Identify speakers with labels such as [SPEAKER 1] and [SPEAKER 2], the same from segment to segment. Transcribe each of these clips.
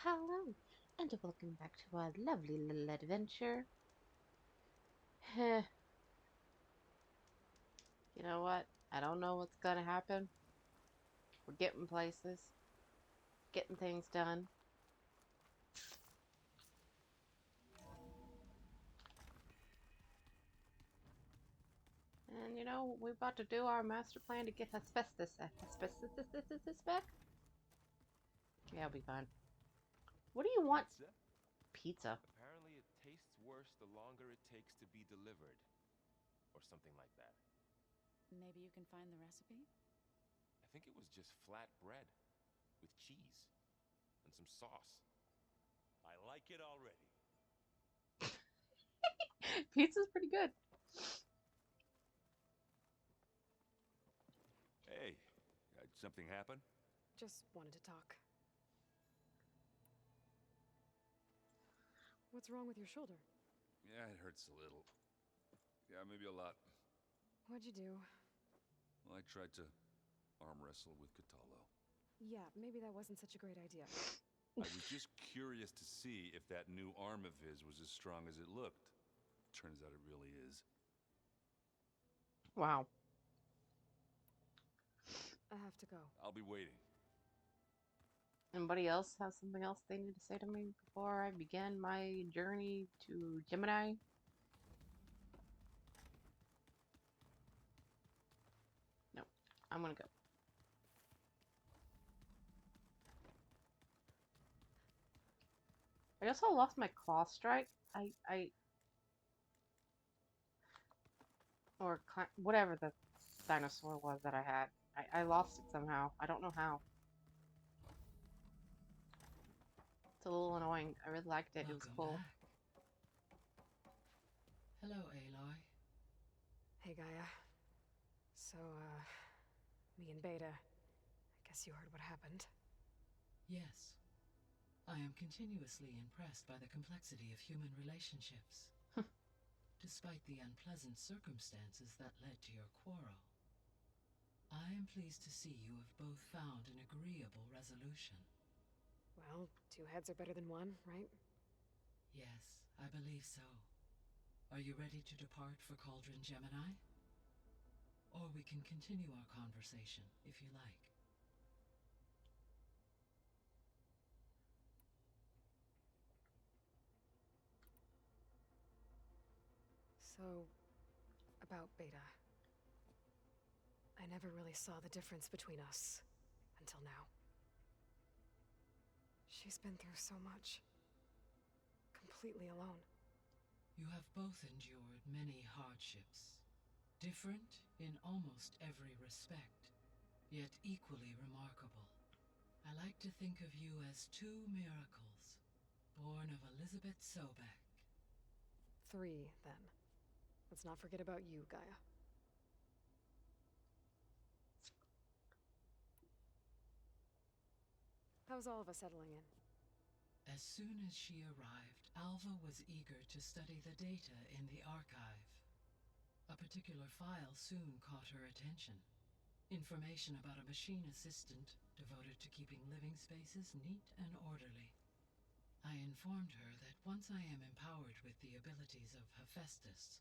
[SPEAKER 1] Hello, and welcome back to our lovely little adventure. you know what? I don't know what's gonna happen. We're getting places, getting things done. And we're about to do our master plan to get asbestos back. Yeah, it'll be fun. What do you want?
[SPEAKER 2] Pizza?
[SPEAKER 1] Pizza.
[SPEAKER 2] Apparently it tastes worse the longer it takes to be delivered. Or something like that.
[SPEAKER 3] Maybe you can find the recipe?
[SPEAKER 2] I think it was just flat bread. With cheese. And some sauce.
[SPEAKER 4] I like it already.
[SPEAKER 1] Pizza's pretty good.
[SPEAKER 4] Hey, something happen?
[SPEAKER 5] Just wanted to talk. What's wrong with your shoulder?
[SPEAKER 4] Yeah, it hurts a little. Yeah, maybe a lot.
[SPEAKER 5] What'd you do?
[SPEAKER 4] Well, I tried to arm wrestle with Catallo.
[SPEAKER 5] Yeah, maybe that wasn't such a great idea.
[SPEAKER 4] I was just curious to see if that new arm of his was as strong as it looked. Turns out it really is.
[SPEAKER 1] Wow.
[SPEAKER 5] I have to go.
[SPEAKER 4] I'll be waiting.
[SPEAKER 1] Anybody else have something else they need to say to me before I begin my journey to Gemini? No, I'm gonna go. I guess I lost my claw strike. Or whatever the dinosaur was that I had. I lost it somehow. I don't know how. It's a little annoying. I really liked it. It was
[SPEAKER 6] Welcome
[SPEAKER 1] cool.
[SPEAKER 6] back. Hello, Aloy.
[SPEAKER 5] Hey, Gaia. So, me and Beta. I guess you heard what happened.
[SPEAKER 6] Yes, I am continuously impressed by the complexity of human relationships. Despite the unpleasant circumstances that led to your quarrel, I am pleased to see you have both found an agreeable resolution.
[SPEAKER 5] Well, two heads are better than one, right?
[SPEAKER 6] Yes, I believe so. Are you ready to depart for Cauldron Gemini? Or we can continue our conversation, if you like.
[SPEAKER 5] So, about Beta. I never really saw the difference between us. Until now. She's been through so much. Completely alone.
[SPEAKER 6] You have both endured many hardships. Different in almost every respect, yet equally remarkable. I like to think of you as two miracles, born of Elizabeth Sobek.
[SPEAKER 5] Three, then. Let's not forget about you, Gaia. How's all of us settling in?
[SPEAKER 6] As soon as she arrived, Alva was eager to study the data in the archive. A particular file soon caught her attention. Information about a machine assistant devoted to keeping living spaces neat and orderly. I informed her that once I am empowered with the abilities of Hephaestus,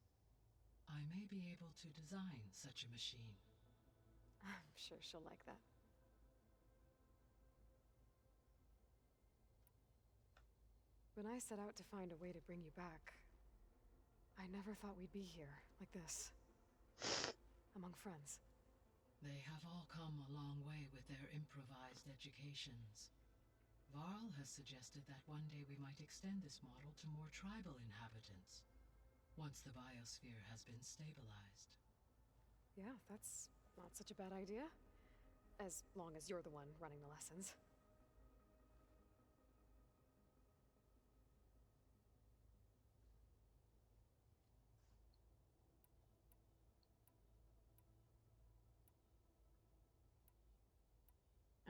[SPEAKER 6] I may be able to design such a machine.
[SPEAKER 5] I'm sure she'll like that. When I set out to find a way to bring you back, I never thought we'd be here, like this. Among friends.
[SPEAKER 6] They have all come a long way with their improvised educations. Varl has suggested that one day we might extend this model to more tribal inhabitants, once the biosphere has been stabilized.
[SPEAKER 5] Yeah, that's not such a bad idea. As long as you're the one running the lessons.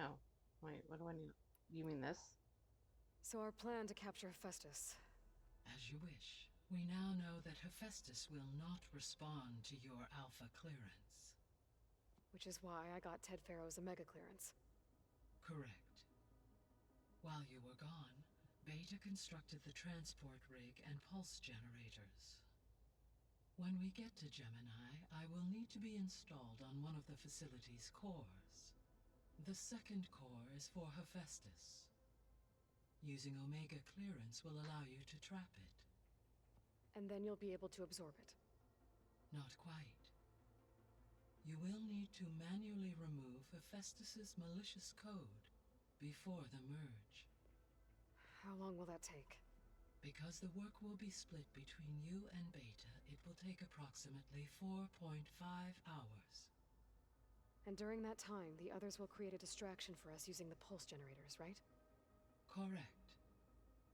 [SPEAKER 1] Oh, wait, what do I need? You mean this?
[SPEAKER 5] So our plan to capture Hephaestus.
[SPEAKER 6] As you wish. We now know that Hephaestus will not respond to your Alpha clearance.
[SPEAKER 5] Which is why I got Ted Pharaoh's Omega clearance.
[SPEAKER 6] Correct. While you were gone, Beta constructed the transport rig and pulse generators. When we get to Gemini, I will need to be installed on one of the facility's cores. The second core is for Hephaestus. Using Omega clearance will allow you to trap it.
[SPEAKER 5] And then you'll be able to absorb it.
[SPEAKER 6] Not quite. You will need to manually remove Hephaestus's malicious code before the merge.
[SPEAKER 5] How long will that take?
[SPEAKER 6] Because the work will be split between you and Beta, it will take approximately 4.5 hours.
[SPEAKER 5] And during that time, the others will create a distraction for us using the pulse generators, right?
[SPEAKER 6] Correct.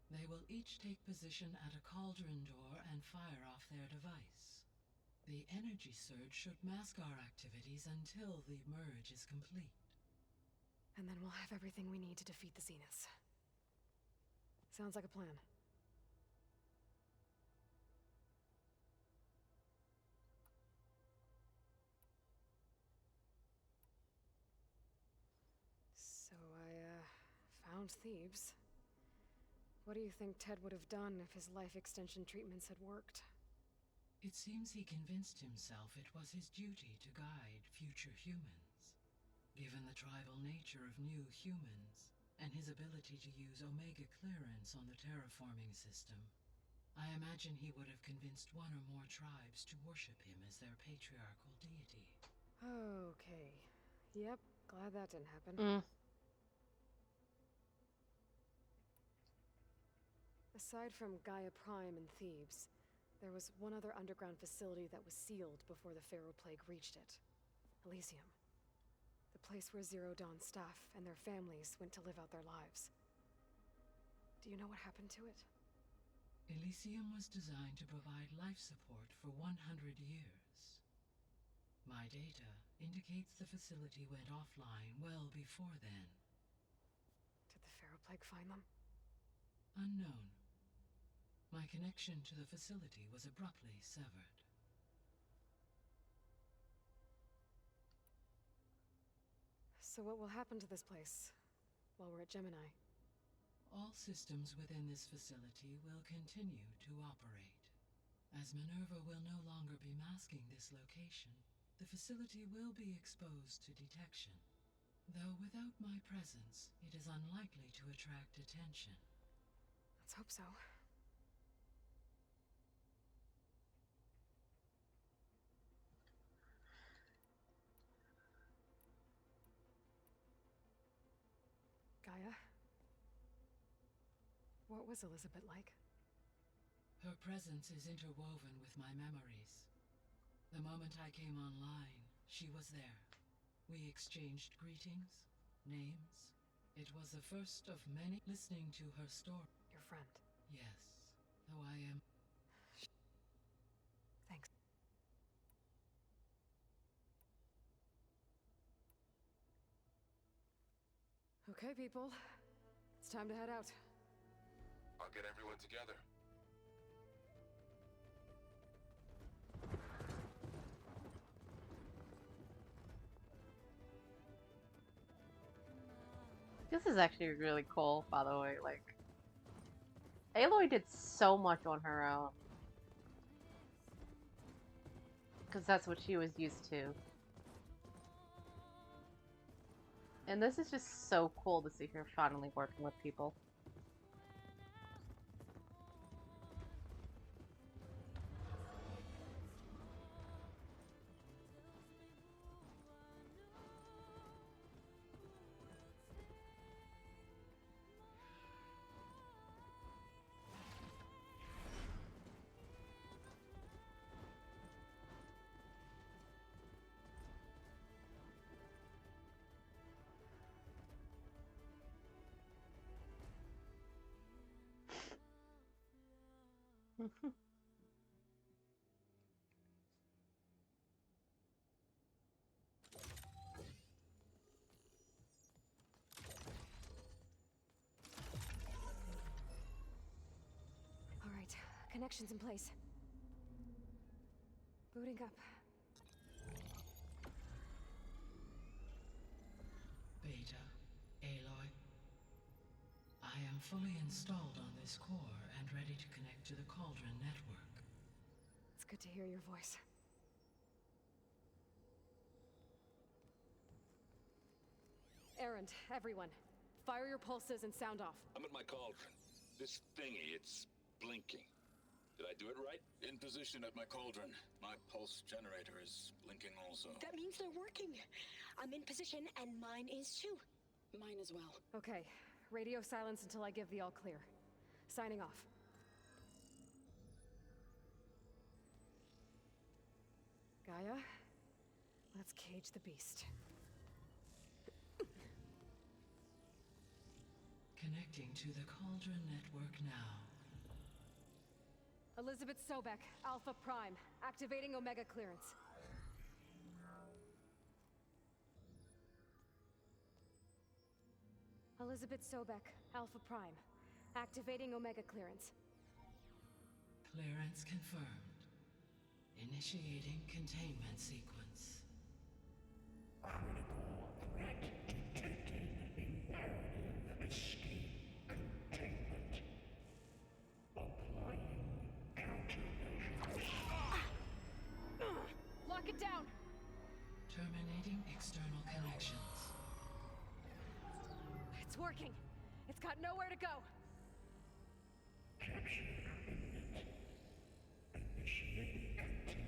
[SPEAKER 6] They will each take position at a cauldron door and fire off their device. The energy surge should mask our activities until the merge is complete.
[SPEAKER 5] And then we'll have everything we need to defeat the Zeniths. Sounds like a plan. So found Thebes. What do you think Ted would have done if his life extension treatments had worked?
[SPEAKER 6] It seems he convinced himself it was his duty to guide future humans. Given the tribal nature of new humans, and his ability to use Omega clearance on the terraforming system, I imagine he would have convinced one or more tribes to worship him as their patriarchal deity.
[SPEAKER 5] Okay. Yep, glad that didn't happen. Aside from Gaia Prime and Thebes, there was one other underground facility that was sealed before the Pharaoh Plague reached it. Elysium. The place where Zero Dawn staff and their families went to live out their lives. Do you know what happened to it?
[SPEAKER 6] Elysium was designed to provide life support for 100 years. My data indicates the facility went offline well before then.
[SPEAKER 5] Did the Pharaoh Plague find them?
[SPEAKER 6] Unknown. My connection to the facility was abruptly severed.
[SPEAKER 5] So what will happen to this place while we're at Gemini?
[SPEAKER 6] All systems within this facility will continue to operate. As Minerva will no longer be masking this location, the facility will be exposed to detection. Though without my presence, it is unlikely to attract attention.
[SPEAKER 5] Let's hope so. Gaia? What was Elizabeth like?
[SPEAKER 6] Her presence is interwoven with my memories. The moment I came online, she was there. We exchanged greetings, names. It was the first of many. Listening to her story.
[SPEAKER 5] Your friend.
[SPEAKER 6] Yes, though I am.
[SPEAKER 5] Thanks. Okay, people. It's time to head out.
[SPEAKER 2] I'll get everyone together.
[SPEAKER 1] This is actually really cool, by the way. Like, Aloy did so much on her own. Because that's what she was used to. And this is just so cool to see her finally working with people.
[SPEAKER 5] All right, connections in place. Booting up.
[SPEAKER 6] Beta, Aloy, I am am fully installed on this core and ready to connect to the Cauldron network.
[SPEAKER 5] It's good to hear your voice. Errand, everyone. Fire your pulses and sound off.
[SPEAKER 7] I'm at my cauldron. This thingy, it's blinking. Did I do it right? In position at my cauldron. My pulse generator is blinking also.
[SPEAKER 8] That means they're working. I'm in position, and mine is too.
[SPEAKER 3] Mine as well.
[SPEAKER 5] Okay. Radio silence until I give the all clear. Signing off. Gaia, let's cage the beast.
[SPEAKER 6] Connecting to the Cauldron network now.
[SPEAKER 5] Elizabeth Sobek, Alpha Prime, activating Omega clearance. Elizabeth Sobek, Alpha Prime, activating Omega clearance.
[SPEAKER 6] Clearance confirmed. Initiating containment sequence.
[SPEAKER 9] Critical threat detected. Imperative escape containment. Applying countermeasures.
[SPEAKER 5] Lock it down!
[SPEAKER 6] Terminating external connections.
[SPEAKER 5] It's working. It's got nowhere to go.
[SPEAKER 9] Capture imminent. Initiating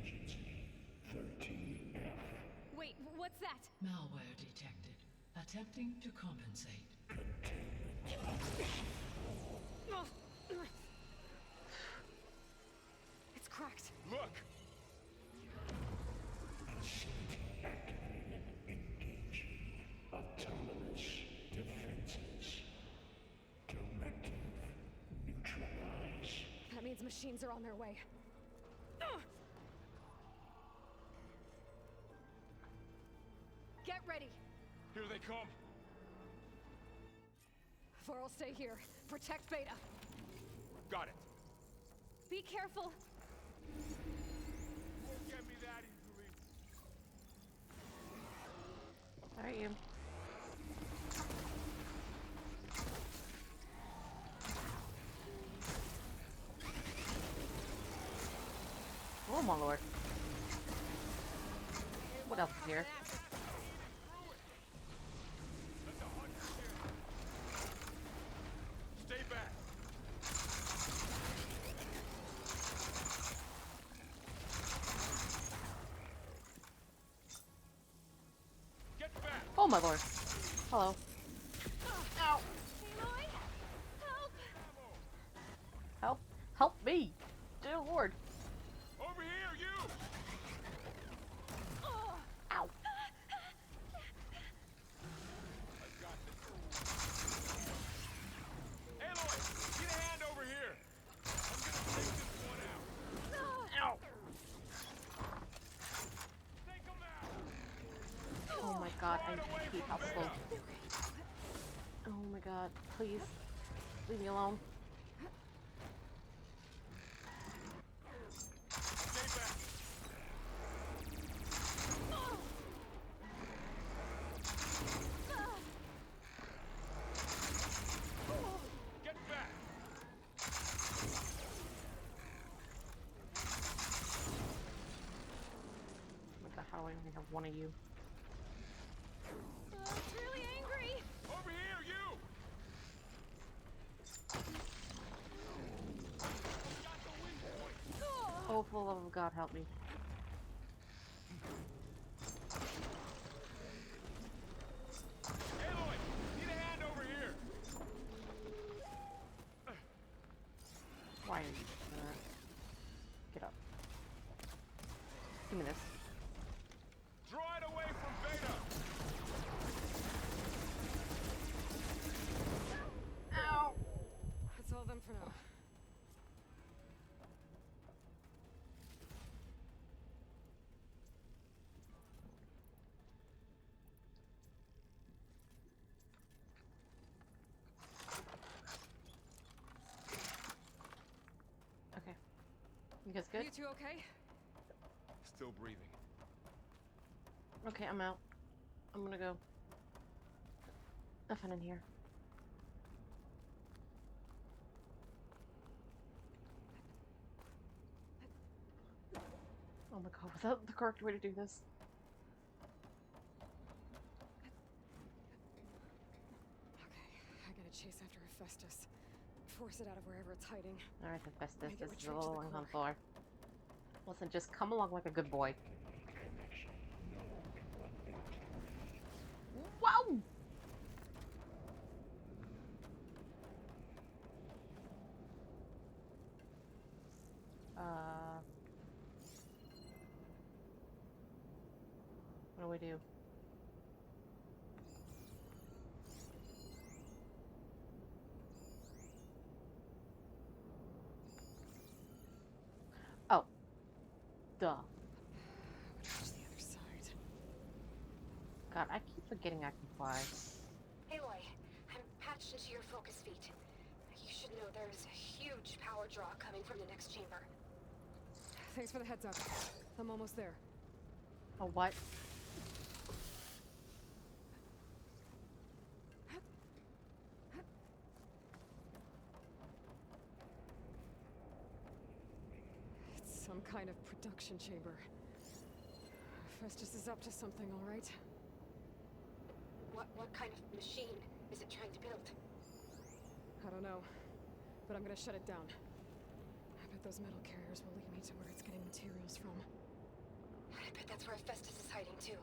[SPEAKER 9] contingency 13F.
[SPEAKER 5] Wait, what's that?
[SPEAKER 6] Malware detected. Attempting to compensate.
[SPEAKER 5] It's cracked.
[SPEAKER 2] Look!
[SPEAKER 9] Facility activated. Engaging autonomous defenses. Directive neutralize.
[SPEAKER 5] That means machines are on their way. Get ready.
[SPEAKER 2] Here they come!
[SPEAKER 5] Vor'll stay here. Protect Beta.
[SPEAKER 2] Got it!
[SPEAKER 5] Be careful.
[SPEAKER 2] Won't get me that easily.
[SPEAKER 1] Alright, you. Oh my lord. What else is here?
[SPEAKER 2] Let the hunters in. Stay back! Get back!
[SPEAKER 1] Oh my lord. Hello. Ow.
[SPEAKER 5] Aloy, help!
[SPEAKER 1] Help. Help me. Dear lord.
[SPEAKER 2] Over here, you!
[SPEAKER 1] Ow.
[SPEAKER 2] I've got this. Aloy, get a hand over here! I'm gonna take this one out.
[SPEAKER 1] Ow.
[SPEAKER 2] Take him out!
[SPEAKER 1] Oh my god,
[SPEAKER 2] Right
[SPEAKER 1] I
[SPEAKER 2] away
[SPEAKER 1] hate
[SPEAKER 2] from
[SPEAKER 1] how
[SPEAKER 2] Beta.
[SPEAKER 1] slow. Oh my god, please. Leave me alone.
[SPEAKER 2] Stay back! Get back!
[SPEAKER 1] Oh my god, how do I only have one of you?
[SPEAKER 5] It's really angry.
[SPEAKER 2] Over here, you! Got the wind point!
[SPEAKER 1] Oh, for the love of God, help me.
[SPEAKER 2] Aloy, need a hand over here!
[SPEAKER 1] Why are you get up. Give me this.
[SPEAKER 2] Draw it away from Beta!
[SPEAKER 1] Ow!
[SPEAKER 5] That's all of them for now.
[SPEAKER 1] Okay. You guys good?
[SPEAKER 5] You two okay?
[SPEAKER 2] Still breathing.
[SPEAKER 1] Okay, I'm out. I'm gonna go. Nothing in here. Oh my god, was that the correct way to do this?
[SPEAKER 5] Okay, I gotta chase after Hephaestus. Force it out of wherever it's hiding.
[SPEAKER 1] Alright, Hephaestus,
[SPEAKER 5] Make it
[SPEAKER 1] this is a
[SPEAKER 5] retreat to
[SPEAKER 1] little
[SPEAKER 5] the core.
[SPEAKER 1] uncomfortable. Listen, just come along like a good boy. Wow! What do we do? Oh. Duh.
[SPEAKER 5] Where's the other side?
[SPEAKER 1] God, I keep forgetting I can fly.
[SPEAKER 8] Aloy, I'm patched into your focus feed. You should know there's a huge power draw coming from the next chamber.
[SPEAKER 5] Thanks for the heads up. I'm almost there.
[SPEAKER 1] Oh, what?
[SPEAKER 5] It's some kind of production chamber. Festus is up to something, all right?
[SPEAKER 8] What kind of machine is it trying to build?
[SPEAKER 5] I don't know, but I'm gonna shut it down. I bet those metal carriers will lead me to where it's getting materials from.
[SPEAKER 8] I bet that's where Festus is hiding too.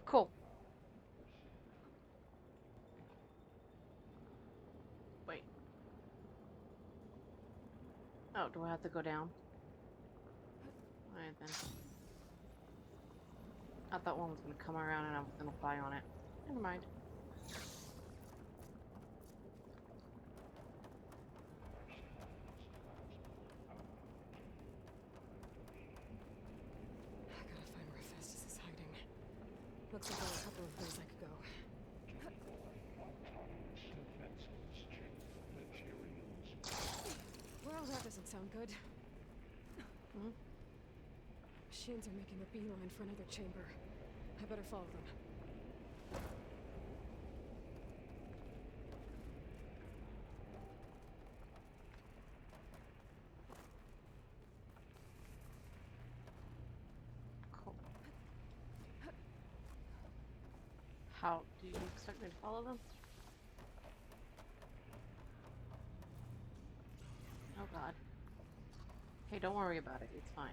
[SPEAKER 1] Cool. Wait. Oh, do I have to go down? Alright then. I thought one was gonna come around and I was gonna fly on it. Never mind.
[SPEAKER 5] I gotta find where Festus is hiding. Looks like there are a couple of ways I could go. Well, that doesn't sound good.
[SPEAKER 1] Hmm?
[SPEAKER 5] Machines are making a beeline for another chamber. I better follow them.
[SPEAKER 1] Cool. How do you expect me to follow them? Oh god. Hey, don't worry about it. It's fine.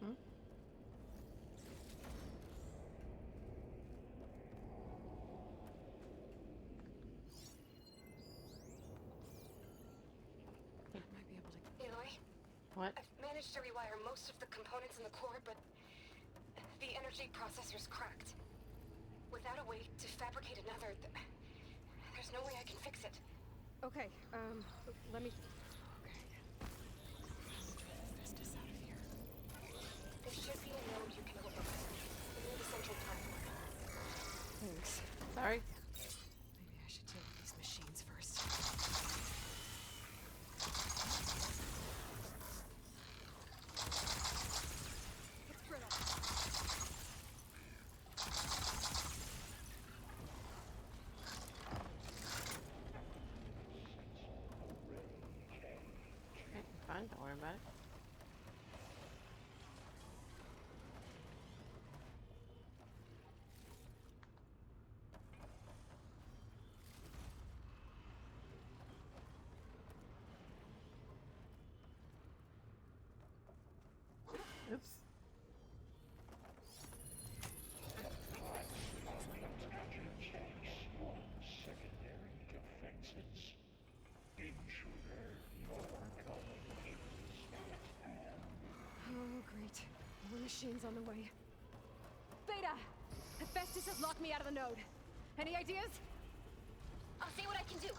[SPEAKER 1] Hmm?
[SPEAKER 5] Might be able to.
[SPEAKER 8] Aloy,
[SPEAKER 1] What?
[SPEAKER 8] I've managed to rewire most of the components in the core, but the energy processor's cracked. Without a way to fabricate another, there's no way I can fix it.
[SPEAKER 5] Okay, let me. Okay. Get Festus out of here.
[SPEAKER 8] There should be a node you can hook up to near the central platform.
[SPEAKER 5] Thanks.
[SPEAKER 1] Sorry?
[SPEAKER 5] Maybe I should deal with these machines first. Let's grid up.
[SPEAKER 1] Okay, fine. Don't worry about it. Oops.
[SPEAKER 9] Secondary defenses. Intruder, your calling is at hand.
[SPEAKER 5] Oh, great. More machines on the way. Beta! Hephaestus has locked me out of the node. Any ideas?
[SPEAKER 8] I'll see what I can do.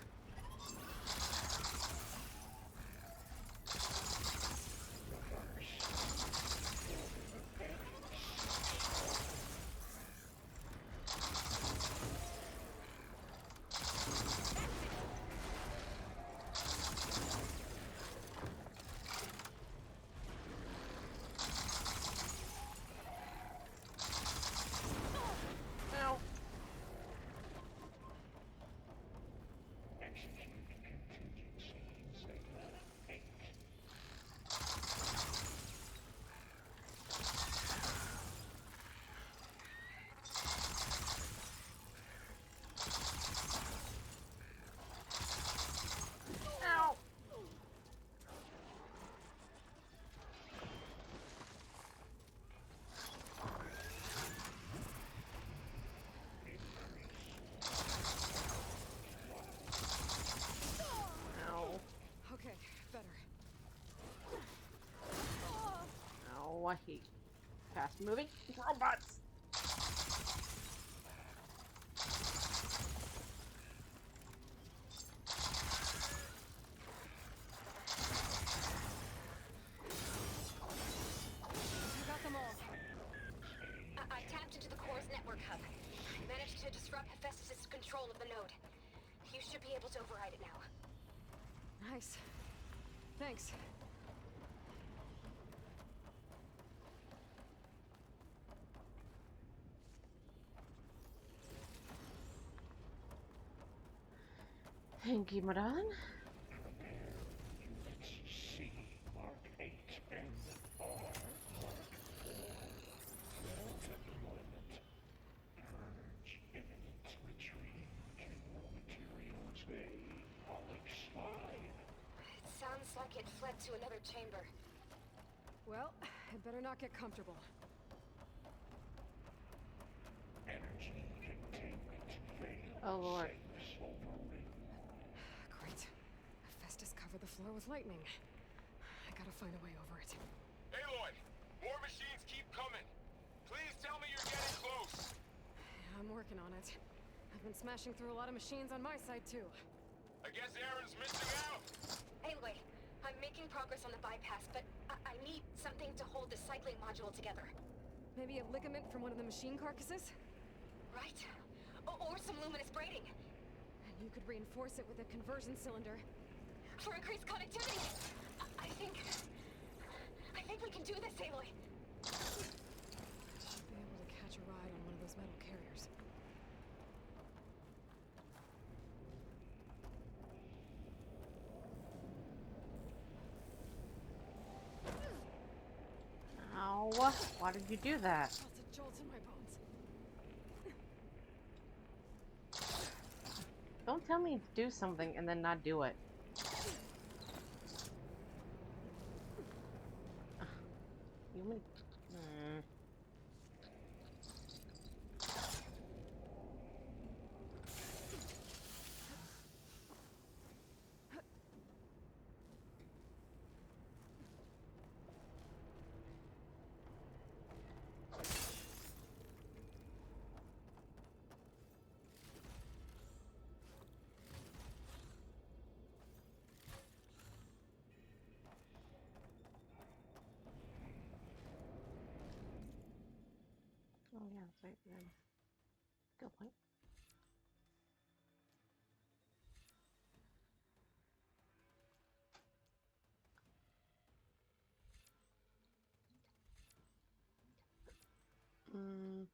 [SPEAKER 1] I hate fast moving robots.
[SPEAKER 8] You got them all. I tapped into the core's network hub. Managed to disrupt Hephaestus' control of the node. You should be able to override it now.
[SPEAKER 5] Nice. Thanks.
[SPEAKER 1] Thank you, my darling.
[SPEAKER 9] Prepare units C Mark 8 and R Mark 4 for deployment. Purge imminent. Retrieve kill materials A Alex 5.
[SPEAKER 8] It sounds like it fled to another chamber.
[SPEAKER 5] Well, it better not get comfortable.
[SPEAKER 9] Energy containment failed.
[SPEAKER 1] Oh, Lord.
[SPEAKER 9] Safe overridden.
[SPEAKER 5] Great. Hephaestus covered the floor with lightning. I gotta find a way over it.
[SPEAKER 2] Aloy, more machines keep coming. Please tell me you're getting close.
[SPEAKER 5] I'm working on it. I've been smashing through a lot of machines on my side, too.
[SPEAKER 2] I guess Aaron's missing out.
[SPEAKER 8] Anyway, I'm making progress on the bypass, but I need something to hold the cycling module together.
[SPEAKER 5] Maybe a ligament from one of the machine carcasses?
[SPEAKER 8] Right? Or some luminous braiding.
[SPEAKER 5] And you could reinforce it with a conversion cylinder.
[SPEAKER 8] For increased connectivity! I think we can do this, Aloy.
[SPEAKER 5] Should be able to catch a ride on one of those metal carriers.
[SPEAKER 1] Ow. Why did you do that?
[SPEAKER 5] Lots of jolts in my bones.
[SPEAKER 1] Don't tell me to do something and then not do it. Ugh. Human. Oh yeah, that's right. Then. Good point. Mm.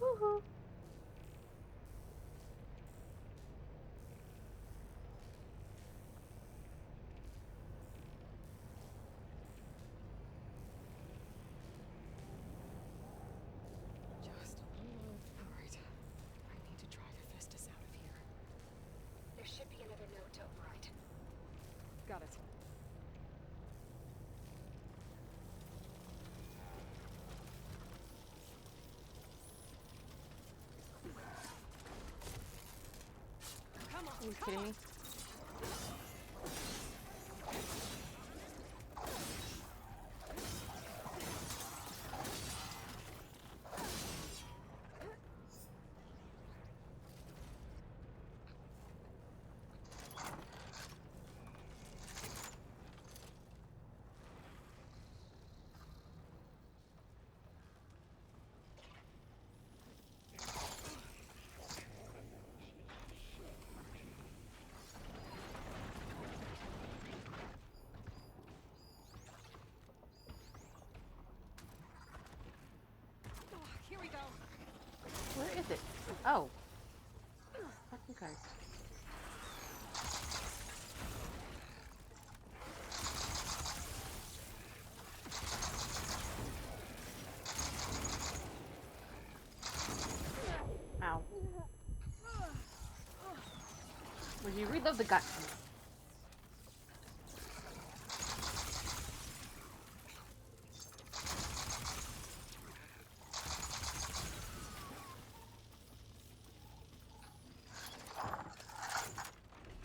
[SPEAKER 1] Woohoo!
[SPEAKER 5] Just a little. Alright. I need to drive Hephaestus out of here.
[SPEAKER 8] There should be another node to override.
[SPEAKER 5] Got it. Come on,
[SPEAKER 1] Are you
[SPEAKER 5] come
[SPEAKER 1] kidding
[SPEAKER 5] on!
[SPEAKER 1] me?
[SPEAKER 5] Oh, here we go.
[SPEAKER 1] Where is it? Oh. Fuck you guys. Ow. Would you reload the gun?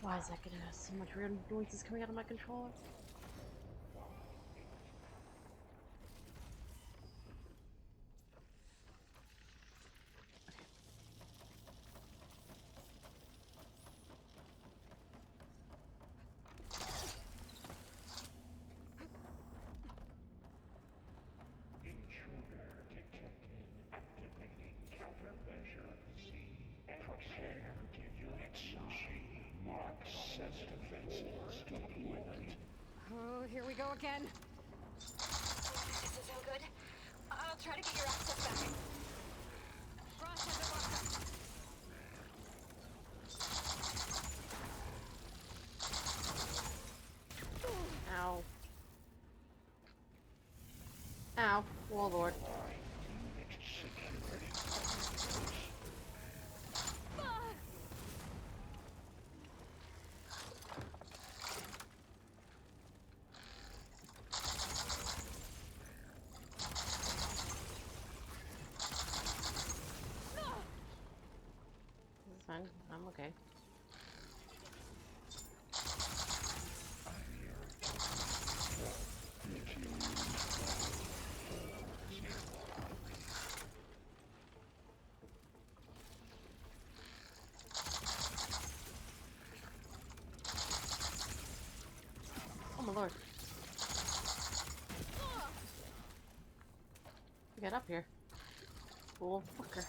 [SPEAKER 1] Why is that gonna have so much weird noises coming out of my controller?
[SPEAKER 9] Intruder detected. Activating countermeasure Z. Prepare to unit C. Mark set defenses deployed.
[SPEAKER 5] Oh, here we go again.
[SPEAKER 8] This doesn't sound good. I'll try to get your access back. Ross has it locked up.
[SPEAKER 1] Ow. Ow. Warlord. This is fine. I'm okay. Oh my lord. Get up here. Cool fucker.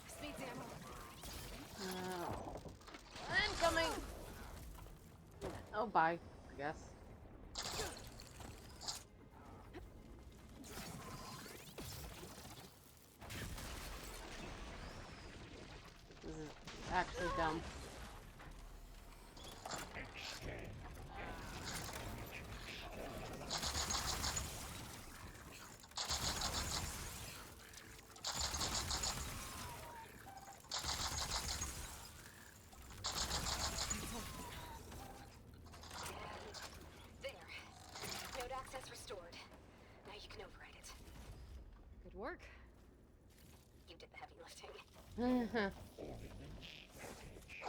[SPEAKER 8] Speed ammo.
[SPEAKER 1] Oh. Incoming! Oh, bye, I guess. This is actually dumb.
[SPEAKER 8] There. Node access restored. Now you can override it.
[SPEAKER 5] Good work.
[SPEAKER 8] You did the heavy lifting.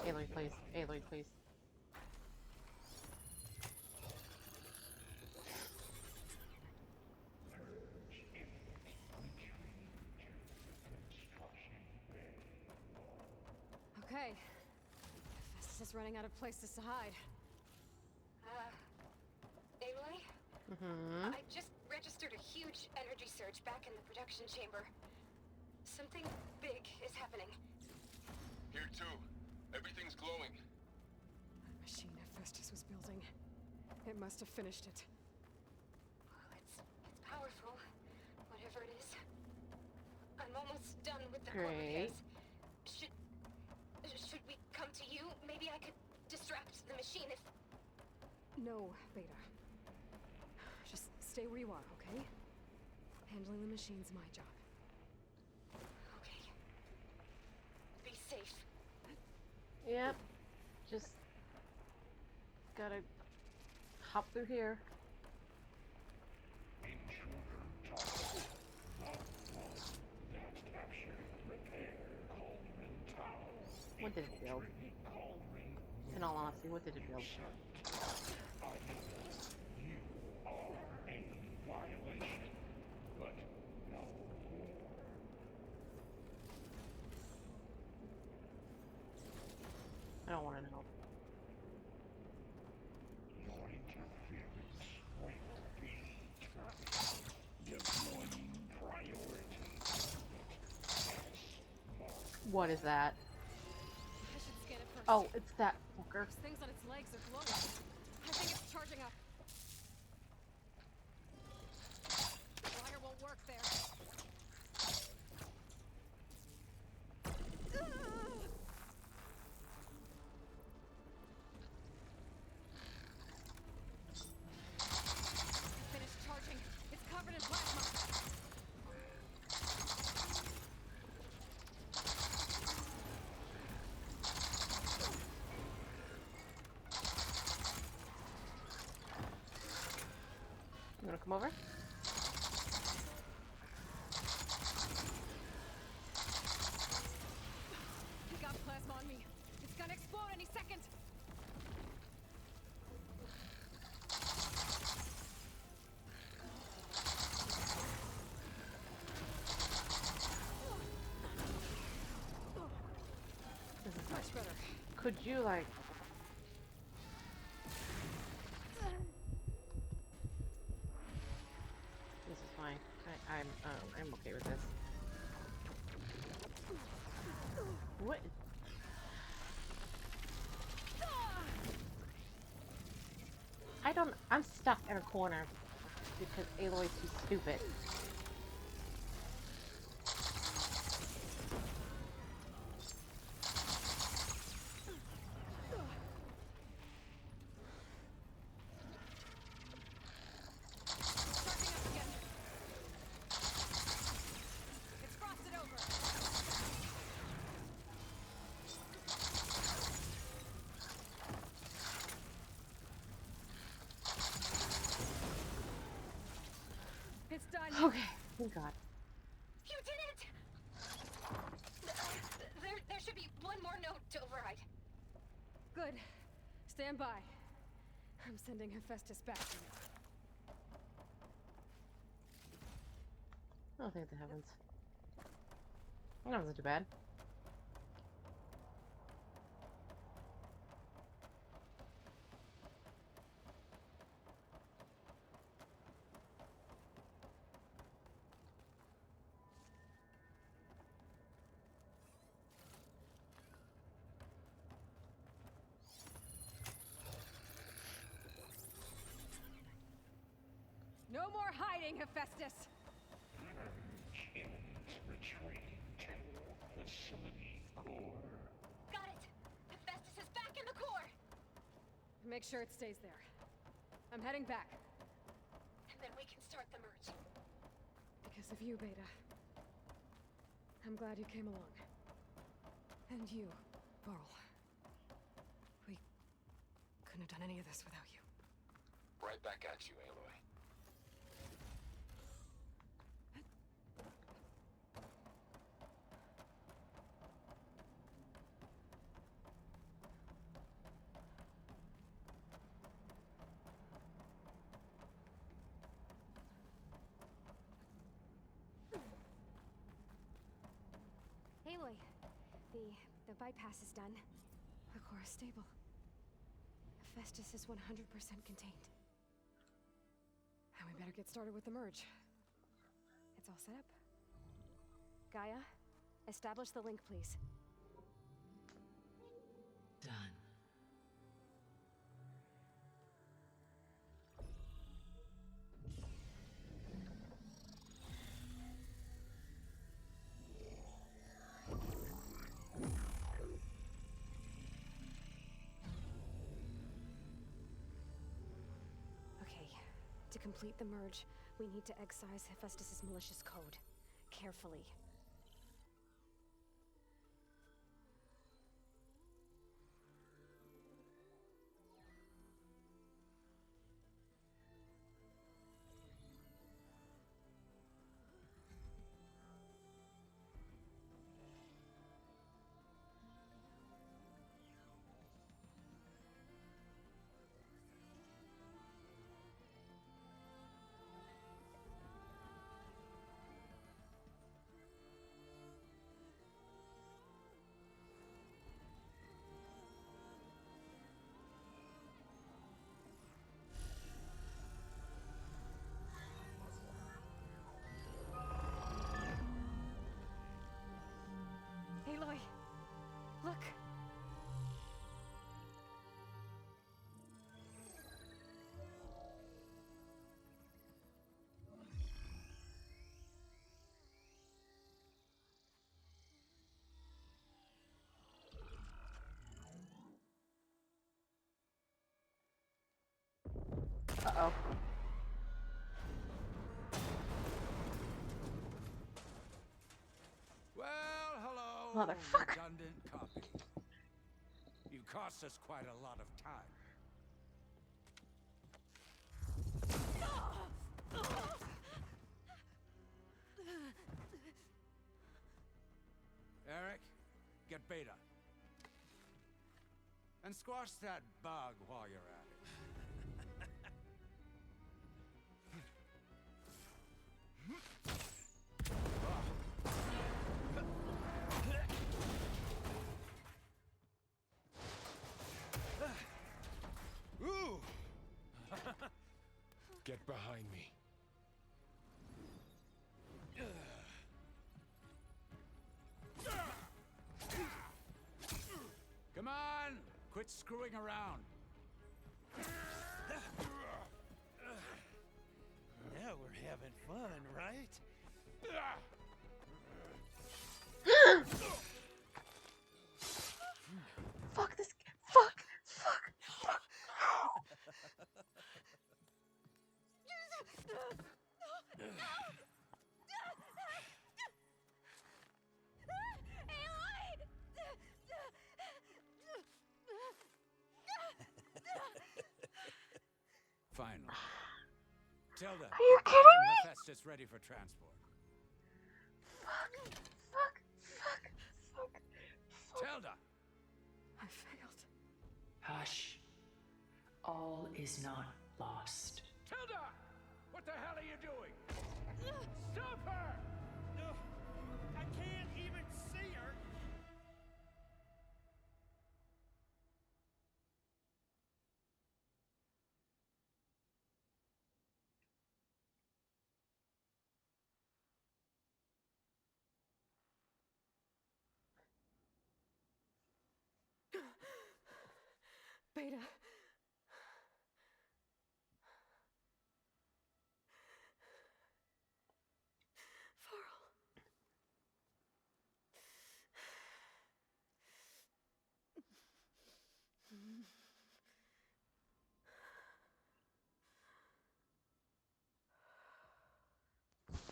[SPEAKER 1] Aloy, please. Aloy, please.
[SPEAKER 5] Okay. Festus is running out of places to hide.
[SPEAKER 8] Aloy?
[SPEAKER 1] Mm-hmm.
[SPEAKER 8] I just registered a huge energy surge back in the production chamber. Something big is happening.
[SPEAKER 2] Here too. Everything's glowing.
[SPEAKER 5] That machine Hephaestus was building. It must have finished it.
[SPEAKER 8] Well, it's powerful, whatever it is. I'm almost done with the core
[SPEAKER 1] Great.
[SPEAKER 8] repairs. Should we come to you? Maybe I could distract the machine if...
[SPEAKER 5] No, Beta. Just stay where you are, okay? Handling the machine's my job.
[SPEAKER 8] Okay. Be safe.
[SPEAKER 1] Yep. Just gotta hop through here. What did it build? In all honesty, what did it build? I don't want to know. What is that?
[SPEAKER 5] I should scan it first.
[SPEAKER 1] Oh, it's that fucker.
[SPEAKER 5] Those things on its legs are glowing. I think it's charging up. Wire won't work there.
[SPEAKER 1] You wanna come over?
[SPEAKER 8] He got plasma on me. It's gonna explode any second.
[SPEAKER 1] This is
[SPEAKER 8] Much better.
[SPEAKER 1] Could you like? This is fine. I'm okay with this. What? I'm stuck in a corner because Aloy's too stupid.
[SPEAKER 8] Starting up again. It's frosted over. It's done.
[SPEAKER 1] Okay, thank God.
[SPEAKER 8] You did it! There should be one more note to override. Good. Stand by. I'm sending Hephaestus back to you.
[SPEAKER 1] Oh, thank the heavens. That wasn't too bad.
[SPEAKER 8] No more hiding, Hephaestus!
[SPEAKER 9] Humans retreating to facility core.
[SPEAKER 8] Got it! Hephaestus is back in the core! Make sure it stays there. I'm heading back. And then we can start the merge.
[SPEAKER 5] Because of you, Beta. I'm glad you came along. And you, Varl. We couldn't have done any of this without you.
[SPEAKER 7] Right back at you, Aloy.
[SPEAKER 8] Aloy, the bypass is done.
[SPEAKER 5] The core is stable. Hephaestus is 100% contained. And we better get started with the merge. It's all set up.
[SPEAKER 8] Gaia, establish the link, please.
[SPEAKER 6] Done.
[SPEAKER 8] Okay, to complete the merge, we need to excise Hephaestus's malicious code. Carefully. Aloy, look.
[SPEAKER 1] Uh-oh.
[SPEAKER 10] Well, hello,
[SPEAKER 1] Motherfucker.
[SPEAKER 10] redundant copy. You cost us quite a lot of time. get Beta. And squash that bug while you're at it.
[SPEAKER 2] Ooh! Get behind me.
[SPEAKER 10] Come on! Quit screwing around.
[SPEAKER 11] Now we're having fun, right?
[SPEAKER 1] Fuck this. Fuck. Fuck.
[SPEAKER 10] Finally. Tilda,
[SPEAKER 1] Are you
[SPEAKER 10] get
[SPEAKER 1] kidding
[SPEAKER 10] Gaia and
[SPEAKER 1] me?
[SPEAKER 10] Hephaestus ready for transport.
[SPEAKER 1] Fuck.
[SPEAKER 10] Tilda!
[SPEAKER 5] I failed.
[SPEAKER 12] Hush. All is not lost.
[SPEAKER 10] Tilda! What the hell are you doing? Stop her!
[SPEAKER 11] I can't even see her.
[SPEAKER 5] Beta. Varl.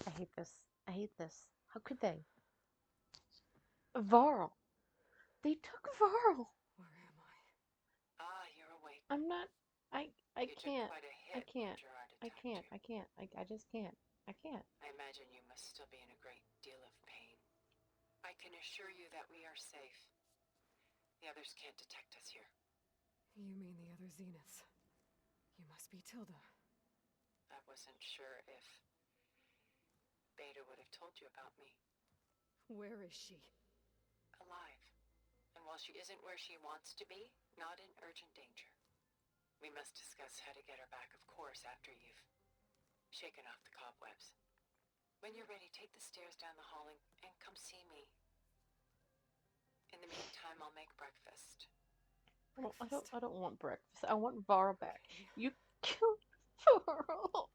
[SPEAKER 1] I hate this. I hate this. How could they? Varl. They took Varl.
[SPEAKER 5] Where am I?
[SPEAKER 8] Ah, you're awake.
[SPEAKER 1] I'm not. I
[SPEAKER 8] You took
[SPEAKER 1] can't.
[SPEAKER 8] quite a
[SPEAKER 1] I
[SPEAKER 8] hit when
[SPEAKER 1] can't.
[SPEAKER 8] Gerard
[SPEAKER 1] I
[SPEAKER 8] attacked
[SPEAKER 1] can't.
[SPEAKER 8] you.
[SPEAKER 1] I can't. I just can't. I can't.
[SPEAKER 8] I imagine you must still be in a great deal of pain. I can assure you that we are safe. The others can't detect us here.
[SPEAKER 5] You mean the other Zeniths? You must be Tilda.
[SPEAKER 8] I wasn't sure if Beta would have told you about me.
[SPEAKER 5] Where is she?
[SPEAKER 8] Alive. And while she isn't where she wants to be, not in urgent danger. We must discuss how to get her back, of course, after you've shaken off the cobwebs. When you're ready, take the stairs down the hall and come see me. In the meantime, I'll make breakfast.
[SPEAKER 1] I don't want breakfast. I want Varl back. You killed Varl.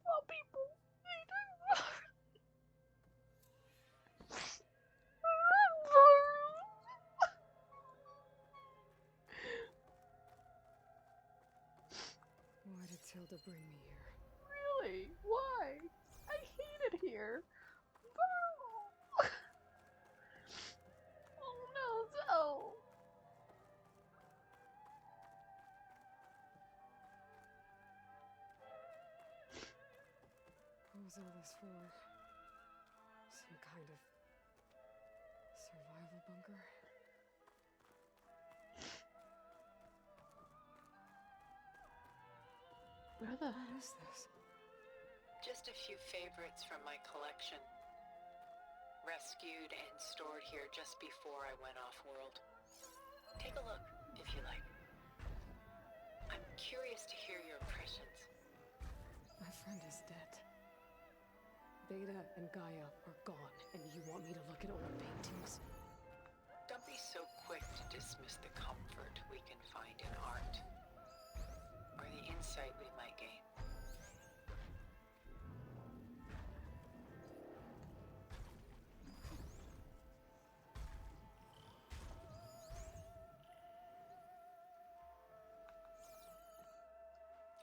[SPEAKER 1] Well, people, they do.
[SPEAKER 5] Why did Tilda bring me here?
[SPEAKER 1] Really? Why? I hate it here. Varl. Oh no,
[SPEAKER 5] What was all this for? Some kind of survival bunker?
[SPEAKER 1] Where the
[SPEAKER 5] What is this?
[SPEAKER 8] Just a few favorites from my collection. Rescued and stored here just before I went off-world. Take a look, if you like. I'm curious to hear your impressions.
[SPEAKER 5] My friend is dead. Beta and Gaia are gone, and you want me to look at old paintings?
[SPEAKER 8] Don't be so quick to dismiss the comfort we can find in art. Or the insight we might gain.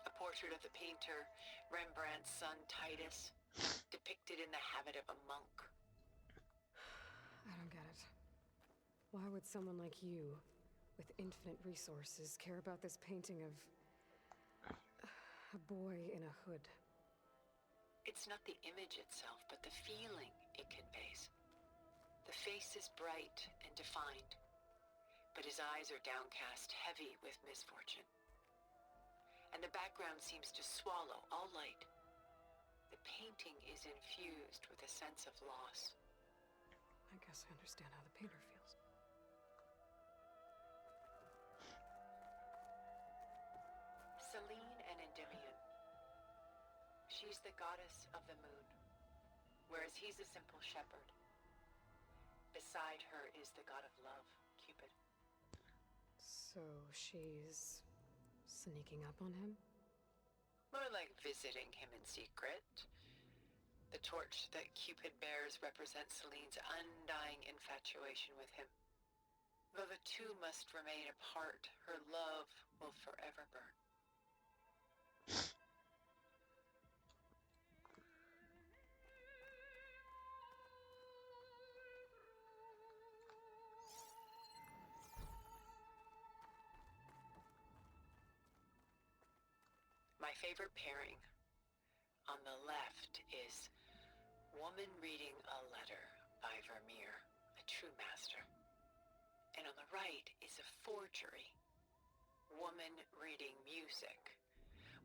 [SPEAKER 8] A portrait of the painter, Rembrandt's son Titus, depicted in the habit of a monk.
[SPEAKER 5] I don't get it. Why would someone like you, with infinite resources, care about this painting of A boy in a hood.
[SPEAKER 8] It's not the image itself, but the feeling it conveys. The face is bright and defined, but his eyes are downcast, heavy with misfortune. And the background seems to swallow all light. The painting is infused with a sense of loss.
[SPEAKER 5] I guess I understand how the painter feels.
[SPEAKER 8] Selene and Endymion. She's the goddess of the moon, whereas he's a simple shepherd. Beside her is the god of love, Cupid.
[SPEAKER 5] So she's sneaking up on him?
[SPEAKER 8] More like visiting him in secret. The torch that Cupid bears represents Selene's undying infatuation with him. Though the two must remain apart, her love will forever burn. My favorite pairing on the left is Woman Reading a Letter by Vermeer, a true master. And on the right is a forgery, Woman Reading Music,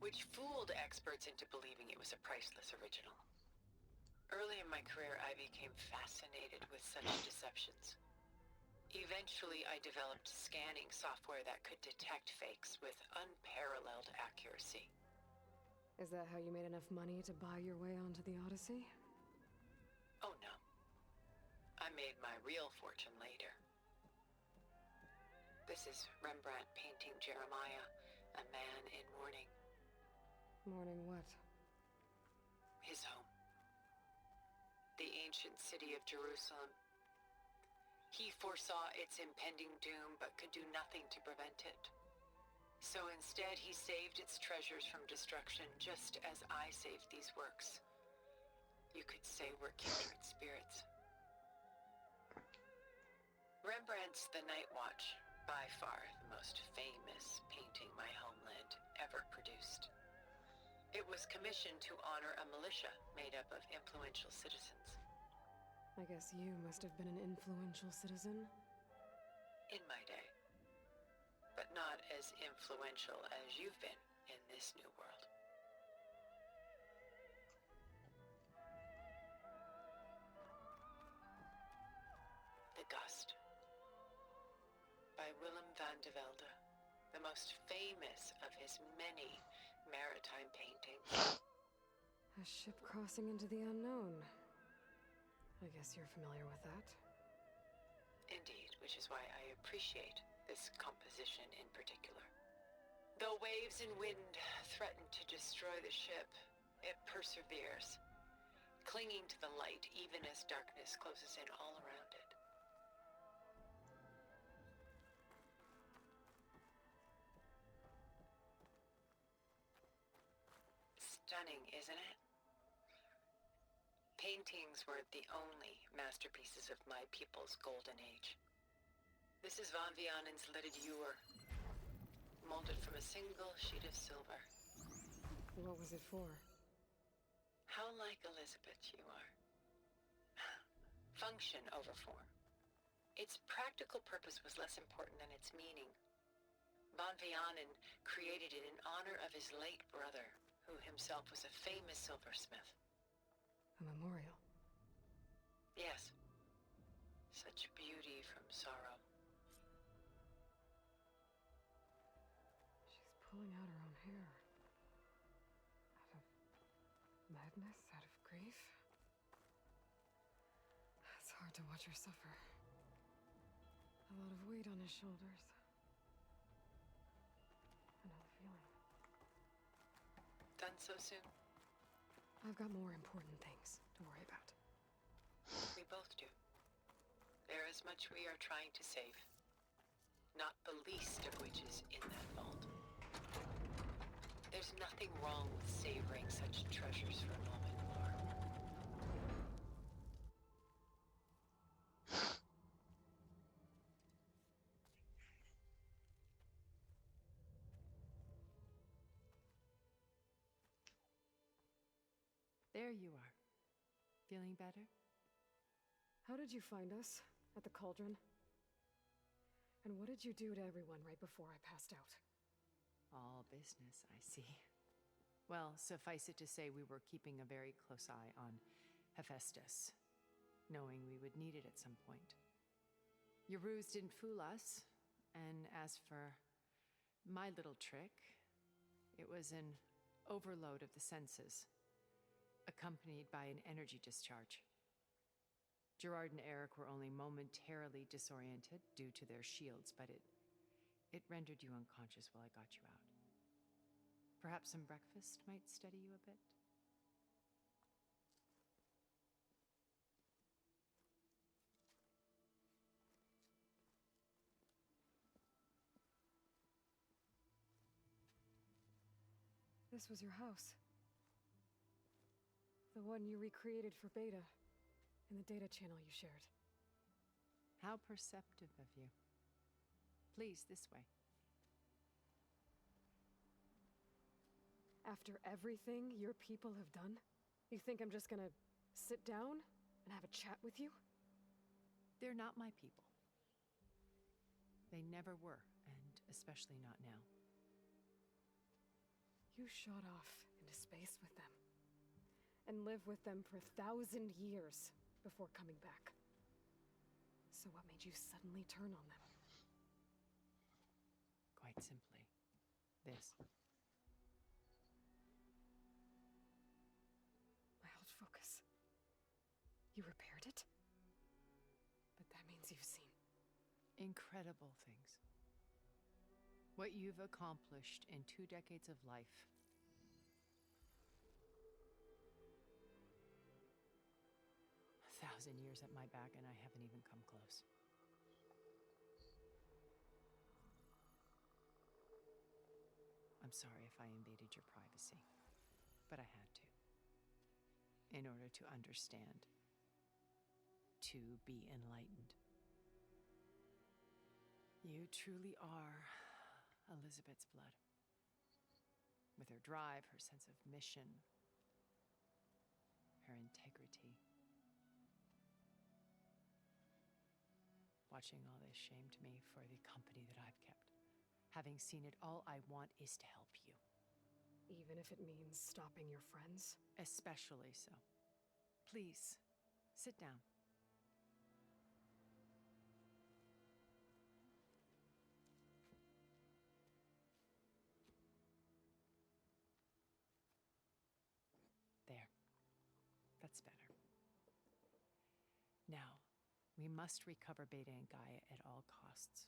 [SPEAKER 8] which fooled experts into believing it was a priceless original. Early in my career, I became fascinated with such deceptions. Eventually, I developed scanning software that could detect fakes with unparalleled accuracy.
[SPEAKER 5] Is that how you made enough money to buy your way onto the Odyssey?
[SPEAKER 8] Oh no. I made my real fortune later. This is Rembrandt painting Jeremiah, a man in mourning.
[SPEAKER 5] Mourning what?
[SPEAKER 8] His home. The ancient city of Jerusalem. He foresaw its impending doom, but could do nothing to prevent it. So instead, he saved its treasures from destruction, just as I saved these works. You could say we're kindred spirits. Rembrandt's The Night Watch, by far the most famous painting my homeland ever produced. It was commissioned to honor a militia made up of influential citizens.
[SPEAKER 5] I guess you must have been an influential citizen.
[SPEAKER 8] In my day. But not as influential as you've been in this new world. The Gust by Willem van de Velde, the most famous of his many maritime paintings.
[SPEAKER 5] A ship crossing into the unknown. I guess you're familiar with that.
[SPEAKER 8] Indeed, which is why I appreciate this composition in particular. Though waves and wind threaten to destroy the ship, it perseveres, clinging to the light even as darkness closes in all around it. Stunning, isn't it? Paintings weren't the only masterpieces of my people's golden age. This is Van Vianen's Lidded Ewer, molded from a single sheet of silver.
[SPEAKER 5] What was it for?
[SPEAKER 8] How like Elizabeth you are. Function over form. Its practical purpose was less important than its meaning. Van Vianen created it in honor of his late brother, who himself was a famous silversmith.
[SPEAKER 5] A memorial.
[SPEAKER 8] Yes. Such beauty from sorrow.
[SPEAKER 5] She's pulling out her own hair. Out of madness? Out of grief? It's hard to watch her suffer. A lot of weight on his shoulders. I know the feeling.
[SPEAKER 8] Done so soon?
[SPEAKER 5] I've got more important things to worry about.
[SPEAKER 8] We both do. There is much we are trying to save. Not the least of which is in that vault. There's nothing wrong with savoring such treasures for a moment, Laura.
[SPEAKER 12] There you are. Feeling better?
[SPEAKER 5] How did you find us? At the cauldron? And what did you do to everyone right before I passed out?
[SPEAKER 12] All business, I see. Well, suffice it to say we were keeping a very close eye on Hephaestus, knowing we would need it at some point. Your ruse didn't fool us, and as for my little trick, it was an overload of the senses, accompanied by an energy discharge. Gerard and Eric were only momentarily disoriented due to their shields, but it rendered you unconscious while I got you out. Perhaps some breakfast might steady you a bit?
[SPEAKER 5] This was your house. The one you recreated for Beta, in the data channel you shared.
[SPEAKER 12] How perceptive of you. Please, this way.
[SPEAKER 5] After everything your people have done, you think I'm just gonna sit down and have a chat with you?
[SPEAKER 12] They're not my people. They never were, and especially not now.
[SPEAKER 5] You shot off into space with them, and lived with them for 1,000 years before coming back. So what made you suddenly turn on them?
[SPEAKER 12] Quite simply, this.
[SPEAKER 5] My old focus. You repaired it? But that means you've seen
[SPEAKER 12] incredible things. What you've accomplished in 2 decades of life. A 1,000 years at my back, and I haven't even come close. I'm sorry if I invaded your privacy, but I had to. In order to understand, to be enlightened. You truly are Elizabeth's blood. With her drive, her sense of mission, her integrity. Watching all this shamed me for the company that I've kept. Having seen it, all I want is to help you.
[SPEAKER 5] even if it means stopping your friends?
[SPEAKER 12] Especially so. Please, sit down. There. That's better. Now, we must recover Beta and Gaia at all costs.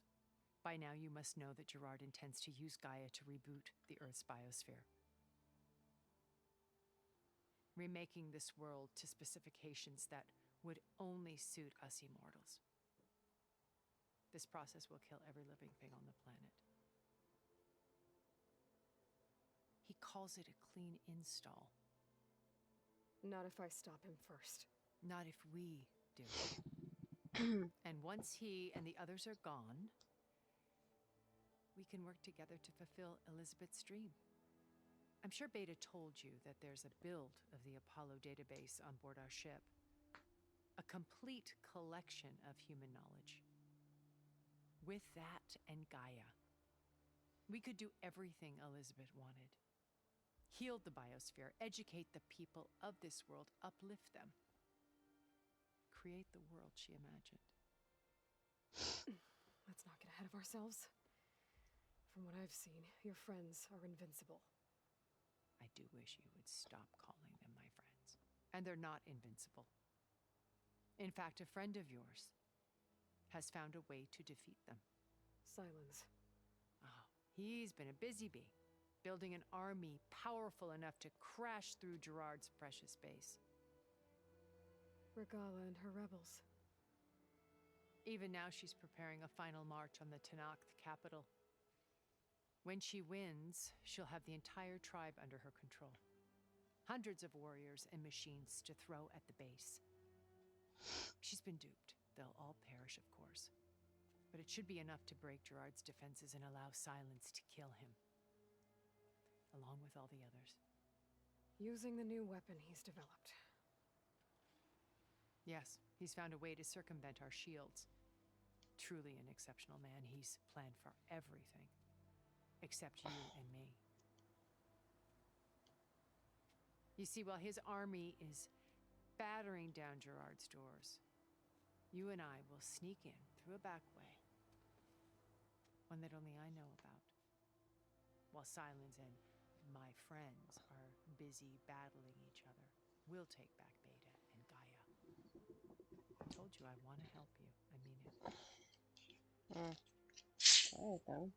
[SPEAKER 12] By now, you must know that Gerard intends to use Gaia to reboot the Earth's biosphere. Remaking this world to specifications that would only suit us immortals. This process will kill every living thing on the planet. He calls it a clean install.
[SPEAKER 5] Not if I stop him first.
[SPEAKER 12] Not if we do. And once he and the others are gone, we can work together to fulfill Elizabeth's dream. I'm sure Beta told you that there's a build of the Apollo database on board our ship. A complete collection of human knowledge. With that and Gaia, we could do everything Elizabeth wanted. Heal the biosphere, educate the people of this world, uplift them. Create the world she imagined.
[SPEAKER 5] Let's not get ahead of ourselves. From what I've seen, your friends are invincible.
[SPEAKER 12] I do wish you would stop calling them my friends. And they're not invincible. In fact, a friend of yours has found a way to defeat them.
[SPEAKER 5] Silence.
[SPEAKER 12] Oh, he's been a busy bee, building an army powerful enough to crash through Gerard's precious base.
[SPEAKER 5] Regala and her rebels.
[SPEAKER 12] Even now, she's preparing a final march on the Tenakth capital. When she wins, she'll have the entire tribe under her control. Hundreds of warriors and machines to throw at the base. She's been duped. They'll all perish, of course. But it should be enough to break Gerard's defenses and allow Silence to kill him. Along with all the others.
[SPEAKER 5] Using the new weapon he's developed.
[SPEAKER 12] Yes, he's found a way to circumvent our shields. Truly an exceptional man. He's planned for everything. Except you and me. You see, while his army is battering down Gerard's doors, you and I will sneak in through a back way. One that only I know about. While Silence and my friends are busy battling each other, we'll take back Beta and Gaia. I told you I want to help you. I mean it.
[SPEAKER 1] Alright then.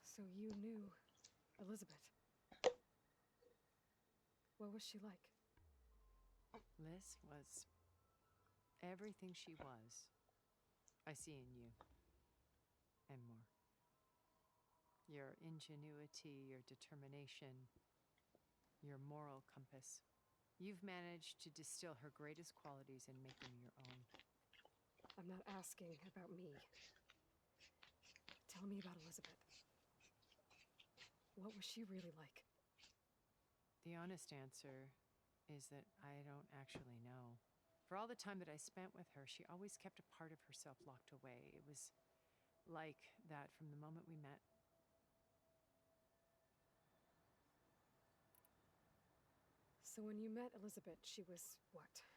[SPEAKER 5] So you knew Elizabeth. What was she like?
[SPEAKER 12] Liz was everything she was. I see in you. And more. Your ingenuity, your determination, your moral compass. You've managed to distill her greatest qualities and make them your own.
[SPEAKER 5] I'm not asking about me. Tell me about Elizabeth. What was she really like?
[SPEAKER 12] The honest answer is that I don't actually know. For all the time that I spent with her, she always kept a part of herself locked away. It was like that from the moment we met.
[SPEAKER 5] So when you met Elizabeth, she was what?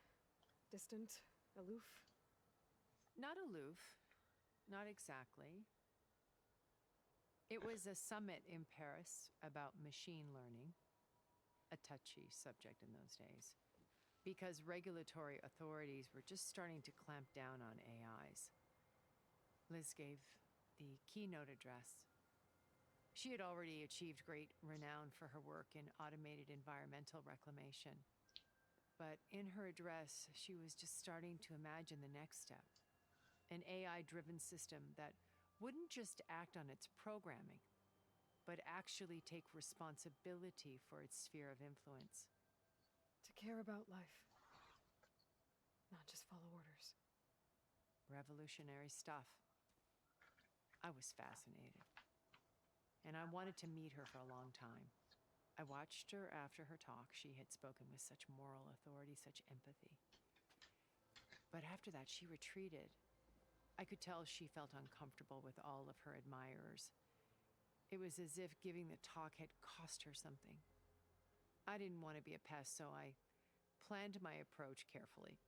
[SPEAKER 5] Distant? Aloof?
[SPEAKER 12] Not aloof. Not exactly. It was a summit in Paris about machine learning. A touchy subject in those days. Because regulatory authorities were just starting to clamp down on AIs. Liz gave the keynote address. She had already achieved great renown for her work in automated environmental reclamation. But in her address, she was just starting to imagine the next step. An AI-driven system that wouldn't just act on its programming, but actually take responsibility for its sphere of influence.
[SPEAKER 5] To care about life. Not just follow orders.
[SPEAKER 12] Revolutionary stuff. I was fascinated. And I wanted to meet her for a long time. I watched her after her talk. She had spoken with such moral authority, such empathy. But after that, she retreated. I could tell she felt uncomfortable with all of her admirers. It was as if giving the talk had cost her something. I didn't want to be a pest, so I planned my approach carefully.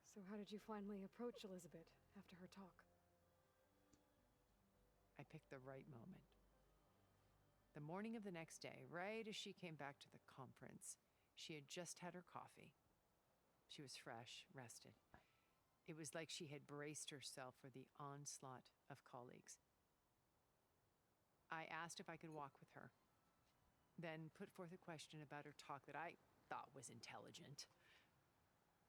[SPEAKER 5] So how did you finally approach Elizabeth after her talk?
[SPEAKER 12] I picked the right moment. The morning of the next day, right as she came back to the conference, she had just had her coffee. She was fresh, rested. It was like she had braced herself for the onslaught of colleagues. I asked if I could walk with her, then put forth a question about her talk that I thought was intelligent.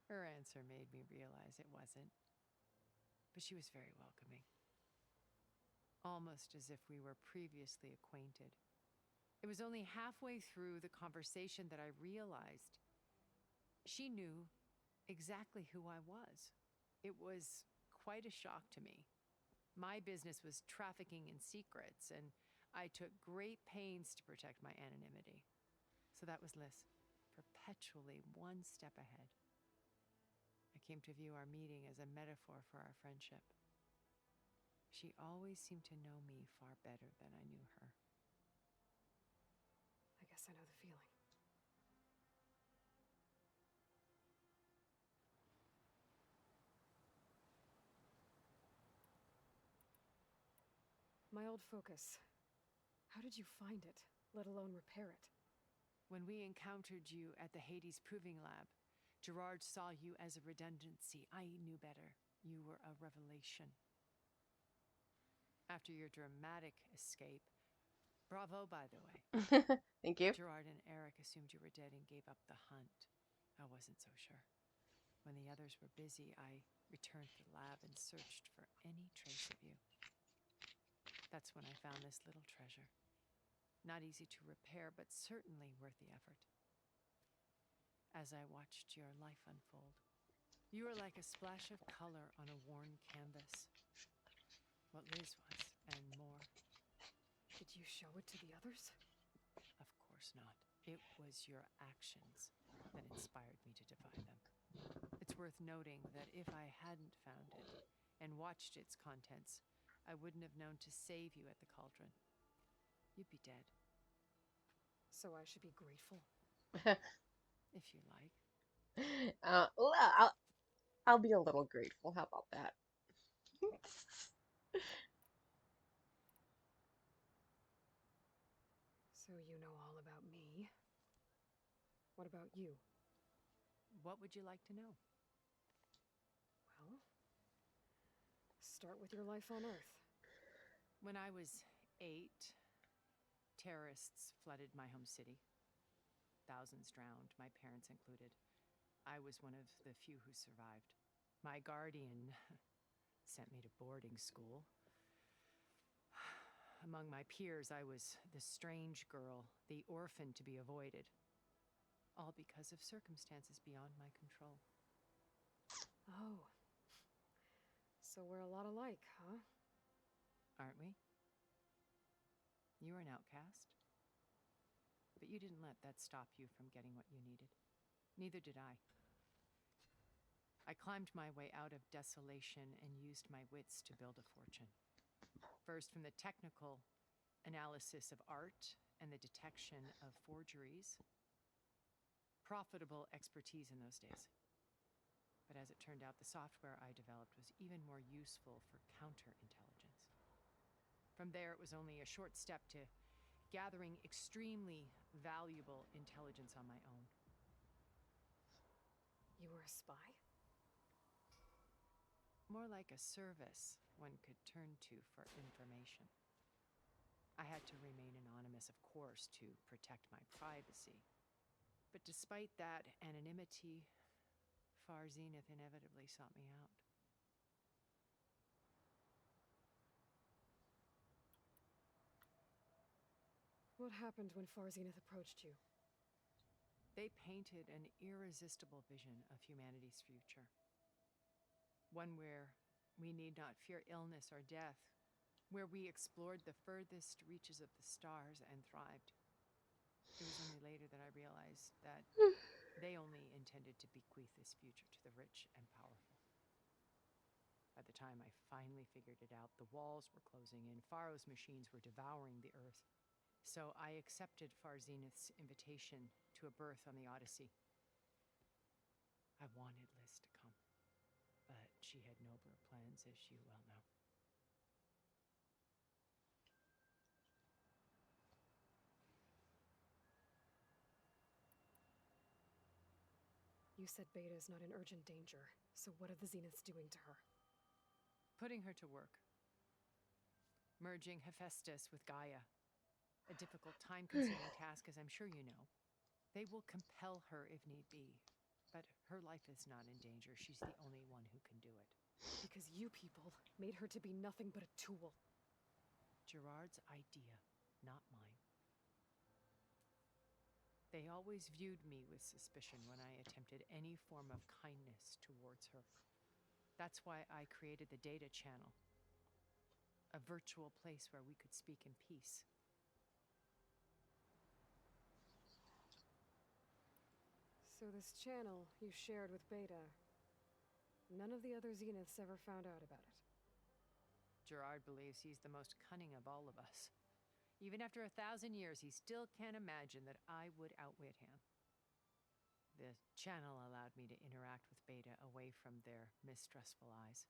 [SPEAKER 12] Her answer made me realize it wasn't, but she was very welcoming. Almost as if we were previously acquainted. It was only halfway through the conversation that I realized she knew exactly who I was. It was quite a shock to me. My business was trafficking in secrets, and I took great pains to protect my anonymity. So that was Liz, perpetually one step ahead. I came to view our meeting as a metaphor for our friendship. She always seemed to know me far better than I knew her.
[SPEAKER 5] I guess I know the feeling. My old focus. How did you find it, let alone repair it?
[SPEAKER 12] When we encountered you at the Hades Proving Lab, Gerard saw you as a redundancy. I knew better. You were a revelation. After your dramatic escape, bravo, by the way.
[SPEAKER 1] Thank you.
[SPEAKER 12] Gerard and Eric assumed you were dead and gave up the hunt. I wasn't so sure. When the others were busy, I returned to the lab and searched for any trace of you. That's when I found this little treasure. Not easy to repair, but certainly worth the effort. As I watched your life unfold, You were like a splash of color on a worn canvas. What Liz was, and more.
[SPEAKER 5] Did you show it to the others?
[SPEAKER 12] Of course not. It was your actions that inspired me to defy them. It's worth noting that if I hadn't found it and watched its contents, I wouldn't have known to save you at the cauldron. You'd be dead.
[SPEAKER 5] So I should be grateful?
[SPEAKER 12] If you like.
[SPEAKER 1] Well, I'll be a little grateful. How about that?
[SPEAKER 5] So you know all about me. What about you?
[SPEAKER 12] What would you like to know?
[SPEAKER 5] Well, start with your life on Earth.
[SPEAKER 12] When I was 8, terrorists flooded my home city. Thousands drowned, my parents included. I was one of the few who survived. My guardian sent me to boarding school. Among my peers, I was the strange girl, the orphan to be avoided. All because of circumstances beyond my control.
[SPEAKER 5] Oh. So we're a lot alike, huh?
[SPEAKER 12] Aren't we? You were an outcast. But you didn't let that stop you from getting what you needed. Neither did I. I climbed my way out of desolation and used my wits to build a fortune. First, from the technical analysis of art and the detection of forgeries. Profitable expertise in those days. But as it turned out, the software I developed was even more useful for counterintelligence. From there, it was only a short step to gathering extremely valuable intelligence on my own.
[SPEAKER 5] You were a spy?
[SPEAKER 12] More like a service one could turn to for information. I had to remain anonymous, of course, to protect my privacy. But despite that anonymity, Far Zenith inevitably sought me out.
[SPEAKER 5] What happened when Far Zenith approached you?
[SPEAKER 12] They painted an irresistible vision of humanity's future. One where we need not fear illness or death, where we explored the furthest reaches of the stars and thrived. It was only later that I realized that they only intended to bequeath this future to the rich and powerful. By the time I finally figured it out, the walls were closing in, Pharaoh's machines were devouring the earth. So I accepted Far Zenith's invitation to a berth on the Odyssey. I wanted Liz to come, but she had nobler plans, as you well know.
[SPEAKER 5] You said Beta is not in urgent danger, so what are the Zeniths doing to her?
[SPEAKER 12] Putting her to work. Merging Hephaestus with Gaia. A difficult, time-consuming task, as I'm sure you know. They will compel her if need be, but her life is not in danger. She's the only one who can do it.
[SPEAKER 5] Because you people made her to be nothing but a tool.
[SPEAKER 12] Gerard's idea, not mine. They always viewed me with suspicion when I attempted any form of kindness towards her. That's why I created the data channel. A virtual place where we could speak in peace.
[SPEAKER 5] So this channel you shared with Beta, none of the other Zeniths ever found out about it.
[SPEAKER 12] Gerard believes he's the most cunning of all of us. Even after 1,000 years, he still can't imagine that I would outwit him. The channel allowed me to interact with Beta away from their mistrustful eyes.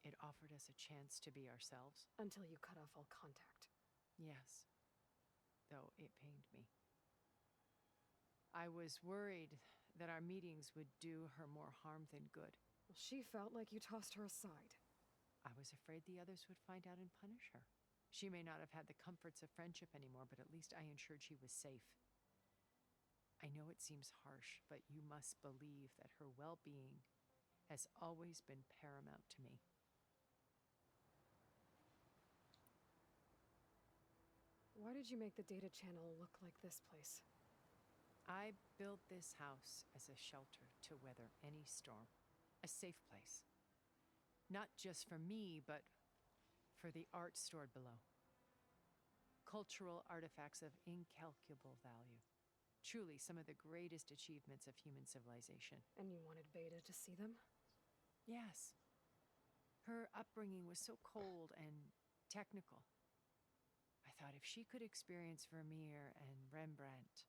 [SPEAKER 12] It offered us a chance to be ourselves.
[SPEAKER 5] Until you cut off all contact.
[SPEAKER 12] Yes, though it pained me. I was worried that our meetings would do her more harm than good.
[SPEAKER 5] Well, she felt like you tossed her aside.
[SPEAKER 12] I was afraid the others would find out and punish her. She may not have had the comforts of friendship anymore, but at least I ensured she was safe. I know it seems harsh, but you must believe that her well-being has always been paramount to me.
[SPEAKER 5] Why did you make the data channel look like this place?
[SPEAKER 12] I built this house as a shelter to weather any storm, a safe place. Not just for me, but for the art stored below. Cultural artifacts of incalculable value. Truly some of the greatest achievements of human civilization.
[SPEAKER 5] And you wanted Beta to see them?
[SPEAKER 12] Yes. Her upbringing was so cold and technical. I thought if she could experience Vermeer and Rembrandt,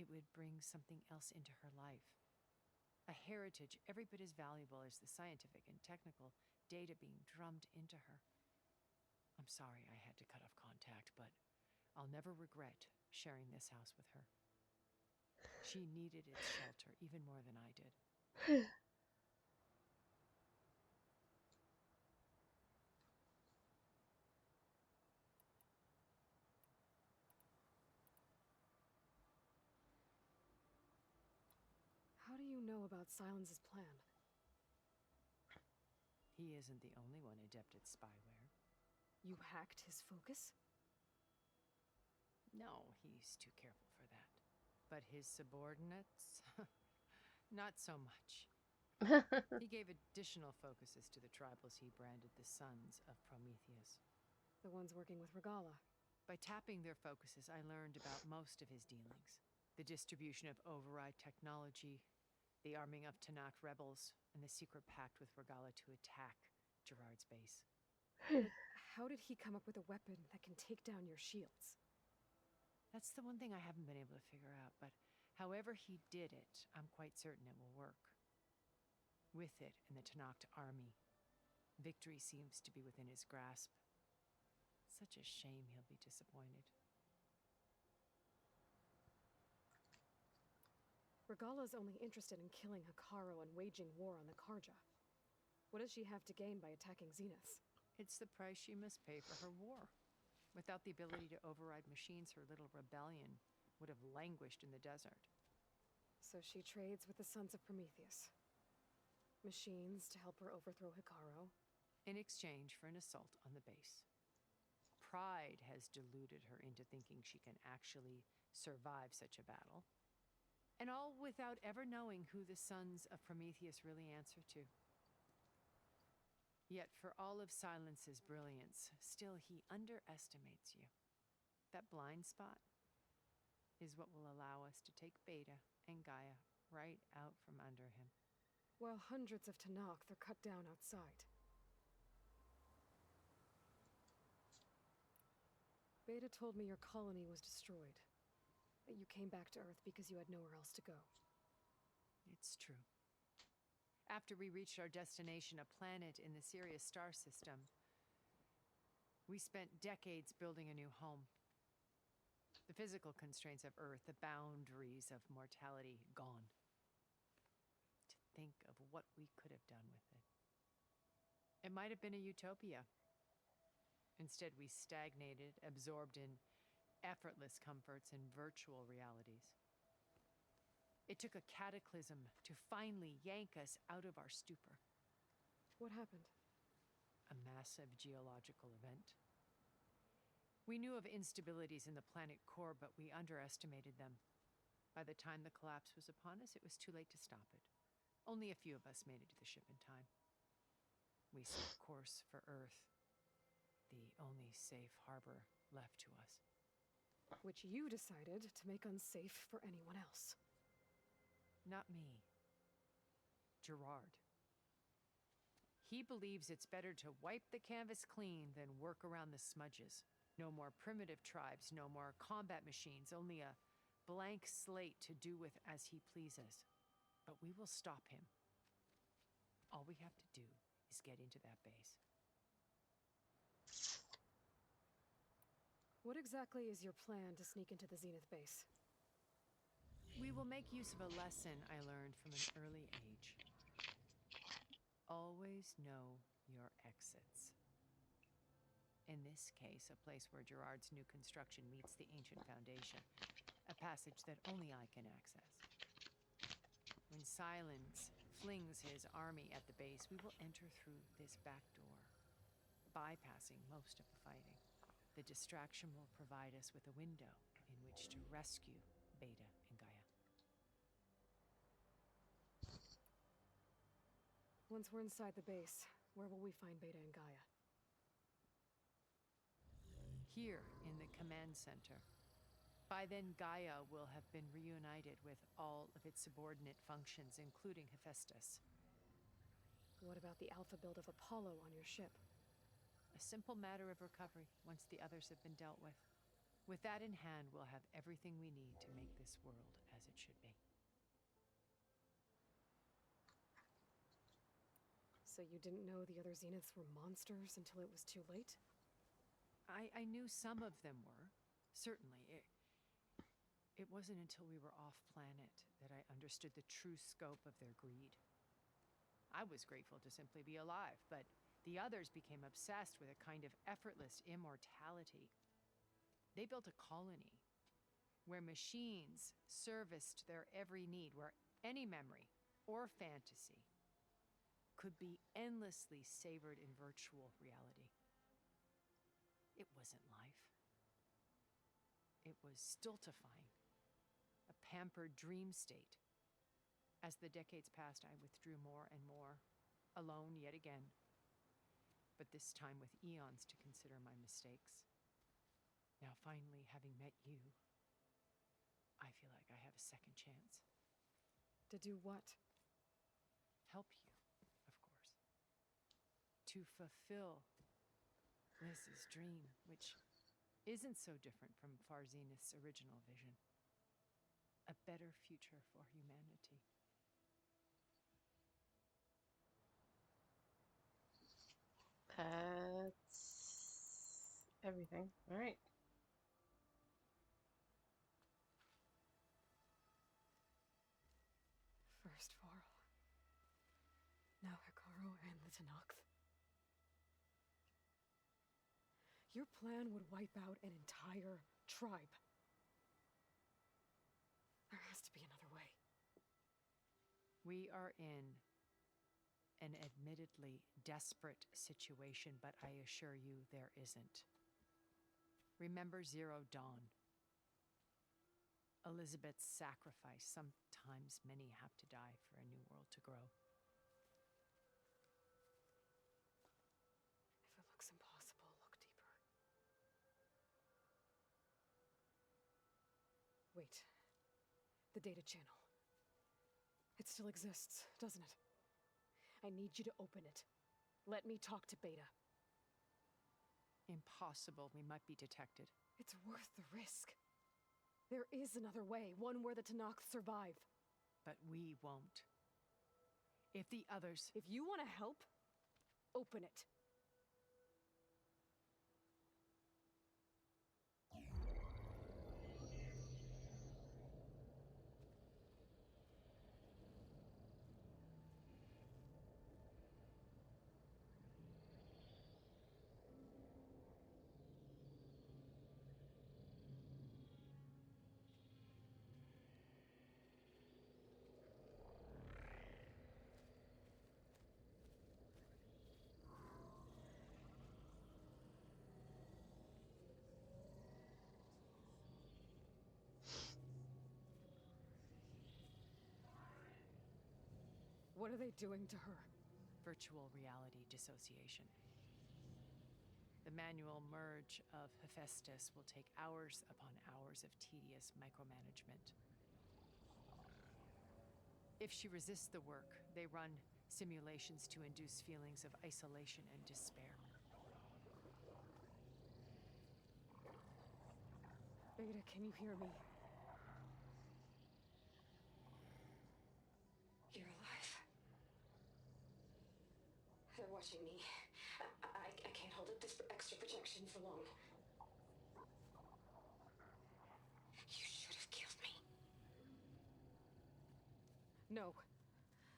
[SPEAKER 12] it would bring something else into her life. A heritage every bit as valuable as the scientific and technical data being drummed into her. I'm sorry I had to cut off contact, but I'll never regret sharing this house with her. She needed its shelter even more than I did.
[SPEAKER 5] How do you know about Silence's plan?
[SPEAKER 12] He isn't the only one adept at spyware.
[SPEAKER 5] You hacked his focus?
[SPEAKER 12] No, he's too careful for that. But his subordinates? Not so much. He gave additional focuses to the tribals he branded the Sons of Prometheus.
[SPEAKER 5] The ones working with Regala.
[SPEAKER 12] By tapping their focuses, I learned about most of his dealings. The distribution of override technology, the arming of Tanakh rebels, and the secret pact with Regala to attack Gerard's base.
[SPEAKER 5] But how did he come up with a weapon that can take down your shields?
[SPEAKER 12] That's the one thing I haven't been able to figure out, but however he did it, I'm quite certain it will work. With it and the Tanakh army, victory seems to be within his grasp. Such a shame he'll be disappointed.
[SPEAKER 5] Regala's only interested in killing Hikaru and waging war on the Karja. What does she have to gain by attacking Zenith?
[SPEAKER 12] It's the price she must pay for her war. Without the ability to override machines, her little rebellion would have languished in the desert.
[SPEAKER 5] So she trades with the Sons of Prometheus. Machines to help her overthrow Hikaru.
[SPEAKER 12] In exchange for an assault on the base. Pride has deluded her into thinking she can actually survive such a battle. And all without ever knowing who the Sons of Prometheus really answer to. Yet for all of Silence's brilliance, still he underestimates you. That blind spot is what will allow us to take Beta and Gaia right out from under him.
[SPEAKER 5] While hundreds of Tanakh are cut down outside. Beta told me your colony was destroyed. That you came back to Earth because you had nowhere else to go.
[SPEAKER 12] It's true. After we reached our destination, a planet in the Sirius star system, we spent decades building a new home. The physical constraints of Earth, the boundaries of mortality, gone. To think of what we could have done with it. It might have been a utopia. Instead, we stagnated, absorbed in effortless comforts and virtual realities. It took a cataclysm to finally yank us out of our stupor.
[SPEAKER 5] What happened?
[SPEAKER 12] A massive geological event. We knew of instabilities in the planet core, but we underestimated them. By the time the collapse was upon us, it was too late to stop it. Only a few of us made it to the ship in time. We set course for Earth, the only safe harbor left to us.
[SPEAKER 5] Which you decided to make unsafe for anyone else.
[SPEAKER 12] Not me. Gerard. He believes it's better to wipe the canvas clean than work around the smudges. No more primitive tribes, no more combat machines, only a blank slate to do with as he pleases. But we will stop him. All we have to do is get into that base.
[SPEAKER 5] What exactly is your plan to sneak into the Zenith base?
[SPEAKER 12] We will make use of a lesson I learned from an early age. Always know your exits. In this case, a place where Gerard's new construction meets the ancient foundation, a passage that only I can access. When Silence flings his army at the base, we will enter through this back door, bypassing most of the fighting. The distraction will provide us with a window in which to rescue Beta and Gaia.
[SPEAKER 5] Once we're inside the base, where will we find Beta and Gaia?
[SPEAKER 12] Here in the command center. By then, Gaia will have been reunited with all of its subordinate functions, including Hephaestus.
[SPEAKER 5] What about the alpha build of Apollo on your ship?
[SPEAKER 12] A simple matter of recovery once the others have been dealt with. With that in hand, we'll have everything we need to make this world as it should be.
[SPEAKER 5] So you didn't know the other Zeniths were monsters until it was too late?
[SPEAKER 12] I knew some of them were, certainly. It wasn't until we were off planet that I understood the true scope of their greed. I was grateful to simply be alive, but the others became obsessed with a kind of effortless immortality. They built a colony where machines serviced their every need, where any memory or fantasy could be endlessly savored in virtual reality. It wasn't life. It was stultifying, a pampered dream state. As the decades passed, I withdrew more and more, alone yet again, but this time with eons to consider my mistakes. Now, finally, having met you, I feel like I have a second chance.
[SPEAKER 5] To do what?
[SPEAKER 12] Help you, of course. To fulfill Liz's dream, which isn't so different from Far Zenith's original vision. A better future for humanity.
[SPEAKER 1] That's everything. All right.
[SPEAKER 5] First Varl. Now Hikaru and the Tenakth. Your plan would wipe out an entire tribe. There has to be another way.
[SPEAKER 12] We are in an admittedly desperate situation, but I assure you there isn't. Remember Zero Dawn. Elizabeth's sacrifice. Sometimes many have to die for a new world to grow.
[SPEAKER 5] If it looks impossible, look deeper. Wait. The data channel. It still exists, doesn't it? I need you to open it. Let me talk to Beta.
[SPEAKER 12] Impossible. We might be detected.
[SPEAKER 5] It's worth the risk. There is another way, one where the Tenakth survive.
[SPEAKER 12] But we won't. If the others...
[SPEAKER 5] If you want to help, open it. What are they doing to her?
[SPEAKER 12] Virtual reality dissociation. The manual merge of Hephaestus will take hours upon hours of tedious micromanagement. If she resists the work, they run simulations to induce feelings of isolation and despair.
[SPEAKER 5] Beta, can you hear me? You're alive. They're watching me. I can't hold up this extra protection for long. You should have killed me. No.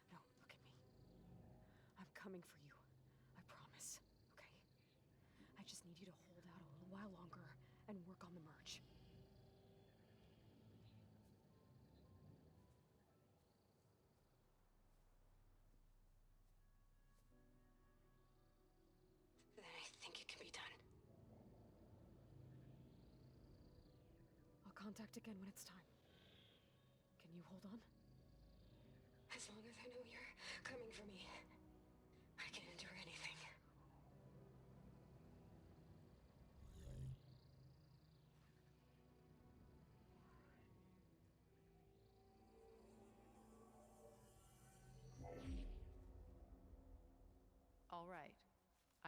[SPEAKER 5] No, look at me. I'm coming for you. I promise, okay? I just need you to hold out a little while longer and work on the merge. Then I think it can be done. I'll contact again when it's time. Can you hold on? As long as I know you're coming for me.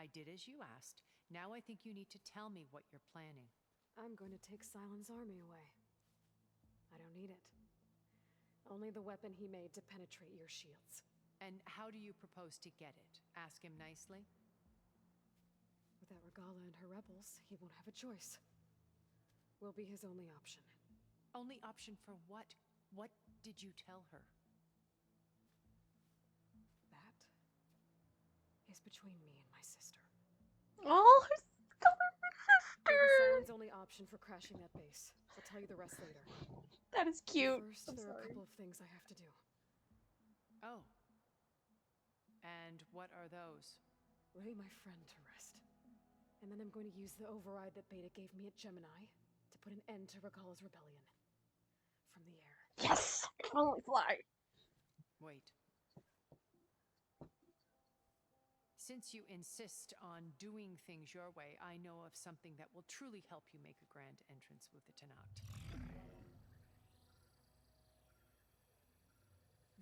[SPEAKER 12] I did as you asked. Now I think you need to tell me what you're planning.
[SPEAKER 5] I'm going to take Silent's army away. I don't need it. Only the weapon he made to penetrate your shields.
[SPEAKER 12] And how do you propose to get it? Ask him nicely?
[SPEAKER 5] Without Regala and her rebels, he won't have a choice. We'll be his only option.
[SPEAKER 12] Only option for what? What did you tell her?
[SPEAKER 5] That is between me and my sister.
[SPEAKER 1] Oh, her sister!
[SPEAKER 5] It was Silent's only option for crashing that base. I'll tell you the rest later.
[SPEAKER 1] That is cute.
[SPEAKER 5] First, there are a couple of things I have to do.
[SPEAKER 12] Oh. And what are those?
[SPEAKER 5] Lay my friend to rest. And then I'm going to use the override that Beta gave me at Gemini to put an end to Regala's rebellion. From the air.
[SPEAKER 1] Yes! I can only fly.
[SPEAKER 12] Wait. Since you insist on doing things your way, I know of something that will truly help you make a grand entrance with the Tenakt.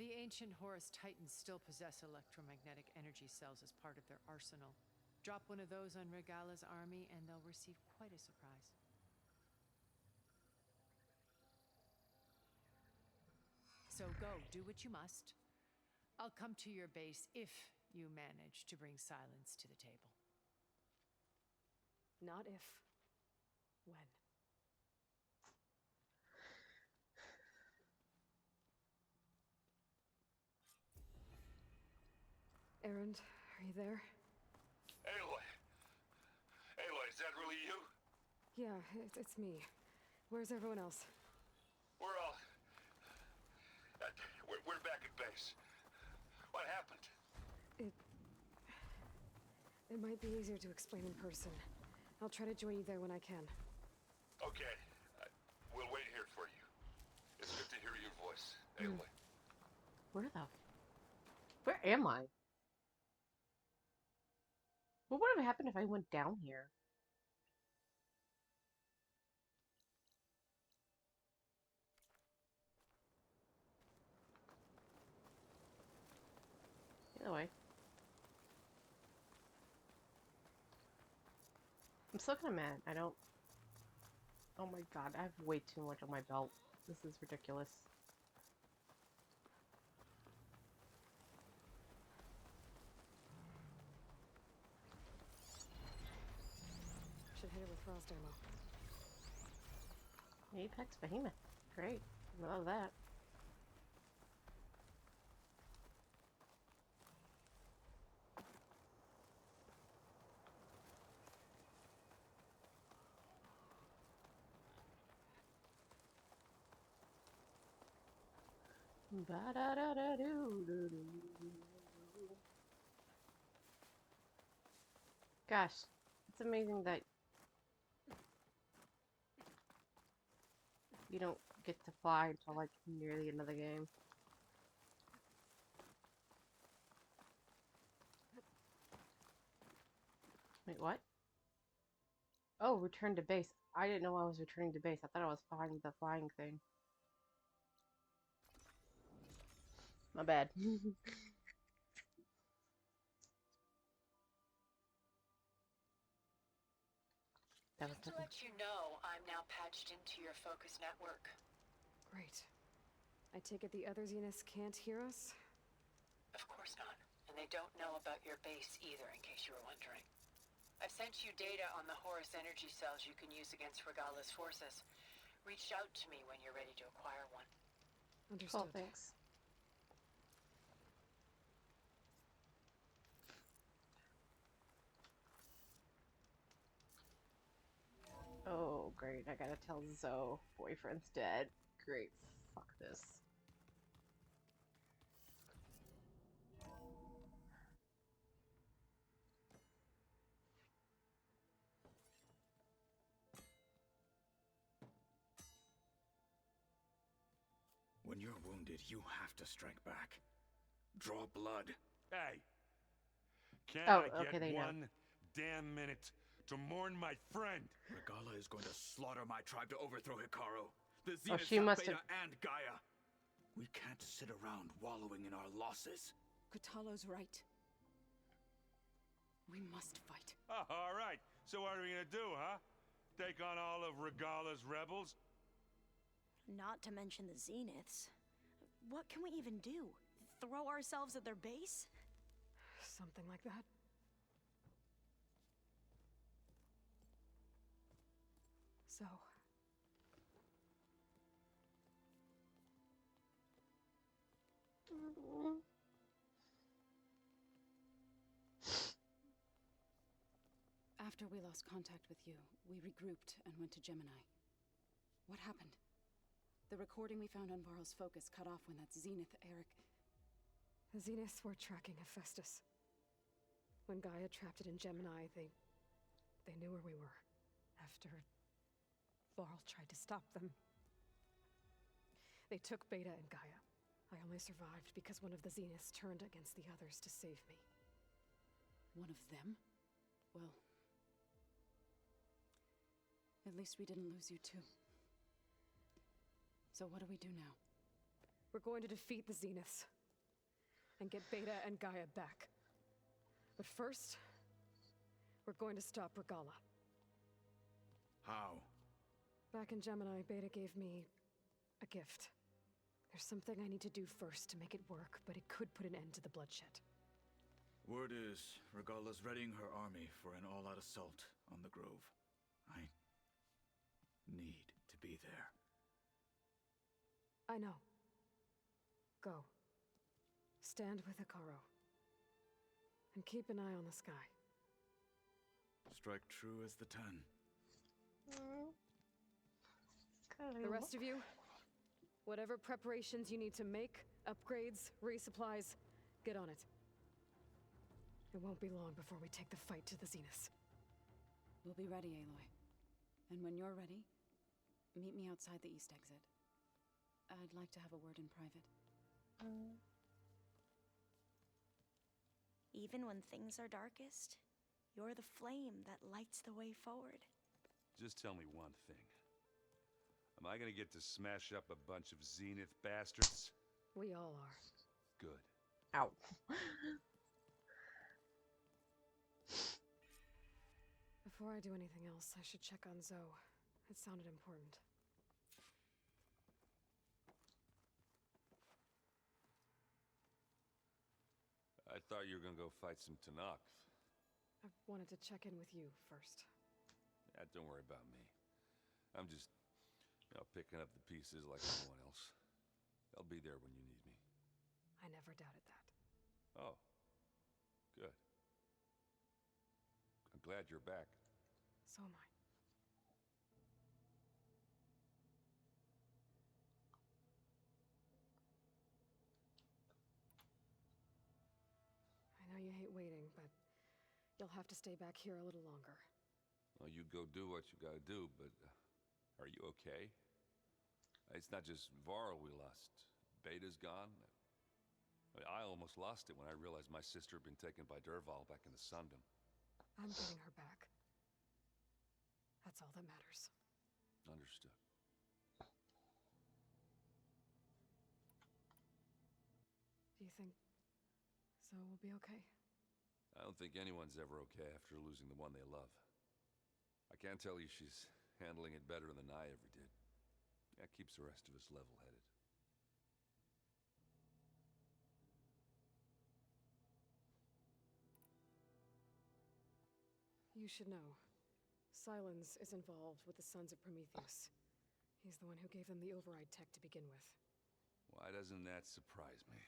[SPEAKER 12] The ancient Horus Titans still possess electromagnetic energy cells as part of their arsenal. Drop one of those on Regala's army and they'll receive quite a surprise. So go, do what you must. I'll come to your base if you manage to bring Silence to the table.
[SPEAKER 5] Not if. When. Erend, are you there?
[SPEAKER 7] Aloy! Aloy, is that really you?
[SPEAKER 5] Yeah, it's me. Where's everyone else?
[SPEAKER 7] We're all... we're back at base. What happened?
[SPEAKER 5] It might be easier to explain in person. I'll try to join you there when I can.
[SPEAKER 7] Okay. We'll wait here for you. It's good to hear your voice, Aloy.
[SPEAKER 1] Where am I? What would have happened if I went down here? Either way. I'm still kind of mad. I don't... Oh my god, I have way too much on my belt. This is ridiculous.
[SPEAKER 5] Should hit it with frost ammo.
[SPEAKER 1] Apex Behemoth. Great. Love that. Gosh, it's amazing that you don't get to fly until like near the end of the game. Wait, what? Oh, return to base. I didn't know I was returning to base. I thought I was flying the flying thing. My bad.
[SPEAKER 8] Just to let you know, I'm now patched into your focus network.
[SPEAKER 5] Great. I take it the other Zeniths can't hear us?
[SPEAKER 8] Of course not. And they don't know about your base either, in case you were wondering. I've sent you data on the Horus energy cells you can use against Regala's forces. Reach out to me when you're ready to acquire one.
[SPEAKER 5] Understood.
[SPEAKER 1] Cool, thanks. Oh, great. I gotta tell Zoe boyfriend's dead. Great. Fuck this.
[SPEAKER 10] When you're wounded, you have to strike back. Draw blood.
[SPEAKER 2] Hey! Can't
[SPEAKER 1] Oh,
[SPEAKER 2] I
[SPEAKER 1] okay,
[SPEAKER 2] get
[SPEAKER 1] they know.
[SPEAKER 2] one damn minute to mourn my friend?
[SPEAKER 10] Regala is going to slaughter my tribe to overthrow Hikaru. The
[SPEAKER 1] Oh,
[SPEAKER 10] Zeniths
[SPEAKER 1] she
[SPEAKER 10] have
[SPEAKER 1] must
[SPEAKER 10] Beta
[SPEAKER 1] have-
[SPEAKER 10] and Gaia. We can't sit around wallowing in our losses.
[SPEAKER 3] Kutalo's right. We must fight.
[SPEAKER 10] Oh, all right. So what are we gonna do, huh? Take on all of Regala's rebels?
[SPEAKER 13] Not to mention the Zeniths. What can we even do? Throw ourselves at their base?
[SPEAKER 5] Something like that. So...
[SPEAKER 3] After we lost contact with you, we regrouped and went to Gemini. What happened? The recording we found on Varl's focus cut off when that Zenith, Eric...
[SPEAKER 5] The Zeniths were tracking Hephaestus. When Gaia trapped it in Gemini, they knew where we were. After Varl tried to stop them. They took Beta and Gaia. I only survived because one of the Zeniths turned against the others to save me.
[SPEAKER 3] One of them? Well... At least we didn't lose you too. So what do we do now?
[SPEAKER 5] We're going to defeat the Zeniths. And get Beta and Gaia back. But first, we're going to stop Regala.
[SPEAKER 7] How?
[SPEAKER 5] Back in Gemini, Beta gave me a gift. There's something I need to do first to make it work, but it could put an end to the bloodshed.
[SPEAKER 14] Word is, Regala's readying her army for an all-out assault on the Grove. I need to be there.
[SPEAKER 5] I know. Go. Stand with Akaro. And keep an eye on the sky.
[SPEAKER 14] Strike true as the 10.
[SPEAKER 5] The rest of you, whatever preparations you need to make, upgrades, resupplies, get on it. It won't be long before we take the fight to the Zeniths.
[SPEAKER 3] We'll be ready, Aloy. And when you're ready, meet me outside the east exit. I'd like to have a word in private.
[SPEAKER 13] Even when things are darkest, you're the flame that lights the way forward.
[SPEAKER 4] Just tell me one thing. Am I gonna get to smash up a bunch of Zenith bastards?
[SPEAKER 5] We all are.
[SPEAKER 4] Good.
[SPEAKER 1] Ow.
[SPEAKER 5] Before I do anything else, I should check on Zoe. It sounded important.
[SPEAKER 4] I thought you were gonna go fight some Tanakh.
[SPEAKER 5] I wanted to check in with you first.
[SPEAKER 4] Yeah, don't worry about me. I'm just, picking up the pieces like everyone else. I'll be there when you need me.
[SPEAKER 5] I never doubted that.
[SPEAKER 4] Oh. Good. I'm glad you're back.
[SPEAKER 5] So am I. I know you hate waiting, but you'll have to stay back here a little longer.
[SPEAKER 4] Well, you go do what you gotta do, but are you okay? It's not just Varl we lost. Beta's gone. I almost lost it when I realized my sister had been taken by Dervahl back in the Sundom.
[SPEAKER 5] I'm getting her back. That's all that matters.
[SPEAKER 4] Understood.
[SPEAKER 5] Do you think Zoe will be okay?
[SPEAKER 4] I don't think anyone's ever okay after losing the one they love. I can't tell you she's handling it better than I ever did. That keeps the rest of us level-headed.
[SPEAKER 5] You should know. Sylens is involved with the Sons of Prometheus. He's the one who gave them the override tech to begin with.
[SPEAKER 4] Why doesn't that surprise me?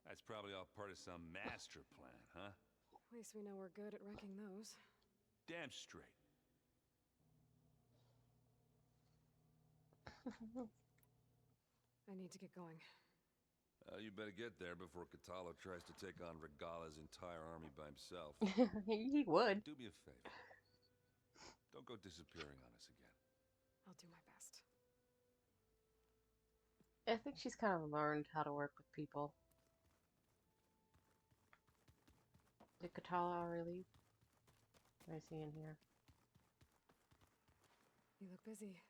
[SPEAKER 4] That's probably all part of some master plan, huh?
[SPEAKER 5] At least we know we're good at wrecking those.
[SPEAKER 4] Damn straight.
[SPEAKER 5] I need to get going.
[SPEAKER 4] You better get there before Katalo tries to take on Regala's entire army by himself.
[SPEAKER 1] He would.
[SPEAKER 4] Do me a favor. Don't go disappearing on us again.
[SPEAKER 5] I'll do my best.
[SPEAKER 1] I think she's kind of learned how to work with people. Did Katala already leave? What I see in here?
[SPEAKER 5] You look busy.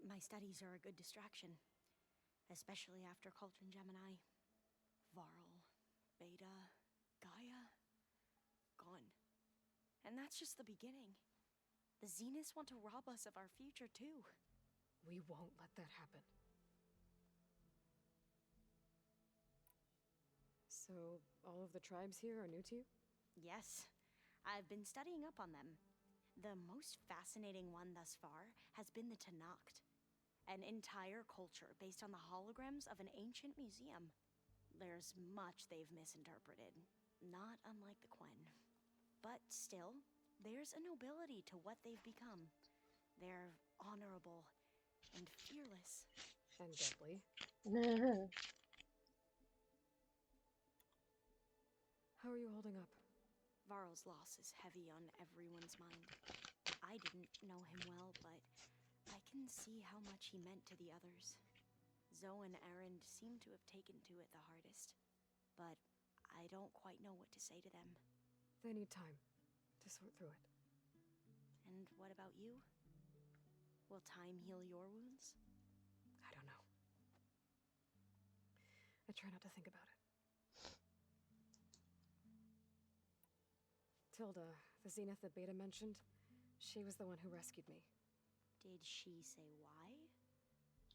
[SPEAKER 13] My studies are a good distraction. Especially after Cauldron Gemini. Varl, Beta, Gaia. And that's just the beginning. The Zeniths want to rob us of our future, too.
[SPEAKER 5] We won't let that happen. So, all of the tribes here are new to you?
[SPEAKER 13] Yes. I've been studying up on them. The most fascinating one thus far has been the Tenakth, an entire culture based on the holograms of an ancient museum. There's much they've misinterpreted, not unlike the Quen. But still, there's a nobility to what they've become. They're honorable and fearless.
[SPEAKER 5] And deadly. How are you holding up?
[SPEAKER 13] Varl's loss is heavy on everyone's mind. I didn't know him well, but I can see how much he meant to the others. Zoe and Erend seem to have taken to it the hardest, but I don't quite know what to say to them.
[SPEAKER 5] They need time to sort through it.
[SPEAKER 13] And what about you? Will time heal your wounds?
[SPEAKER 5] I don't know. I try not to think about it. Tilda, the Zenith that Beta mentioned, she was the one who rescued me.
[SPEAKER 13] Did she say why?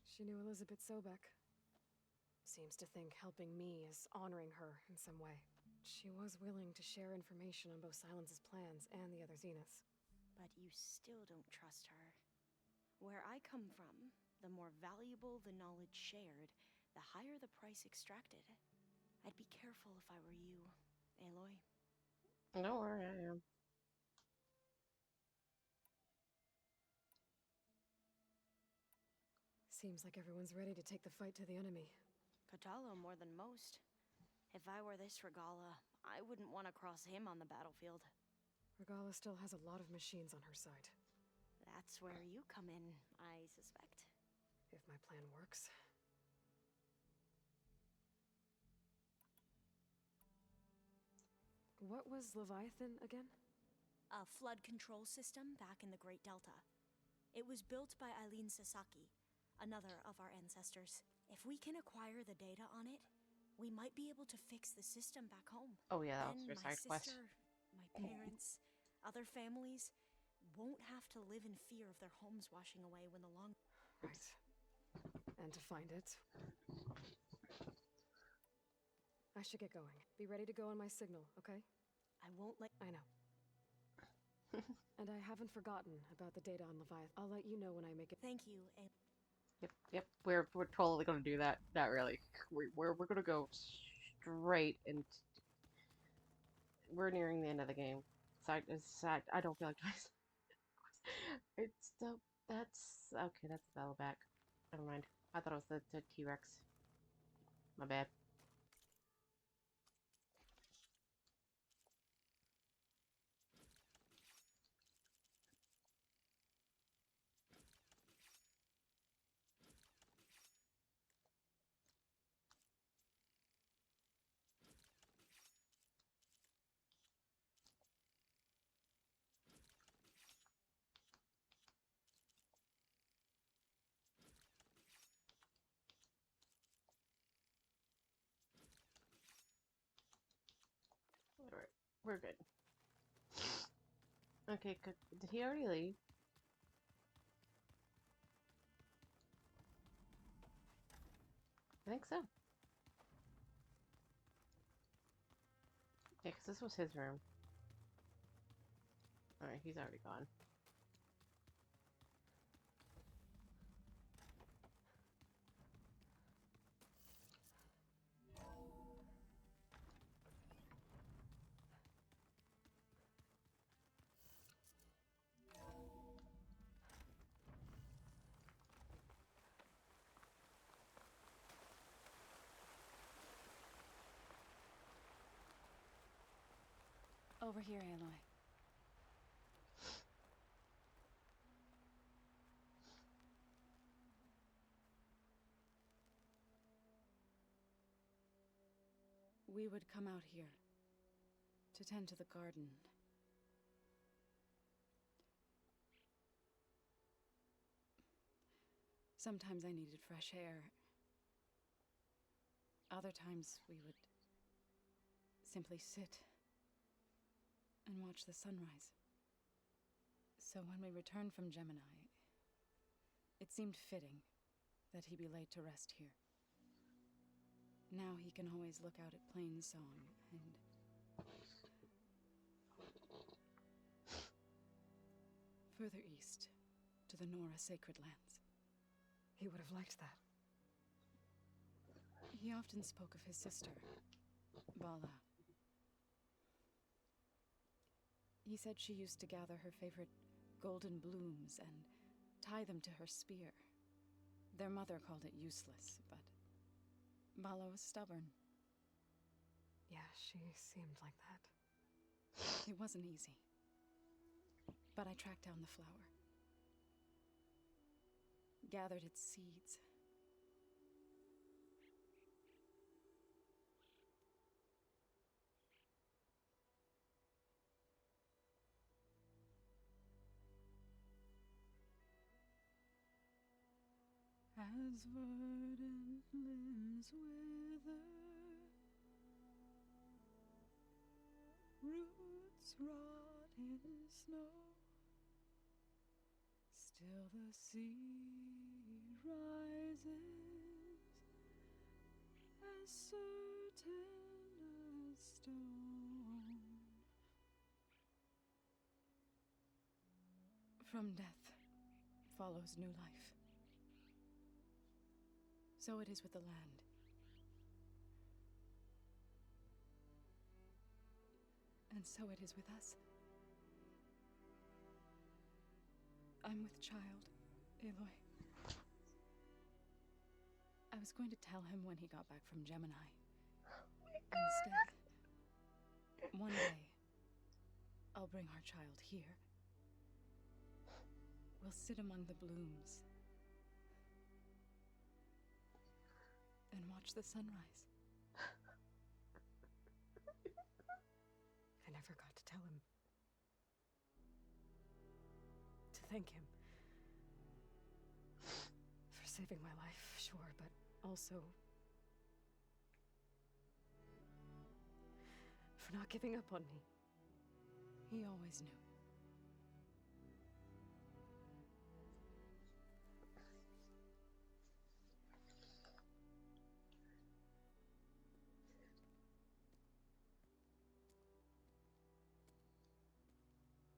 [SPEAKER 5] She knew Elizabeth Sobek. Seems to think helping me is honoring her in some way. She was willing to share information on both Silence's plans and the other Zeniths.
[SPEAKER 13] But you still don't trust her. Where I come from, the more valuable the knowledge shared, the higher the price extracted. I'd be careful if I were you, Aloy.
[SPEAKER 1] Don't worry, I am.
[SPEAKER 5] Seems like everyone's ready to take the fight to the enemy.
[SPEAKER 13] Kotallo more than most. If I were this Regala, I wouldn't want to cross him on the battlefield.
[SPEAKER 5] Regala still has a lot of machines on her side.
[SPEAKER 13] That's where you come in, I suspect.
[SPEAKER 5] If my plan works. What was Leviathan again?
[SPEAKER 13] A flood control system back in the Great Delta. It was built by Eileen Sasaki, another of our ancestors. If we can acquire the data on it, we might be able to fix the system back home.
[SPEAKER 1] Oh yeah, that was
[SPEAKER 13] Then
[SPEAKER 1] your
[SPEAKER 13] my
[SPEAKER 1] side quest.
[SPEAKER 13] sister, my parents, other families won't have to live in fear of their homes washing away when the long...
[SPEAKER 5] Right. And to find it... I should get going. Be ready to go on my signal, okay?
[SPEAKER 13] I won't let...
[SPEAKER 5] I know. And I haven't forgotten about the data on Leviathan. I'll let you know when I make it.
[SPEAKER 13] Thank you, and...
[SPEAKER 1] Yep. We're totally gonna do that. Not really. We're gonna go straight and we're nearing the end of the game. I don't feel like doing this. It's the that's okay. That's the battle back. Never mind. I thought it was the T-Rex. My bad. Alright, we're good. Okay, good. Did he already leave? I think so. Yeah, because this was his room. Alright, he's already gone.
[SPEAKER 3] Over here, Aloy. We would come out here to tend to the garden. Sometimes I needed fresh air. Other times we would simply sit and watch the sunrise. So when we returned from Gemini, it seemed fitting that he be laid to rest here. Now he can always look out at Plain Song and... further east, to the Nora Sacred Lands.
[SPEAKER 5] He would have liked that.
[SPEAKER 3] He often spoke of his sister, Vala. He said she used to gather her favorite golden blooms and tie them to her spear. Their mother called it useless, but Vala was stubborn.
[SPEAKER 5] Yeah, she seemed like that.
[SPEAKER 3] It wasn't easy. But I tracked down the flower. Gathered its seeds. As verdant limbs wither, roots rot in snow, still the seed rises, as certain as stone. From death follows new life. So it is with the land. And so it is with us. I'm with child, Aloy. I was going to tell him when he got back from Gemini. Instead, one day, I'll bring our child here. We'll sit among the blooms and watch the sunrise.
[SPEAKER 5] I never got to tell him. To thank him. For saving my life, sure, but also... for not giving up on me.
[SPEAKER 3] He always knew.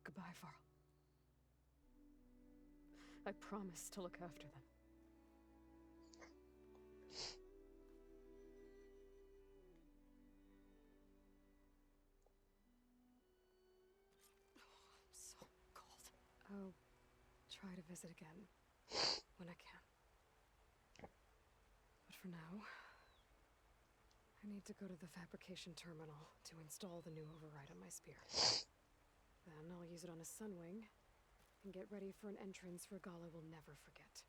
[SPEAKER 5] Goodbye, Varl. I promise to look after them. I'm so cold. I'll try to visit again when I can. But for now, I need to go to the fabrication terminal to install the new override on my spear. Then I'll use it on a sunwing and get ready for an entrance Regala will never forget.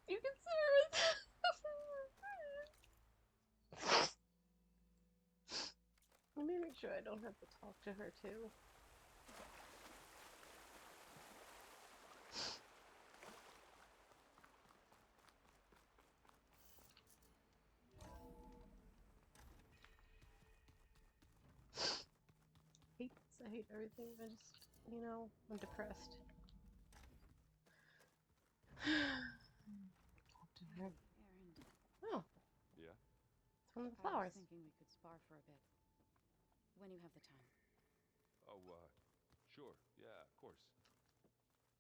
[SPEAKER 1] You can see her. Let me make sure I don't have to talk to her too. I hate everything. I just, you know, I'm depressed. Talk to her.
[SPEAKER 3] Errand.
[SPEAKER 1] Oh.
[SPEAKER 4] Yeah?
[SPEAKER 1] It's one of the
[SPEAKER 3] I
[SPEAKER 1] flowers.
[SPEAKER 3] was thinking we could spar for a bit. When you have the time.
[SPEAKER 4] Oh, sure. Yeah, of course.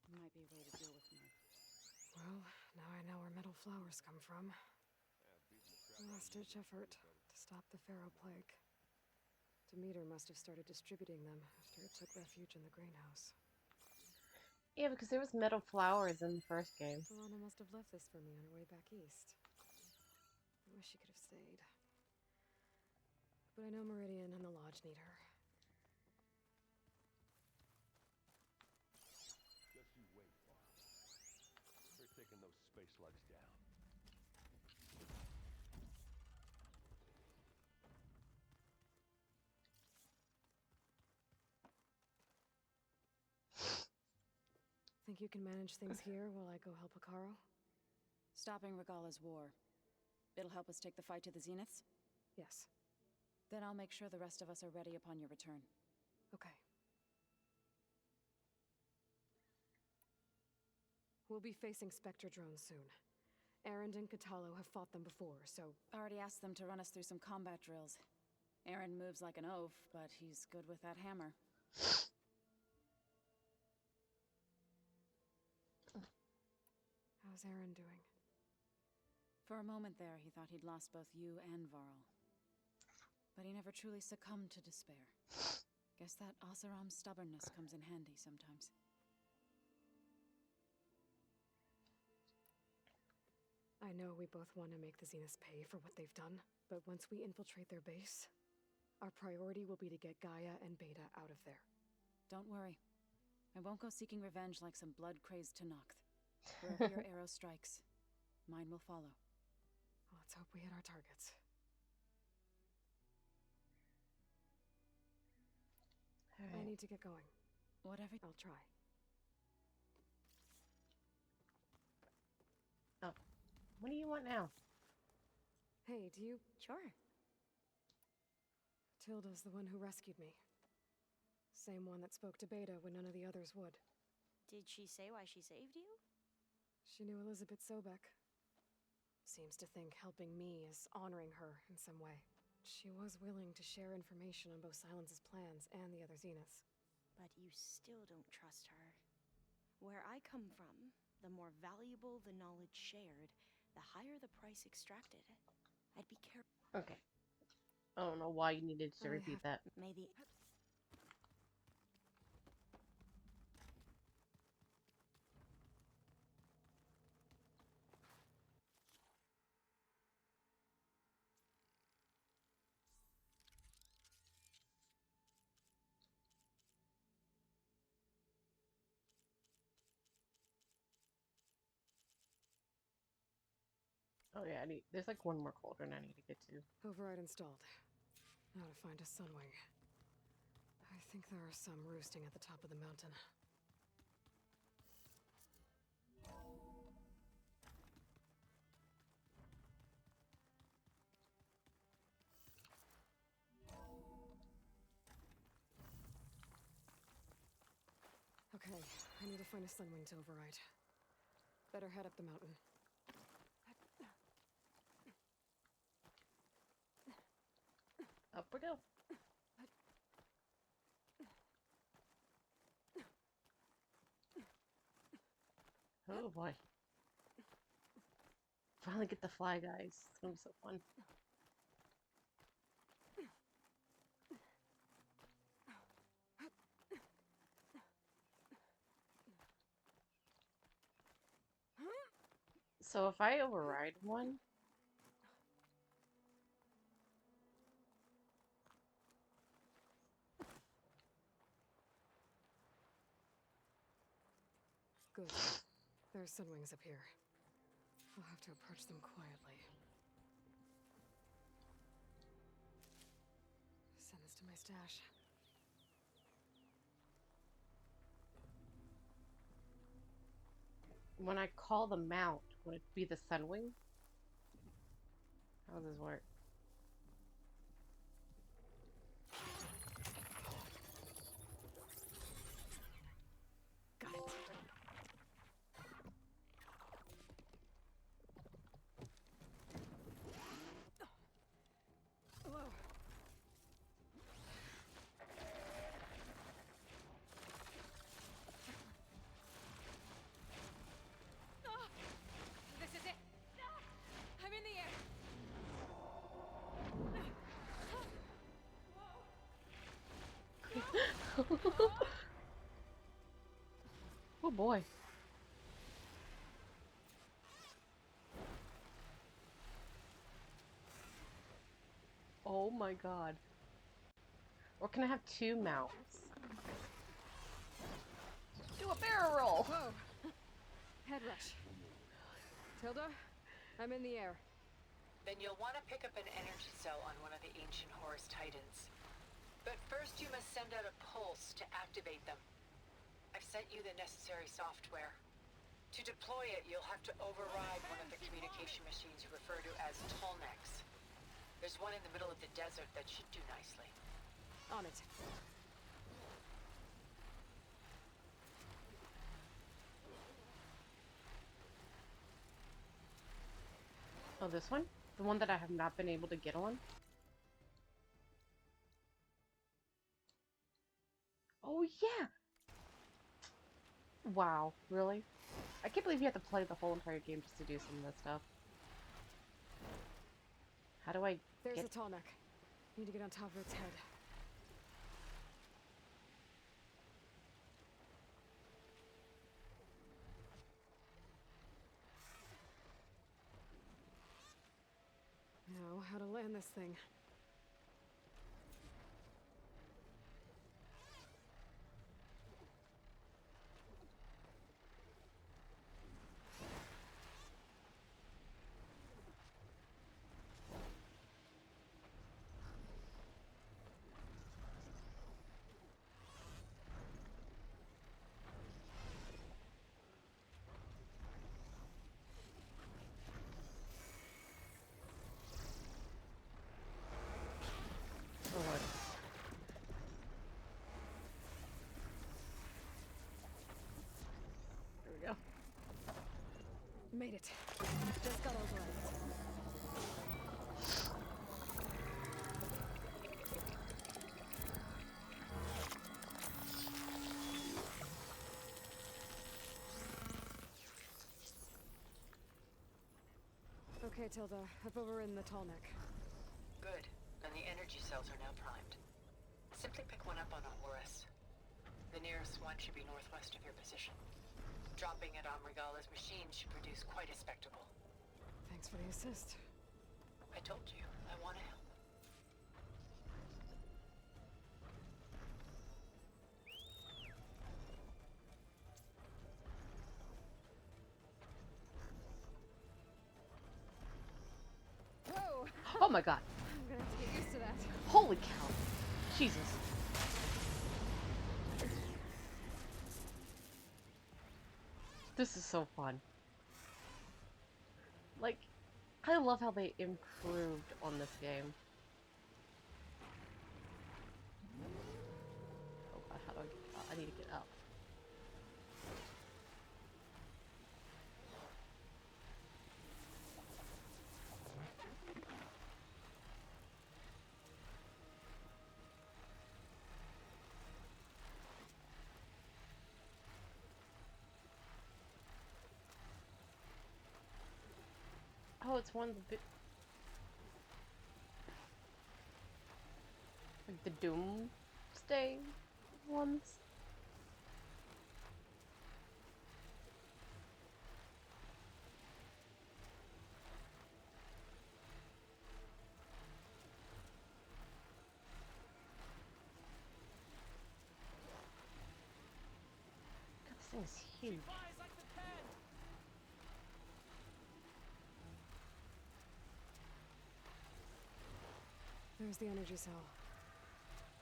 [SPEAKER 3] Might be a way to deal with me.
[SPEAKER 5] Well, now I know where metal flowers come from. A last-ditch effort to stop the Pharaoh plague. Demeter must have started distributing them after it took refuge in the greenhouse.
[SPEAKER 1] Yeah, because there was metal flowers in the first game.
[SPEAKER 5] Solana must have left this for me on her way back east. I wish she could have stayed. But I know Meridian and the Lodge need her.
[SPEAKER 9] Just you wait, Varl. We're taking those space slugs down.
[SPEAKER 5] Think you can manage things here while I go help Akaro?
[SPEAKER 3] Stopping Regala's war. It'll help us take the fight to the Zeniths?
[SPEAKER 5] Yes.
[SPEAKER 3] Then I'll make sure the rest of us are ready upon your return.
[SPEAKER 5] Okay. We'll be facing Spectre drones soon. Erend and Katalo have fought them before, so...
[SPEAKER 3] Already asked them to run us through some combat drills. Erend moves like an oaf, but he's good with that hammer.
[SPEAKER 5] How's Erend doing?
[SPEAKER 3] For a moment there, he thought he'd lost both you and Varl. But he never truly succumbed to despair. Guess that Oseram's stubbornness comes in handy sometimes.
[SPEAKER 5] I know we both want to make the Zeniths pay for what they've done, but once we infiltrate their base, our priority will be to get Gaia and Beta out of there.
[SPEAKER 3] Don't worry. I won't go seeking revenge like some blood-crazed Tenakth. Wherever your arrow strikes, mine will follow.
[SPEAKER 5] Let's hope we hit our targets. I need to get going.
[SPEAKER 3] Whatever.
[SPEAKER 5] I'll try.
[SPEAKER 1] Oh. What do you want now?
[SPEAKER 5] Hey, do you...
[SPEAKER 13] Sure.
[SPEAKER 5] Tilda's the one who rescued me. Same one that spoke to Beta when none of the others would.
[SPEAKER 13] Did she say why she saved you?
[SPEAKER 5] She knew Elizabeth Sobek. Seems to think helping me is honoring her in some way. She was willing to share information on both Silence's plans and the other Zeniths.
[SPEAKER 13] But you still don't trust her. Where I come from, the more valuable the knowledge shared, the higher the price extracted. I'd be careful.
[SPEAKER 1] Okay. I don't know why you needed to repeat that.
[SPEAKER 13] May the...
[SPEAKER 1] Oh yeah, there's like one more cauldron I need to get to.
[SPEAKER 5] Override installed. Now to find a sunwing. I think there are some roosting at the top of the mountain. Okay, I need to find a sunwing to override. Better head up the mountain.
[SPEAKER 1] Up we go. Oh boy. Finally get the fly, guys. It's gonna be so fun. So if I override one,
[SPEAKER 5] good. There's sunwings up here. I'll have to approach them quietly. Send this to my stash.
[SPEAKER 1] when I call the mount, would it be the Sunwing? How does this work?
[SPEAKER 5] Got it. Whoa.
[SPEAKER 3] This is it. I'm in the air.
[SPEAKER 1] Oh boy. Oh my god. Or can I have two mounts? Do a barrel roll!
[SPEAKER 5] Whoa. Head rush. Tilda, I'm in the air.
[SPEAKER 8] Then you'll want to pick up an energy cell on one of the ancient Horus Titans. But first you must send out a pulse to activate them. I've sent you the necessary software. To deploy it, you'll have to override one of the communication machines you refer to as Tolnecs. There's one in the middle of the desert that should do nicely.
[SPEAKER 5] On it.
[SPEAKER 1] Oh, this one? The one that I have not been able to get on? Oh, yeah! Wow, really? I can't believe you have to play the whole entire game just to do some of this stuff. How do I
[SPEAKER 5] There's
[SPEAKER 1] get...
[SPEAKER 5] a tall neck. Need to get on top of its head. Now, how to land this thing.
[SPEAKER 1] Oh, Lord. There we go.
[SPEAKER 5] Made it. Just got over it. Okay, Tilda. I've overridden the tall neck.
[SPEAKER 8] Good. And the energy cells are now primed. Simply pick one up on a Horus. The nearest one should be northwest of your position. Dropping it on Regala's machine should produce quite a spectacle.
[SPEAKER 5] Thanks for the assist.
[SPEAKER 8] I told you, I want to help.
[SPEAKER 5] Whoa!
[SPEAKER 1] Oh my god.
[SPEAKER 5] I'm gonna have to get used to that.
[SPEAKER 1] Holy cow. Jesus. This is so fun. Like, I love how they improved on this game. Oh god, how do I get up? I need to get up. Oh, it's one of the big... like the Doomsday ones? God, this thing is huge.
[SPEAKER 5] There's the energy cell.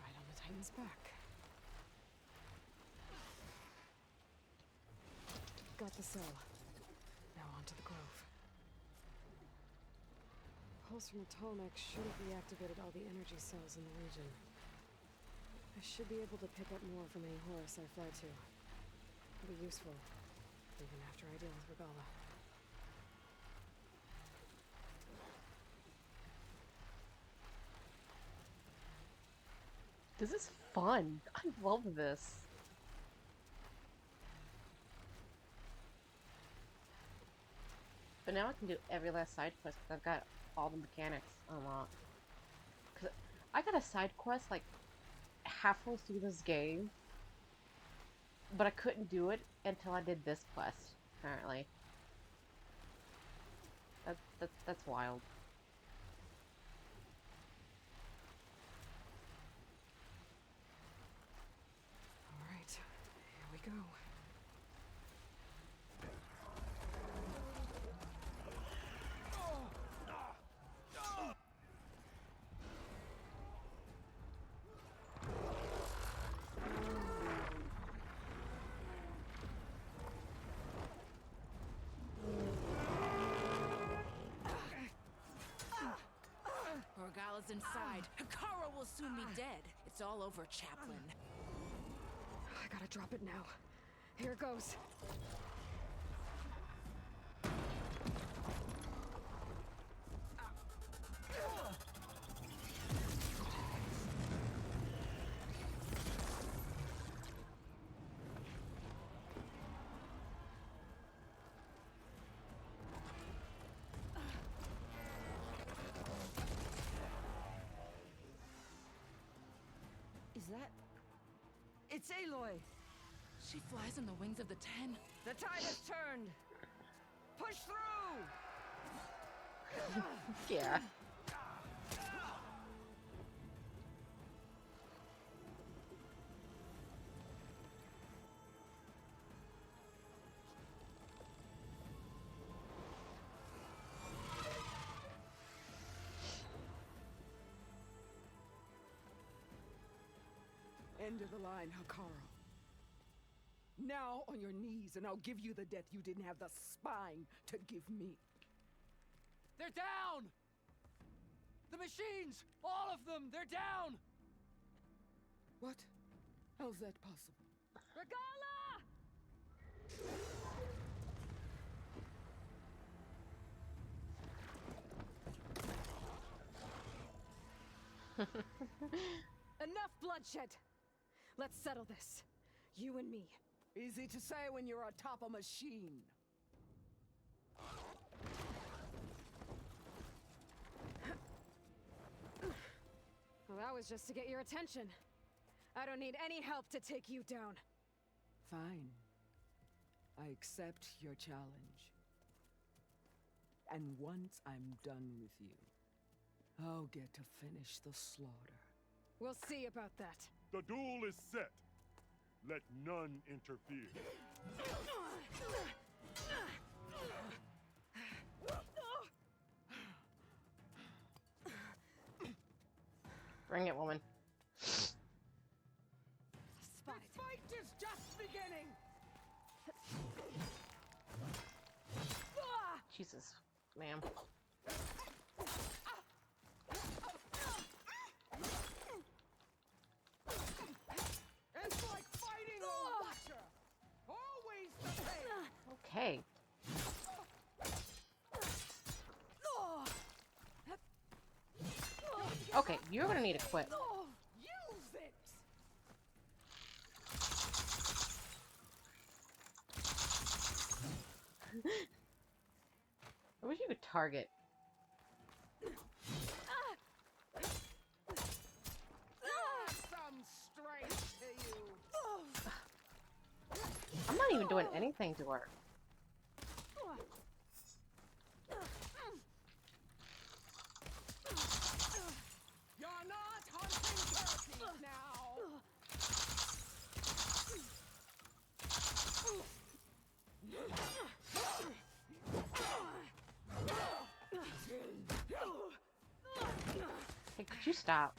[SPEAKER 5] Right on the Titan's back. Got the cell. Now onto the grove. Pulse from the tall neck should have reactivated all the energy cells in the region. I should be able to pick up more from any Horus I fly to. It'll be useful, even after I deal with Regala.
[SPEAKER 1] This is fun. I love this. But now I can do every last side quest because I've got all the mechanics unlocked. Cause I got a side quest like halfway through this game, but I couldn't do it until I did this quest. Apparently, that's wild.
[SPEAKER 5] All right, here we go.
[SPEAKER 15] rebels inside. Hikara will soon be dead. It's all over, Chaplain.
[SPEAKER 5] I gotta drop it now. Here it goes.
[SPEAKER 15] Is that... It's Aloy! She flies on the wings of the Ten.
[SPEAKER 16] The tide has turned! Push through!
[SPEAKER 1] Yeah.
[SPEAKER 16] End of the line, Hikara. Now on your knees, and I'll give you the death you didn't have the spine to give me.
[SPEAKER 11] They're down! The machines! All of them! They're down!
[SPEAKER 16] What? How's that possible?
[SPEAKER 5] Regala! Enough bloodshed! Let's settle this. You and me.
[SPEAKER 16] Easy to say when you're atop a machine.
[SPEAKER 5] Well, that was just to get your attention. I don't need any help to take you down.
[SPEAKER 16] Fine. I accept your challenge. And once I'm done with you, I'll get to finish the slaughter.
[SPEAKER 5] We'll see about that.
[SPEAKER 10] The duel is set. Let none interfere.
[SPEAKER 1] Bring it, woman.
[SPEAKER 16] The fight is just beginning!
[SPEAKER 1] Jesus, ma'am.
[SPEAKER 16] It's like fighting a watcher! Always the pain!
[SPEAKER 1] Okay. Okay, you're gonna need to quit.
[SPEAKER 16] Use it!
[SPEAKER 1] I wish you could target.
[SPEAKER 16] Some strength to you!
[SPEAKER 1] I'm not even doing anything to her.
[SPEAKER 16] You're not hunting turkeys now!
[SPEAKER 1] Hey, could you stop?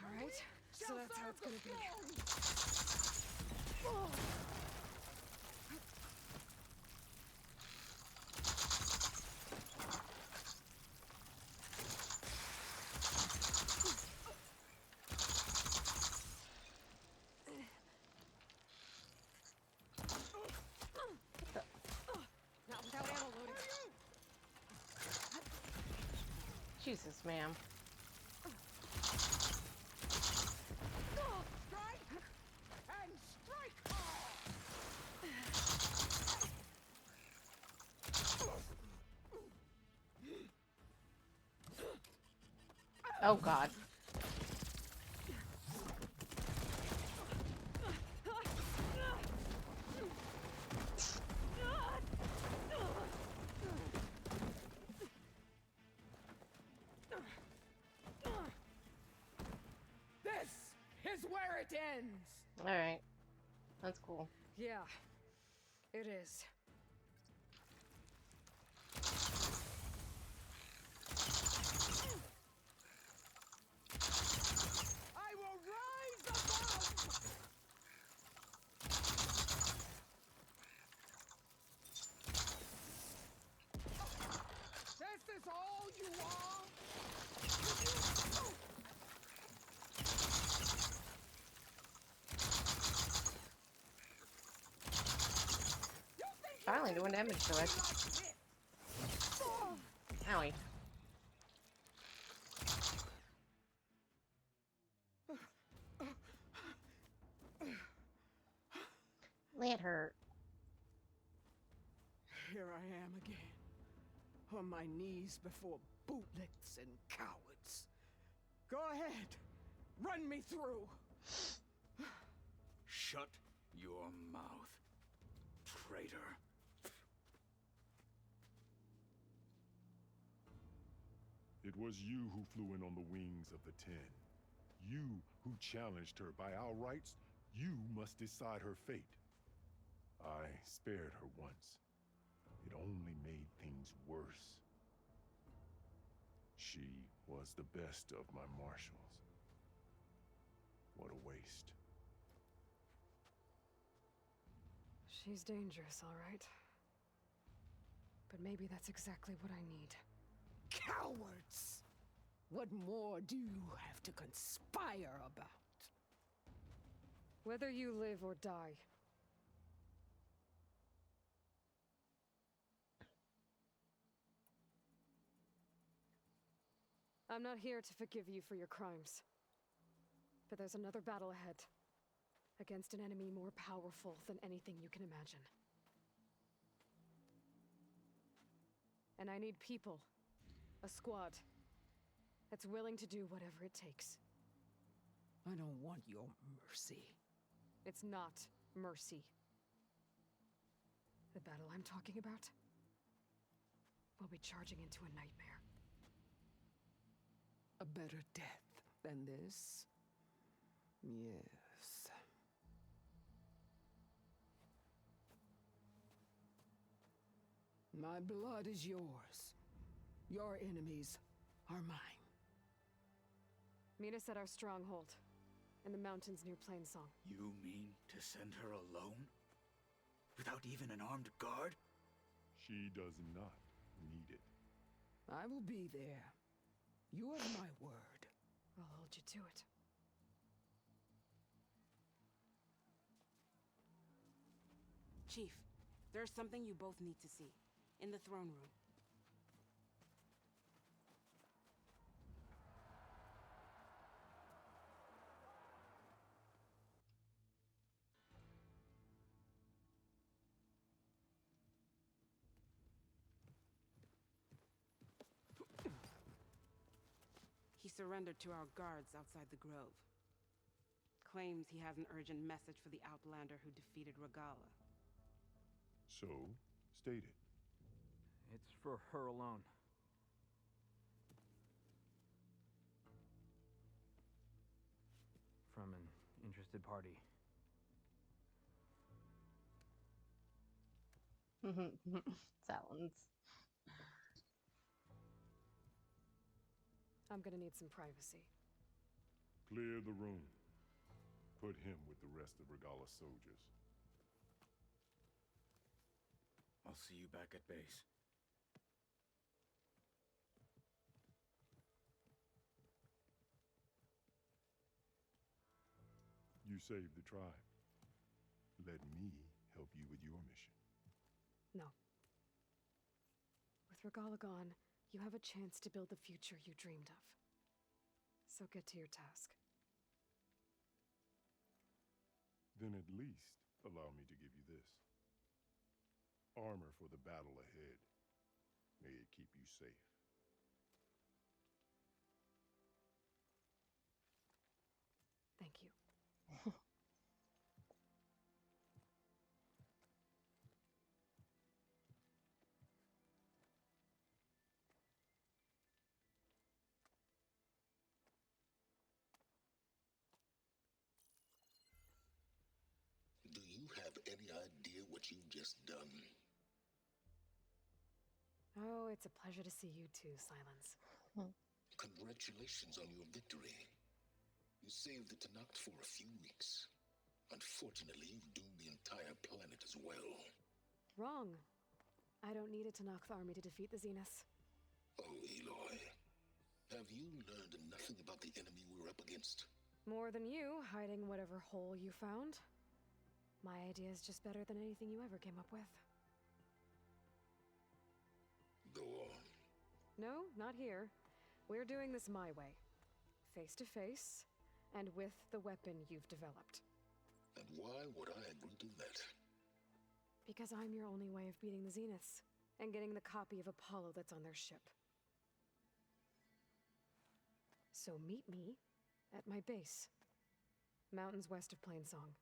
[SPEAKER 5] Alright, so that's how it's gonna be. Not without ammo loading.
[SPEAKER 1] Jesus, ma'am.
[SPEAKER 16] Strike! And strike hard!
[SPEAKER 1] Oh God.
[SPEAKER 16] This is where it ends!
[SPEAKER 1] Alright. That's cool.
[SPEAKER 5] Yeah, it is.
[SPEAKER 1] only doing damage to it. Owie. That hurt.
[SPEAKER 16] Here I am again, on my knees before bootlicks and cowards. Go ahead, run me through.
[SPEAKER 14] Shut your mouth, traitor.
[SPEAKER 17] It was you who flew in on the wings of the Ten. You who challenged her by our rights. You must decide her fate. I spared her once. It only made things worse. She was the best of my marshals. What a waste.
[SPEAKER 5] She's dangerous, all right. But maybe that's exactly what I need.
[SPEAKER 16] Cowards! What more do you have to conspire about?
[SPEAKER 5] Whether you live or die. I'm not here to forgive you for your crimes. But there's another battle ahead. Against an enemy more powerful than anything you can imagine. And I need people. A squad. That's willing to do whatever it takes.
[SPEAKER 16] I don't want your mercy.
[SPEAKER 5] It's not mercy. The battle I'm talking about will be charging into a nightmare.
[SPEAKER 16] A better death than this? Yes. My blood is yours. Your enemies are mine.
[SPEAKER 5] Meet us at our stronghold, in the mountains near Plainsong.
[SPEAKER 14] You mean to send her alone? Without even an armed guard?
[SPEAKER 17] She does not need it.
[SPEAKER 16] I will be there. You have my word.
[SPEAKER 5] I'll hold you to it.
[SPEAKER 18] Chief, there's something you both need to see. In the throne room. He surrendered to our guards outside the grove. Claims he has an urgent message for the Outlander who defeated Regala.
[SPEAKER 17] So, state it.
[SPEAKER 11] It's for her alone. From an interested party.
[SPEAKER 1] Sounds.
[SPEAKER 5] I'm gonna need some privacy.
[SPEAKER 17] Clear the room. Put him with the rest of Regala's soldiers.
[SPEAKER 14] I'll see you back at base.
[SPEAKER 17] You saved the tribe. Let me help you with your mission.
[SPEAKER 5] No. With Regala gone, you have a chance to build the future you dreamed of. So get to your task.
[SPEAKER 17] Then at least allow me to give you this. Armor for the battle ahead. May it keep you safe.
[SPEAKER 5] Thank you.
[SPEAKER 19] Do you have any idea what you've just done?
[SPEAKER 5] Oh, it's a pleasure to see you too, Silence.
[SPEAKER 19] Congratulations on your victory. You saved the Tanakh for a few weeks. Unfortunately, you've doomed the entire planet as well.
[SPEAKER 5] Wrong. I don't need a Tanakh army to defeat the Zeniths.
[SPEAKER 19] Oh, Aloy. Have you learned nothing about the enemy we're up against?
[SPEAKER 5] More than you, hiding whatever hole you found. My idea is just better than anything you ever came up with.
[SPEAKER 19] Go on.
[SPEAKER 5] No, not here. We're doing this my way. Face to face, and with the weapon you've developed.
[SPEAKER 19] And why would I agree to that?
[SPEAKER 5] Because I'm your only way of beating the Zeniths, and getting the copy of Apollo that's on their ship. So meet me at my base. Mountains west of Plainsong.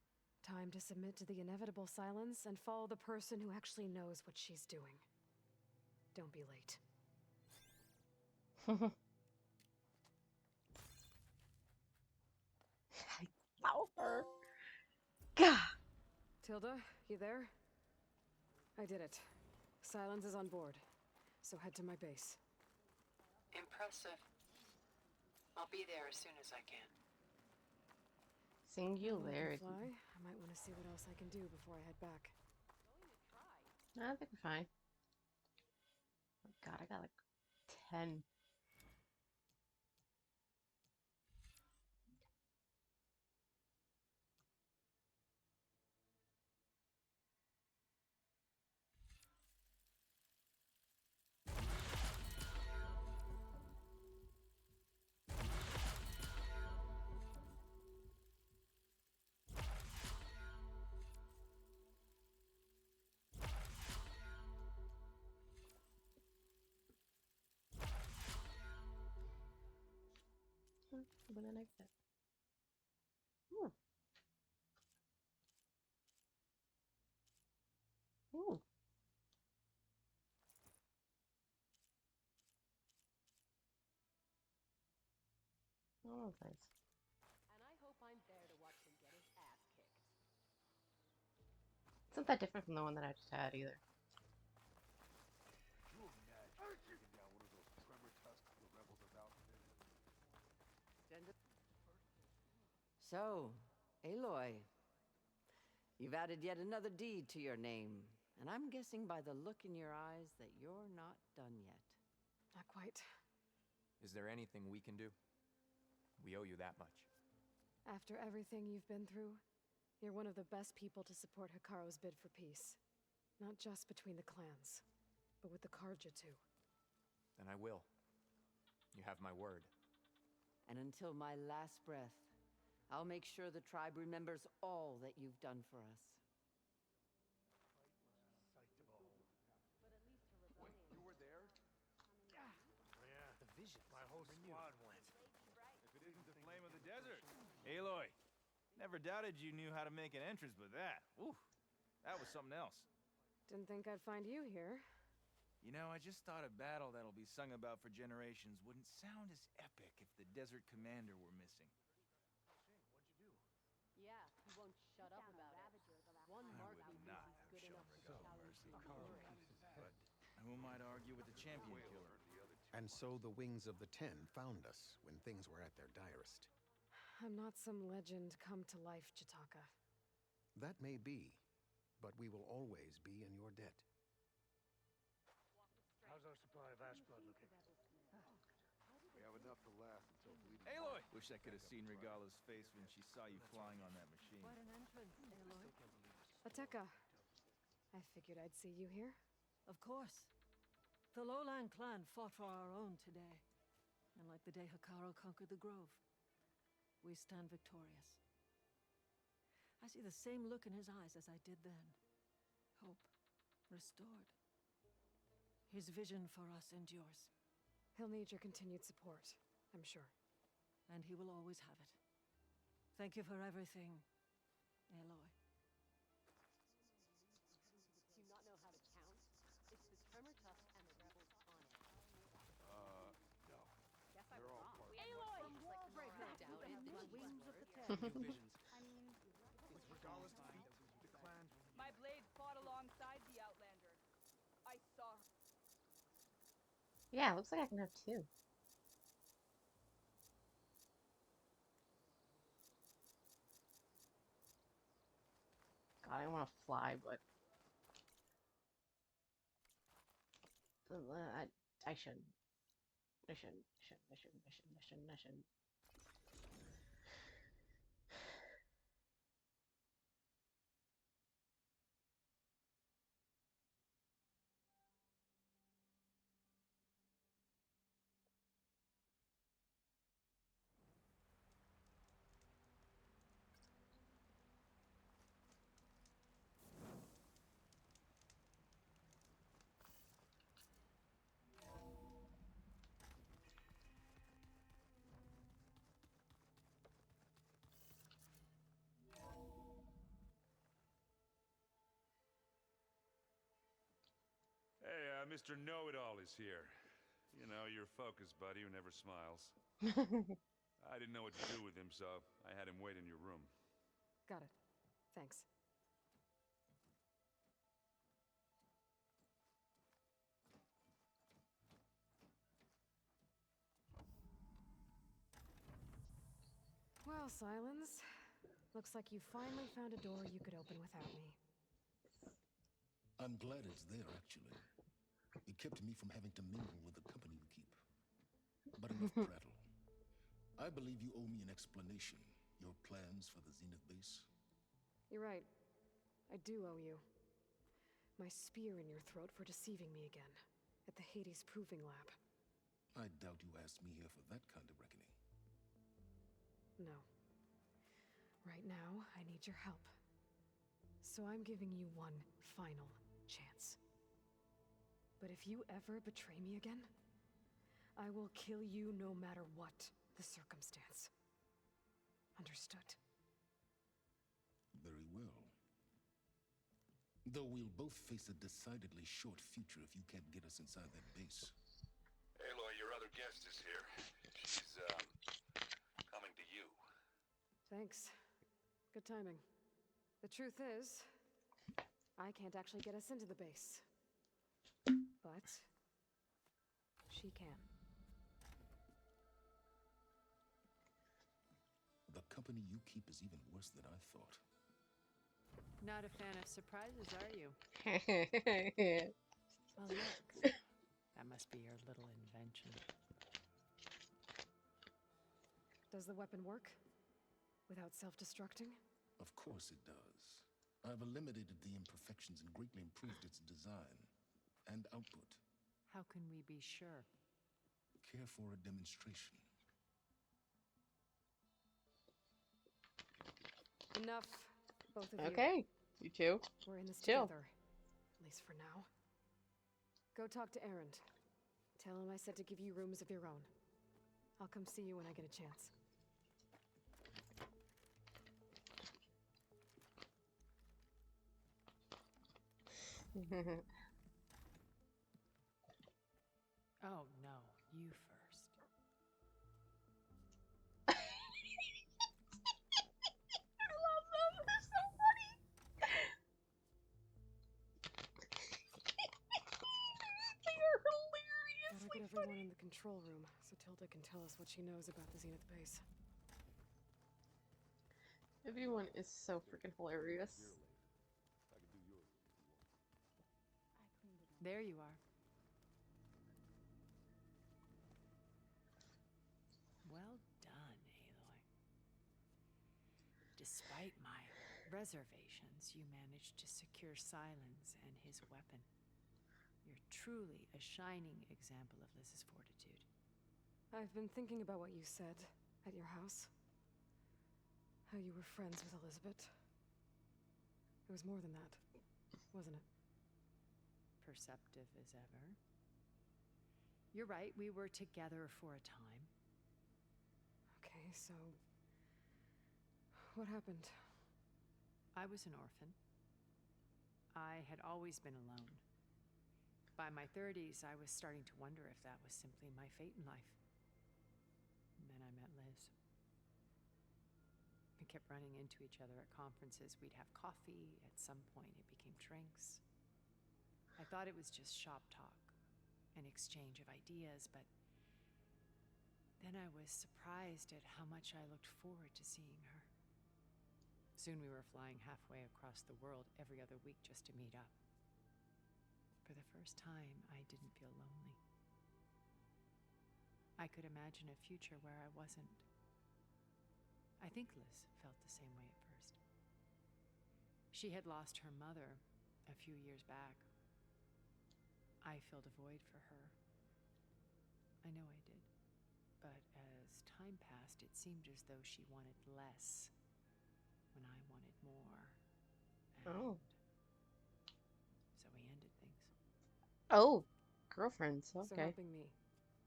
[SPEAKER 5] Time to submit to the inevitable silence and follow the person who actually knows what she's doing. Don't be late.
[SPEAKER 1] I love her. God.
[SPEAKER 5] Tilda, you there? I did it. Silence is on board, so head to my base.
[SPEAKER 8] Impressive. I'll be there as soon as I can.
[SPEAKER 1] Singularity.
[SPEAKER 5] Fly. I might want to see what else I can do before I head back.
[SPEAKER 1] I think we're fine. Oh God, I got like 10. But I like that. Ooh. Ooh. Oh, nice.
[SPEAKER 20] And I hope I'm there to watch him get his ass kicked.
[SPEAKER 1] It's not that different from the one that I just had either.
[SPEAKER 9] Could you imagine taking down one of those tremor tusks the rebels have outfitted?
[SPEAKER 21] So, Aloy, you've added yet another deed to your name, and I'm guessing by the look in your eyes that you're not done yet.
[SPEAKER 5] Not quite.
[SPEAKER 22] Is there anything we can do? We owe you that much.
[SPEAKER 5] After everything you've been through, you're one of the best people to support Hikaru's bid for peace. Not just between the clans, but with the Karja too.
[SPEAKER 22] Then I will. You have my word.
[SPEAKER 21] And until my last breath, I'll make sure the tribe remembers all that you've done for us.
[SPEAKER 9] Wait, you were there?
[SPEAKER 10] Yeah. The vision. My whole squad went.
[SPEAKER 23] If it isn't the flame of the desert. Aloy, never doubted you knew how to make an entrance, but that, ooh, that was something else.
[SPEAKER 5] Didn't think I'd find you here.
[SPEAKER 23] You know, I just thought a battle that'll be sung about for generations wouldn't sound as epic if the desert commander were missing.
[SPEAKER 20] Yeah, he won't shut up about it. One
[SPEAKER 23] I
[SPEAKER 20] mark
[SPEAKER 23] would
[SPEAKER 20] he
[SPEAKER 23] not
[SPEAKER 20] thinks
[SPEAKER 23] have
[SPEAKER 20] he's good
[SPEAKER 23] shown
[SPEAKER 20] enough to
[SPEAKER 23] Regalla
[SPEAKER 20] challenge
[SPEAKER 23] mercy.
[SPEAKER 20] Singularity.
[SPEAKER 23] But who am I to argue with the champion killer?
[SPEAKER 24] And so the Wings of the Ten found us when things were at their direst.
[SPEAKER 5] I'm not some legend come to life, Jataka.
[SPEAKER 24] That may be, but we will always be in your debt.
[SPEAKER 10] How's our supply of ash blood looking?
[SPEAKER 9] We have enough to last until bleeding.
[SPEAKER 23] Aloy! Wish I could have seen Regalla's face when she saw you flying on that machine.
[SPEAKER 20] What an entrance, Aloy.
[SPEAKER 5] Ateka. I figured I'd see you here.
[SPEAKER 25] Of course. The Lowland clan fought for our own today. And like the day Hikaru conquered the Grove, we stand victorious. I see the same look in his eyes as I did then. Hope restored. His vision for us endures.
[SPEAKER 5] He'll need your continued support, I'm sure.
[SPEAKER 25] And he will always have it. Thank you for everything, Aloy.
[SPEAKER 20] Do you not know how to count? It's the Tremor Tusk and the rebels on it.
[SPEAKER 9] No.
[SPEAKER 20] Guess I
[SPEAKER 9] They're
[SPEAKER 20] was
[SPEAKER 9] all
[SPEAKER 20] wrong.
[SPEAKER 9] part
[SPEAKER 20] Aloy!
[SPEAKER 25] Wall breaker.
[SPEAKER 20] Doubted
[SPEAKER 25] The
[SPEAKER 20] this
[SPEAKER 25] wings of
[SPEAKER 20] word.
[SPEAKER 25] the ten.
[SPEAKER 22] New visions.
[SPEAKER 10] With Regalla's defeat, the clans will...
[SPEAKER 26] My blade fought alongside the Outlander. I saw her.
[SPEAKER 1] Yeah, it looks like I can have two. God, I want to fly, but I shouldn't. I shouldn't.
[SPEAKER 17] Mr. Know-It-All is here. You know, your focus buddy who never smiles. I didn't know what to do with him, so I had him wait in your room.
[SPEAKER 5] Got it. Thanks. Well, Silence. Looks like you finally found a door you could open without me.
[SPEAKER 19] I'm glad it's there, actually. It kept me from having to mingle with the company you keep. But enough prattle. I believe you owe me an explanation. Your plans for the Zenith base?
[SPEAKER 5] You're right. I do owe you. My spear in your throat for deceiving me again. At the Hades Proving Lab.
[SPEAKER 19] I doubt you asked me here for that kind of reckoning.
[SPEAKER 5] No. Right now, I need your help. So I'm giving you one final chance. But if you ever betray me again, I will kill you no matter what the circumstance. Understood?
[SPEAKER 19] Very well. Though we'll both face a decidedly short future if you can't get us inside that base.
[SPEAKER 17] Aloy, your other guest is here. She's, coming to you.
[SPEAKER 5] Thanks. Good timing. The truth is, I can't actually get us into the base. But she can.
[SPEAKER 19] The company you keep is even worse than I thought.
[SPEAKER 21] Not a fan of surprises, are you?
[SPEAKER 5] Well, look.
[SPEAKER 21] That must be your little invention.
[SPEAKER 5] Does the weapon work? Without self-destructing?
[SPEAKER 19] Of course it does. I've eliminated the imperfections and greatly improved its design and output.
[SPEAKER 21] How can we be sure?
[SPEAKER 19] Care for a demonstration?
[SPEAKER 5] Enough, both of you.
[SPEAKER 1] Okay, you two.
[SPEAKER 5] We're in this
[SPEAKER 1] Chill.
[SPEAKER 5] together. At least for now. Go talk to Erend. Tell him I said to give you rooms of your own. I'll come see you when I get a chance.
[SPEAKER 21] Oh, no. You first.
[SPEAKER 1] I love them. They're so funny. They are hilarious.
[SPEAKER 5] Gotta get everyone in the control room so Tilda can tell us what she knows about the Zenith base.
[SPEAKER 1] Everyone is so freaking hilarious.
[SPEAKER 21] There you are. Well done, Aloy. Despite my reservations, you managed to secure Silence and his weapon. You're truly a shining example of Liz's fortitude.
[SPEAKER 5] I've been thinking about what you said at your house. How you were friends with Elizabeth. It was more than that, wasn't it?
[SPEAKER 21] Perceptive as ever. You're right, we were together for a time.
[SPEAKER 5] Okay, so... what happened?
[SPEAKER 21] I was an orphan. I had always been alone. By my 30s, I was starting to wonder if that was simply my fate in life. And then I met Liz. We kept running into each other at conferences. We'd have coffee. At some point, it became drinks. I thought it was just shop talk, an exchange of ideas, but then I was surprised at how much I looked forward to seeing her. Soon we were flying halfway across the world every other week just to meet up. For the first time, I didn't feel lonely. I could imagine a future where I wasn't. I think Liz felt the same way at first. She had lost her mother a few years back. I filled a void for her. I know I did. But as time passed, it seemed as though she wanted less when I wanted more. And so we ended things.
[SPEAKER 1] Oh, girlfriends.
[SPEAKER 5] So
[SPEAKER 1] Okay.
[SPEAKER 5] helping me.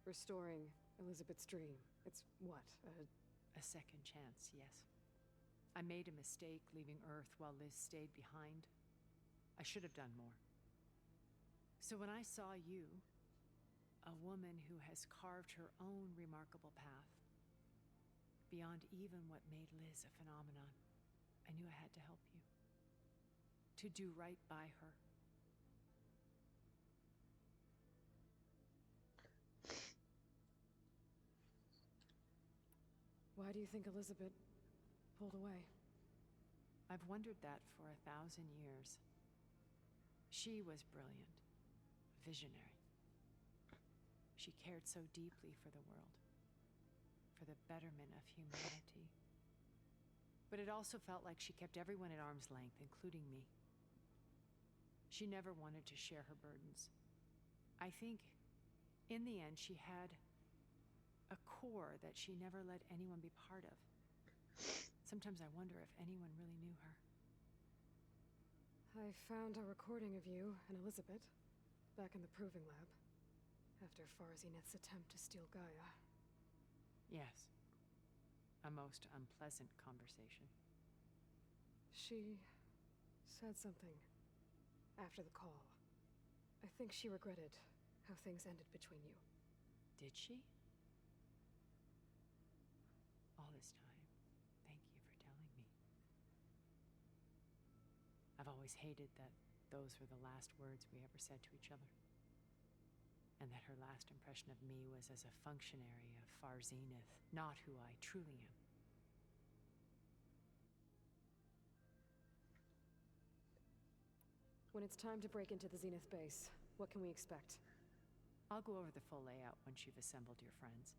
[SPEAKER 5] Restoring Elizabeth's dream. It's what?
[SPEAKER 21] A second chance, yes. I made a mistake leaving Earth while Liz stayed behind. I should have done more. So when I saw you, a woman who has carved her own remarkable path, beyond even what made Liz a phenomenon, I knew I had to help you. To do right by her.
[SPEAKER 5] Why do you think Elizabeth pulled away?
[SPEAKER 21] I've wondered that for 1,000 years. She was brilliant, visionary. She cared so deeply for the world, for the betterment of humanity. But it also felt like she kept everyone at arm's length, including me. She never wanted to share her burdens. I think, in the end, she had a core that she never let anyone be part of. Sometimes I wonder if anyone really knew her.
[SPEAKER 5] I found a recording of you and Elizabeth back in the proving lab after Farzineth's attempt to steal Gaia.
[SPEAKER 21] Yes. A most unpleasant conversation.
[SPEAKER 5] She said something after the call. I think she regretted how things ended between you.
[SPEAKER 21] Did she? All this time, thank you for telling me. I've always hated that those were the last words we ever said to each other. And that her last impression of me was as a functionary of Farzineth, not who I truly am.
[SPEAKER 5] When it's time to break into the Zenith base, what can we expect?
[SPEAKER 21] I'll go over the full layout once you've assembled your friends.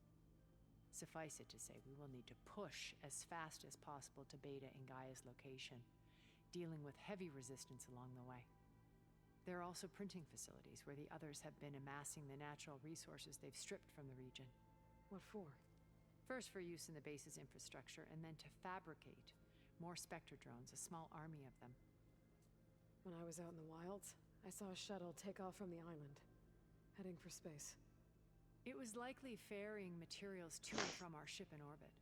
[SPEAKER 21] Suffice it to say, we will need to push as fast as possible to Beta and Gaia's location, dealing with heavy resistance along the way. There are also printing facilities where the others have been amassing the natural resources they've stripped from the region.
[SPEAKER 5] What for?
[SPEAKER 21] First for use in the base's infrastructure, and then to fabricate more Spectre drones, a small army of them.
[SPEAKER 5] When I was out in the wilds, I saw a shuttle take off from the island, heading for space.
[SPEAKER 21] It was likely ferrying materials to and from our ship in orbit.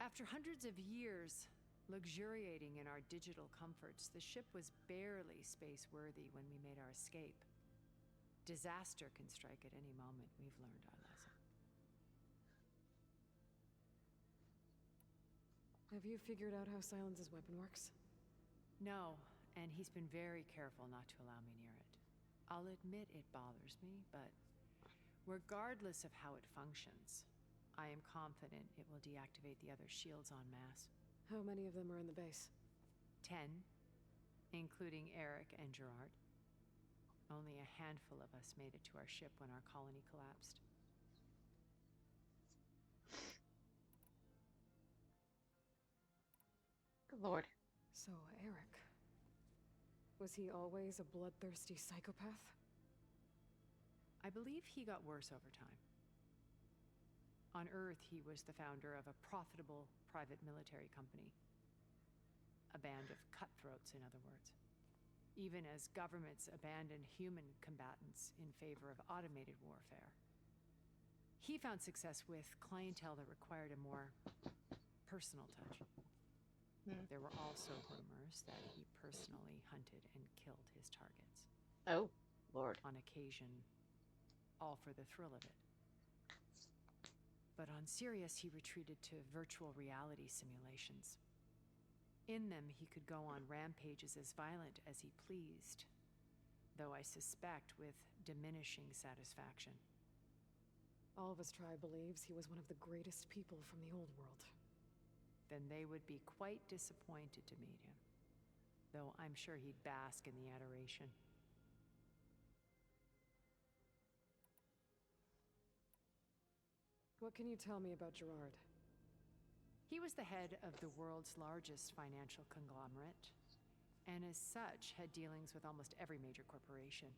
[SPEAKER 21] After hundreds of years luxuriating in our digital comforts, the ship was barely space-worthy when we made our escape. Disaster can strike at any moment. We've learned our lesson.
[SPEAKER 5] Have you figured out how Silence's weapon works?
[SPEAKER 21] No, and he's been very careful not to allow me near it. I'll admit it bothers me, but regardless of how it functions, I am confident it will deactivate the other shields en masse.
[SPEAKER 5] How many of them are in the base?
[SPEAKER 21] 10, including Eric and Gerard. Only a handful of us made it to our ship when our colony collapsed.
[SPEAKER 1] Good Lord.
[SPEAKER 5] So, Eric. Was he always a bloodthirsty psychopath?
[SPEAKER 21] I believe he got worse over time. On Earth, he was the founder of a profitable private military company. A band of cutthroats, in other words. Even as governments abandoned human combatants in favor of automated warfare. He found success with clientele that required a more personal touch. There were also rumors that he personally hunted and killed his targets.
[SPEAKER 1] Oh, Lord.
[SPEAKER 21] On occasion, all for the thrill of it. But on Sirius, he retreated to virtual reality simulations. In them, he could go on rampages as violent as he pleased, though I suspect with diminishing satisfaction.
[SPEAKER 5] All of his tribe believes he was one of the greatest people from the old world.
[SPEAKER 21] Then they would be quite disappointed to meet him, though I'm sure he'd bask in the adoration.
[SPEAKER 5] What can you tell me about Gerard?
[SPEAKER 21] He was the head of the world's largest financial conglomerate, and as such had dealings with almost every major corporation.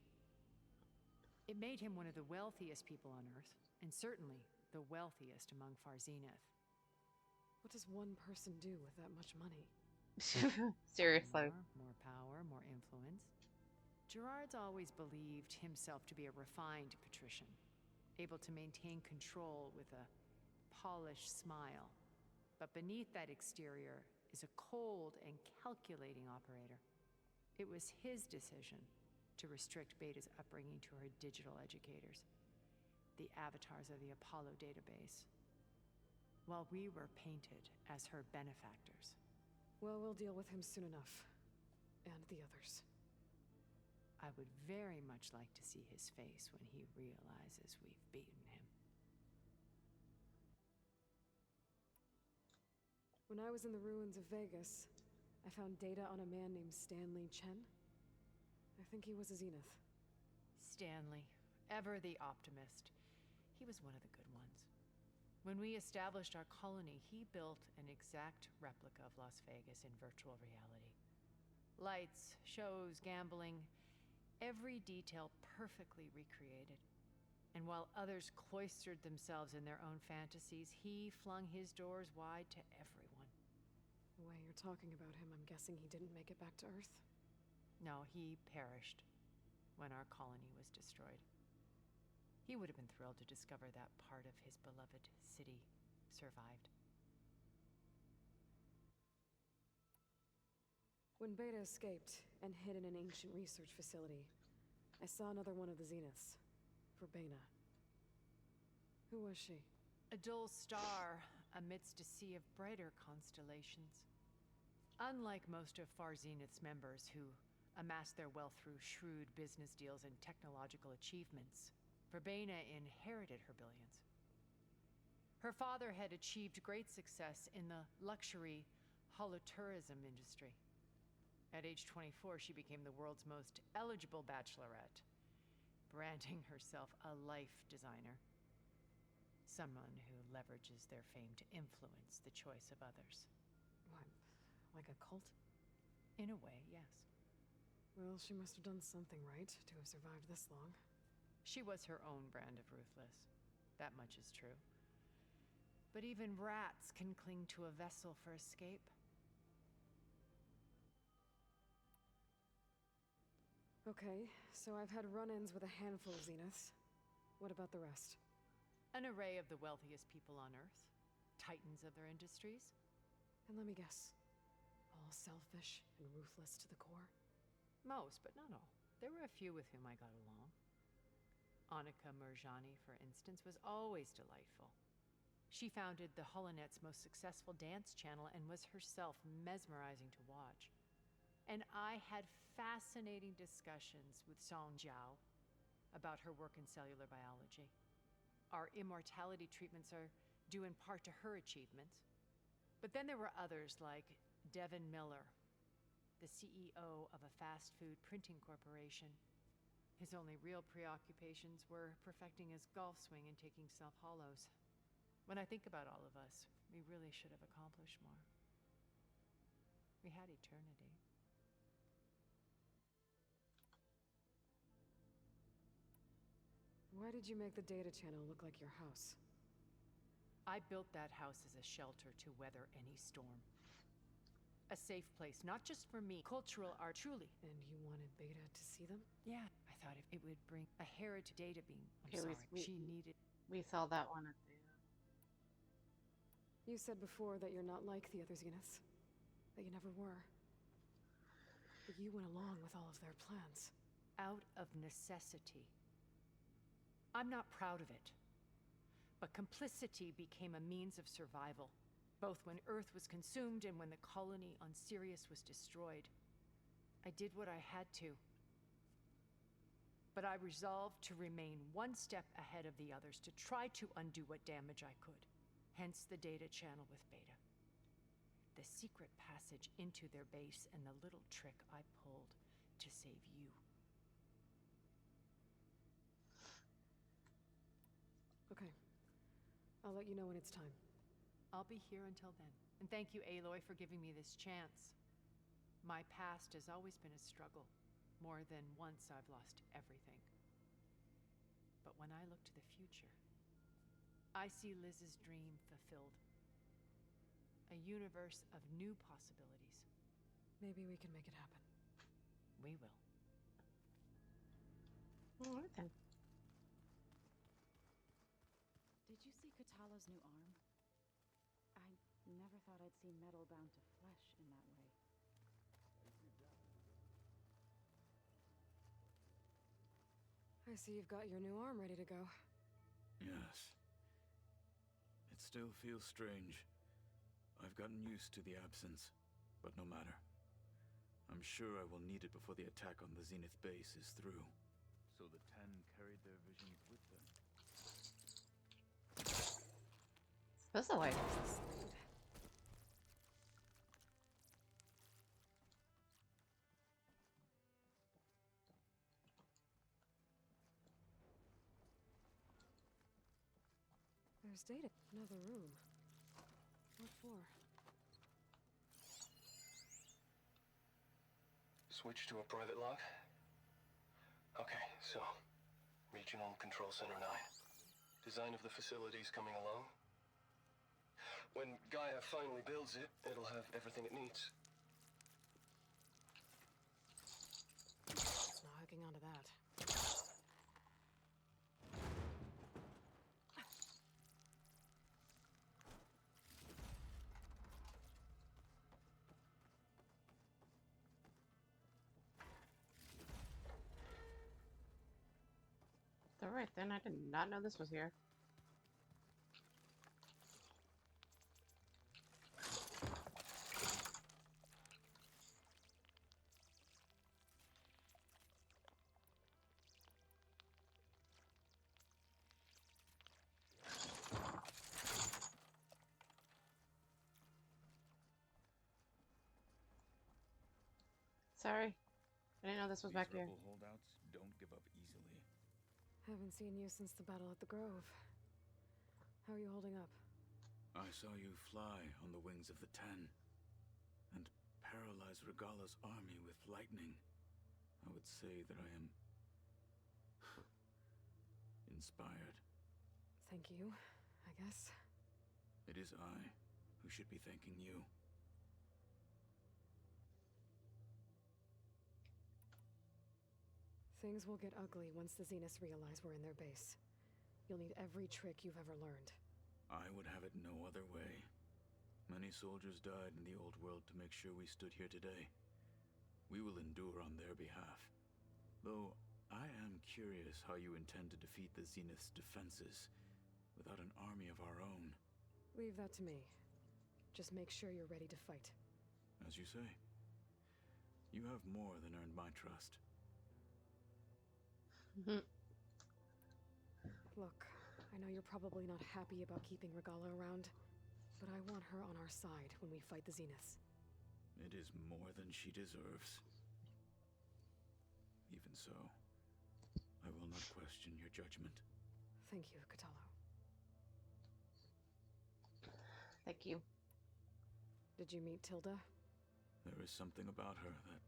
[SPEAKER 21] It made him one of the wealthiest people on Earth, and certainly the wealthiest among Farzineth.
[SPEAKER 5] What does one person do with that much money?
[SPEAKER 1] Seriously.
[SPEAKER 21] More power, more influence. Gerard's always believed himself to be a refined patrician, able to maintain control with a polished smile. But beneath that exterior is a cold and calculating operator. It was his decision to restrict Beta's upbringing to her digital educators, the avatars of the Apollo database, while we were painted as her benefactors.
[SPEAKER 5] Well, we'll deal with him soon enough. And the others.
[SPEAKER 21] I would very much like to see his face when he realizes we've beaten him.
[SPEAKER 5] When I was in the ruins of Vegas, I found data on a man named Stanley Chen. I think he was a Zenith.
[SPEAKER 21] Stanley, ever the optimist. He was one of the good ones. When we established our colony, he built an exact replica of Las Vegas in virtual reality. Lights, shows, gambling, every detail perfectly recreated. And while others cloistered themselves in their own fantasies, he flung his doors wide to everyone.
[SPEAKER 5] The way you're talking about him, I'm guessing he didn't make it back to Earth?
[SPEAKER 21] No, he perished when our colony was destroyed. He would have been thrilled to discover that part of his beloved city survived.
[SPEAKER 5] When Beta escaped and hid in an ancient research facility, I saw another one of the Zeniths. Verbena. Who was she?
[SPEAKER 21] A dull star amidst a sea of brighter constellations. Unlike most of Far Zenith's members who amassed their wealth through shrewd business deals and technological achievements, Verbena inherited her billions. Her father had achieved great success in the luxury holotourism industry. At age 24, she became the world's most eligible bachelorette, branding herself a life designer. Someone who leverages their fame to influence the choice of others.
[SPEAKER 5] What, like a cult?
[SPEAKER 21] In a way, yes.
[SPEAKER 5] Well, she must have done something right to have survived this long.
[SPEAKER 21] She was her own brand of ruthless. That much is true. But even rats can cling to a vessel for escape.
[SPEAKER 5] Okay, so I've had run-ins with a handful of Zeniths. What about the rest?
[SPEAKER 21] An array of the wealthiest people on Earth. Titans of their industries.
[SPEAKER 5] And let me guess. All selfish and ruthless to the core?
[SPEAKER 21] Most, but not all. There were a few with whom I got along. Annika Murjani, for instance, was always delightful. She founded the Holonet's most successful dance channel and was herself mesmerizing to watch. And I had fascinating discussions with Song Jiao about her work in cellular biology. Our immortality treatments are due in part to her achievements. But then there were others like Devin Miller, the CEO of a fast food printing corporation. His only real preoccupations were perfecting his golf swing and taking self-hollows. When I think about all of us, we really should have accomplished more. We had eternity.
[SPEAKER 5] Why did you make the data channel look like your house?
[SPEAKER 21] I built that house as a shelter to weather any storm. A safe place, not just for me, cultural art, truly.
[SPEAKER 5] And you wanted Beta to see them?
[SPEAKER 21] Yeah, I thought it would bring a heritage data beam. I'm
[SPEAKER 1] Okay,
[SPEAKER 21] sorry,
[SPEAKER 1] we
[SPEAKER 21] she needed...
[SPEAKER 1] We saw that one at the...
[SPEAKER 5] You said before that you're not like the other Zeniths. That you never were. But you went along with all of their plans.
[SPEAKER 21] Out of necessity. I'm not proud of it. But complicity became a means of survival, both when Earth was consumed and when the colony on Sirius was destroyed. I did what I had to. But I resolved to remain one step ahead of the others, to try to undo what damage I could. Hence the data channel with Beta. The secret passage into their base and the little trick I pulled to save you.
[SPEAKER 5] Okay. I'll let you know when it's time.
[SPEAKER 21] I'll be here until then. And thank you, Aloy, for giving me this chance. My past has always been a struggle. More than once I've lost everything. But when I look to the future, I see Liz's dream fulfilled. A universe of new possibilities.
[SPEAKER 5] Maybe we can make it happen.
[SPEAKER 21] We will.
[SPEAKER 1] All right then.
[SPEAKER 3] Did you see Katala's new arm? I never thought I'd see metal bound to flesh in that way.
[SPEAKER 5] I see you've got your new arm ready to go.
[SPEAKER 14] Yes. It still feels strange. I've gotten used to the absence, but no matter. I'm sure I will need it before the attack on the Zenith base is through.
[SPEAKER 23] So the Ten carried their visions with them.
[SPEAKER 1] This is like
[SPEAKER 5] There's data. Another room. What for?
[SPEAKER 2] Switch to a private log? Okay, so... Regional Control Center 9. Design of the facility's coming along. When Gaia finally builds it, it'll have everything it needs.
[SPEAKER 5] It's not hooking onto that.
[SPEAKER 1] alright then. I did not know this was here. Sorry. I didn't know this was back here.
[SPEAKER 14] Rebel holdouts don't give up easily.
[SPEAKER 5] Haven't seen you since the battle at the Grove. How are you holding up?
[SPEAKER 14] I saw you fly on the wings of the Ten, and paralyze Regala's army with lightning. I would say that I am... inspired.
[SPEAKER 5] Thank you, I guess.
[SPEAKER 14] It is I who should be thanking you.
[SPEAKER 5] Things will get ugly once the Zeniths realize we're in their base. You'll need every trick you've ever learned.
[SPEAKER 14] I would have it no other way. Many soldiers died in the old world to make sure we stood here today. We will endure on their behalf. Though, I am curious how you intend to defeat the Zenith's defenses without an army of our own.
[SPEAKER 5] Leave that to me. Just make sure you're ready to fight.
[SPEAKER 14] As you say. You have more than earned my trust.
[SPEAKER 5] Look, I know you're probably not happy about keeping Regala around, but I want her on our side when we fight the Zeniths.
[SPEAKER 14] It is more than she deserves. Even so, I will not question your judgment.
[SPEAKER 5] Thank you, Katalo.
[SPEAKER 1] Thank you.
[SPEAKER 5] Did you meet Tilda?
[SPEAKER 14] There is something about her that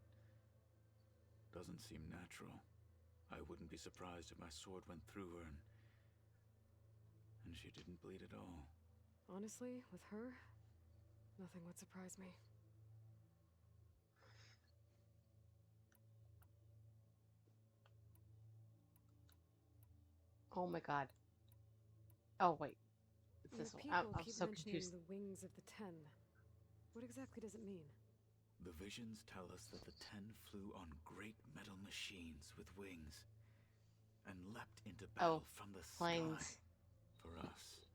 [SPEAKER 14] doesn't seem natural. I wouldn't be surprised if my sword went through her and she didn't bleed at all.
[SPEAKER 5] Honestly, with her, nothing would surprise me.
[SPEAKER 1] Oh my god. Oh wait. It's
[SPEAKER 5] Your
[SPEAKER 1] this one.
[SPEAKER 5] people
[SPEAKER 1] I'm
[SPEAKER 5] keep
[SPEAKER 1] so
[SPEAKER 5] mentioning
[SPEAKER 1] confused.
[SPEAKER 5] the wings of the Ten. What exactly does it mean?
[SPEAKER 14] The visions tell us that the Ten flew on great metal machines with wings and leapt into battle from the
[SPEAKER 1] planes.
[SPEAKER 14] sky. For us,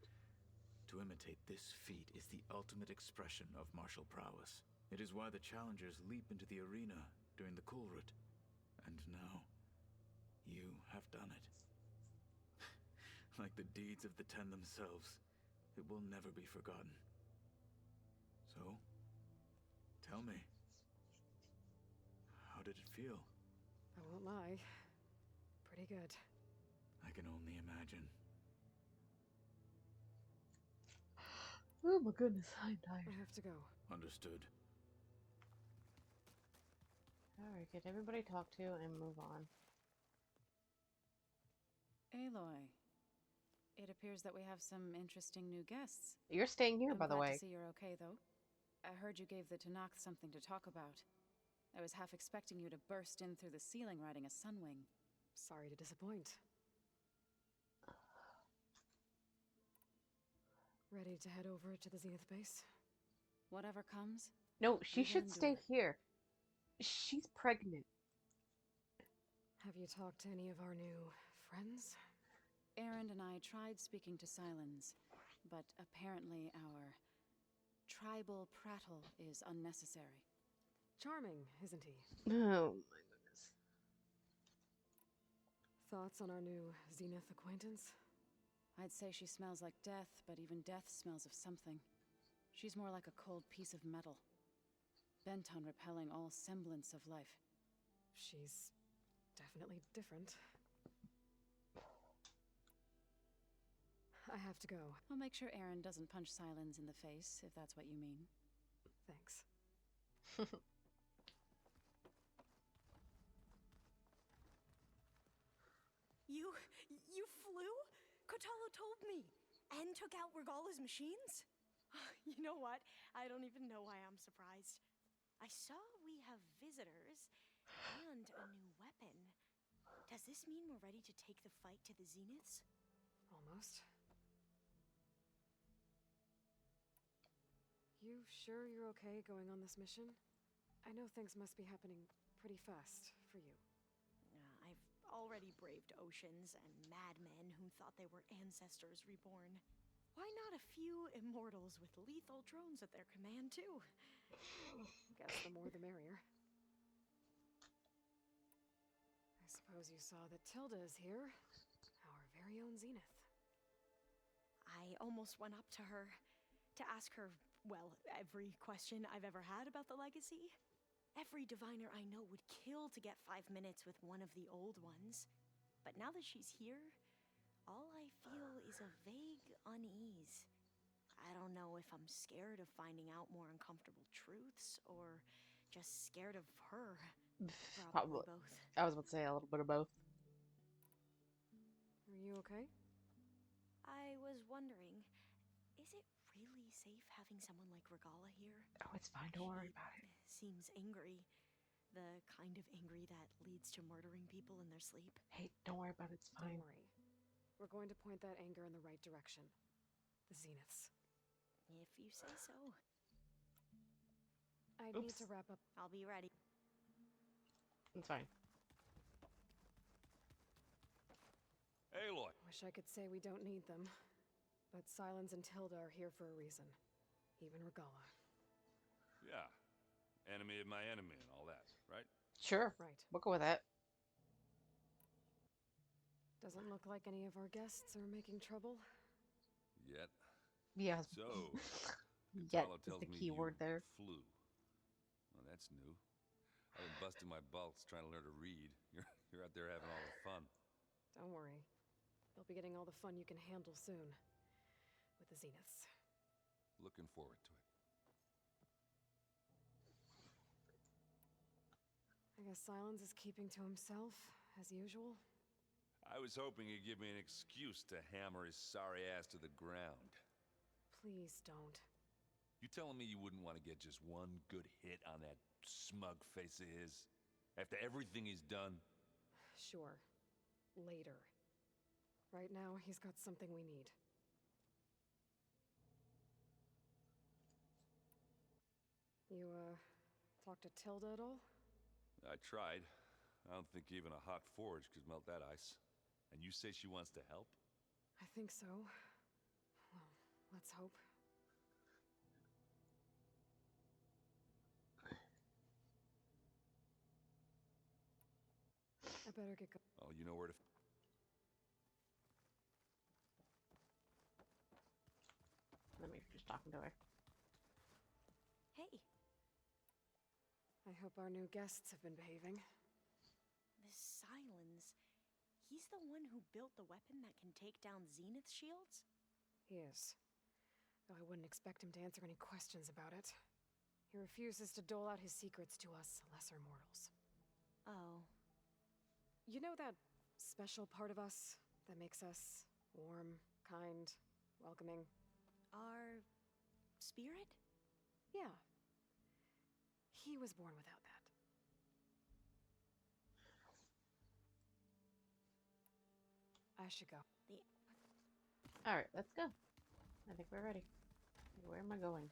[SPEAKER 14] to imitate this feat is the ultimate expression of martial prowess. It is why the challengers leap into the arena during the Kulrut. And now, you have done it. Like the deeds of the Ten themselves, it will never be forgotten. So, tell me, how did it feel?
[SPEAKER 5] I won't lie. Pretty good.
[SPEAKER 14] I can only imagine.
[SPEAKER 1] Oh my goodness, I'm tired.
[SPEAKER 5] I have to go.
[SPEAKER 14] Understood.
[SPEAKER 1] Alright, get everybody talk to and move on.
[SPEAKER 3] Aloy, it appears that we have some interesting new guests.
[SPEAKER 1] You're staying here, by the
[SPEAKER 3] I'm
[SPEAKER 1] way.
[SPEAKER 3] glad to see you're okay, though. I heard you gave the Tanakh something to talk about. I was half expecting you to burst in through the ceiling riding a sunwing.
[SPEAKER 5] Sorry to disappoint. Ready to head over to the Zenith base?
[SPEAKER 3] Whatever comes.
[SPEAKER 1] No, she
[SPEAKER 3] we will
[SPEAKER 1] should stay
[SPEAKER 3] endure.
[SPEAKER 1] here. She's pregnant.
[SPEAKER 5] Have you talked to any of our new friends?
[SPEAKER 3] Aaron and I tried speaking to Silence, but apparently our tribal prattle is unnecessary.
[SPEAKER 5] Charming, isn't he?
[SPEAKER 1] Oh my goodness.
[SPEAKER 5] Thoughts on our new Zenith acquaintance?
[SPEAKER 3] I'd say she smells like death, but even death smells of something. She's more like a cold piece of metal, bent on repelling all semblance of life.
[SPEAKER 5] She's definitely different. I have to go.
[SPEAKER 3] I'll make sure Aaron doesn't punch Silence in the face, if that's what you mean.
[SPEAKER 5] Thanks.
[SPEAKER 4] You flew? Kotalo told me. And took out Regala's machines? You know what? I don't even know why I'm surprised. I saw we have visitors and a new weapon. Does this mean we're ready to take the fight to the Zeniths?
[SPEAKER 5] Almost. You sure you're okay going on this mission? I know things must be happening pretty fast for you.
[SPEAKER 4] I've already braved oceans and madmen who thought they were ancestors reborn. Why not a few immortals with lethal drones at their command, too?
[SPEAKER 5] Guess the more the merrier. I suppose you saw that Tilda is here. Our very own Zenith.
[SPEAKER 4] I almost went up to her to ask her, well, every question I've ever had about the legacy. Every diviner I know would kill to get 5 minutes with one of the old ones. But now that she's here, all I feel is a vague unease. I don't know if I'm scared of finding out more uncomfortable truths, or just scared of her. Probably both.
[SPEAKER 1] I was about to say a little bit of both.
[SPEAKER 5] Are you okay?
[SPEAKER 4] I was wondering, is it really safe having someone like Regala here?
[SPEAKER 1] Oh, it's fine. Don't worry about it.
[SPEAKER 4] Seems angry. The kind of angry that leads to murdering people in their sleep.
[SPEAKER 1] Hey, don't worry about it. It's fine.
[SPEAKER 5] Don't worry. We're going to point that anger in the right direction. The Zeniths.
[SPEAKER 4] If you say so.
[SPEAKER 5] I need to wrap up.
[SPEAKER 4] I'll be ready.
[SPEAKER 1] It's fine.
[SPEAKER 9] Aloy!
[SPEAKER 5] Wish I could say we don't need them. But Silence and Tilda are here for a reason. Even Regala.
[SPEAKER 9] Yeah. Enemy of my enemy and all that, right?
[SPEAKER 1] Sure.
[SPEAKER 5] Right.
[SPEAKER 1] We'll go with that.
[SPEAKER 5] Doesn't look like any of our guests are making trouble.
[SPEAKER 9] Yet.
[SPEAKER 1] Yeah.
[SPEAKER 9] So,
[SPEAKER 1] Yet
[SPEAKER 9] Kotalo
[SPEAKER 1] is
[SPEAKER 9] tells
[SPEAKER 1] the
[SPEAKER 9] me
[SPEAKER 1] key
[SPEAKER 9] you
[SPEAKER 1] word there.
[SPEAKER 9] flew. Well, that's new. I've been busting my balls trying to learn to read. You're out there having all the fun.
[SPEAKER 5] Don't worry. You'll be getting all the fun you can handle soon. With the Zeniths.
[SPEAKER 9] Looking forward to it.
[SPEAKER 5] I guess Silence is keeping to himself, as usual.
[SPEAKER 9] I was hoping he'd give me an excuse to hammer his sorry ass to the ground.
[SPEAKER 5] Please don't.
[SPEAKER 9] You telling me you wouldn't want to get just one good hit on that smug face of his? After everything he's done?
[SPEAKER 5] Sure. Later. Right now, he's got something we need. You, talked to Tilda at all?
[SPEAKER 9] I tried. I don't think even a hot forge could melt that ice. And you say she wants to help?
[SPEAKER 5] I think so. Well, let's hope. I better get going.
[SPEAKER 9] Oh, you know where to...
[SPEAKER 1] Let me just talking to her.
[SPEAKER 4] Hey.
[SPEAKER 5] I hope our new guests have been behaving.
[SPEAKER 4] This Silence. He's the one who built the weapon that can take down Zenith shields?
[SPEAKER 5] He is. Though I wouldn't expect him to answer any questions about it. He refuses to dole out his secrets to us lesser mortals.
[SPEAKER 4] Oh.
[SPEAKER 5] You know that special part of us that makes us warm, kind, welcoming?
[SPEAKER 4] Our spirit?
[SPEAKER 5] Yeah. He was born without that. I should go.
[SPEAKER 1] Alright, let's go. I think we're ready. Where am I going?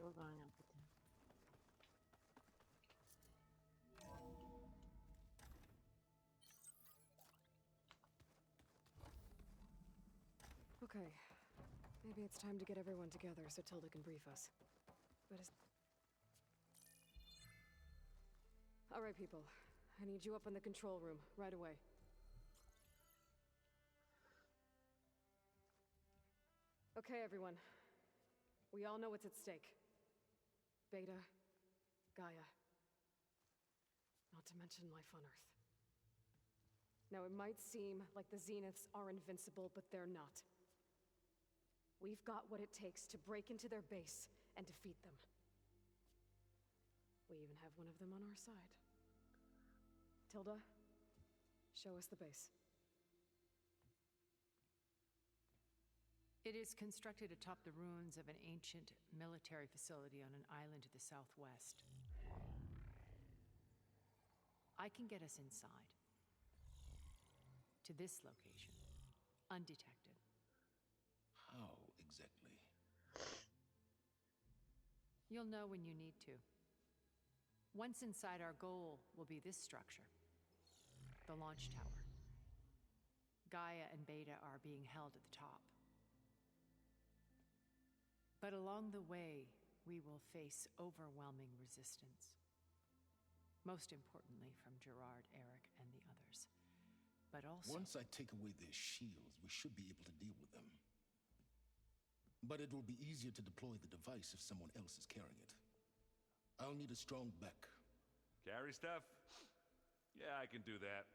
[SPEAKER 1] Still going up with them.
[SPEAKER 5] Okay. Maybe it's time to get everyone together so Tilda can brief us. But is... Alright, people. I need you up in the control room, right away. Okay, everyone. We all know what's at stake. Beta, Gaia. Not to mention life on Earth. Now, it might seem like the Zeniths are invincible, but they're not. We've got what it takes to break into their base and defeat them. We even have one of them on our side. Tilda, show us the base.
[SPEAKER 21] It is constructed atop the ruins of an ancient military facility on an island to the southwest. I can get us inside. To this location, undetected.
[SPEAKER 19] How exactly?
[SPEAKER 21] You'll know when you need to. Once inside, our goal will be this structure, the launch tower. Gaia and Beta are being held at the top. But along the way, we will face overwhelming resistance. Most importantly from Gerard, Eric, and the others. But also...
[SPEAKER 19] Once I take away their shields, we should be able to deal with them. But it will be easier to deploy the device if someone else is carrying it. I'll need a strong back.
[SPEAKER 9] Carry stuff? Yeah, I can do that.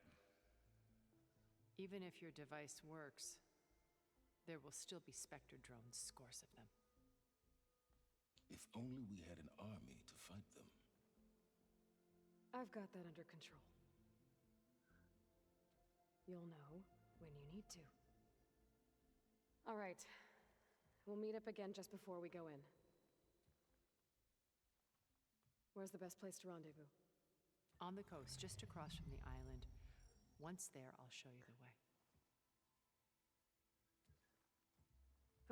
[SPEAKER 21] Even if your device works, there will still be Spectre drones, scores of them.
[SPEAKER 19] If only we had an army to fight them.
[SPEAKER 5] I've got that under control. You'll know when you need to. All right. We'll meet up again just before we go in. Where's the best place to rendezvous?
[SPEAKER 21] On the coast, just across from the island. Once there, I'll show you the way.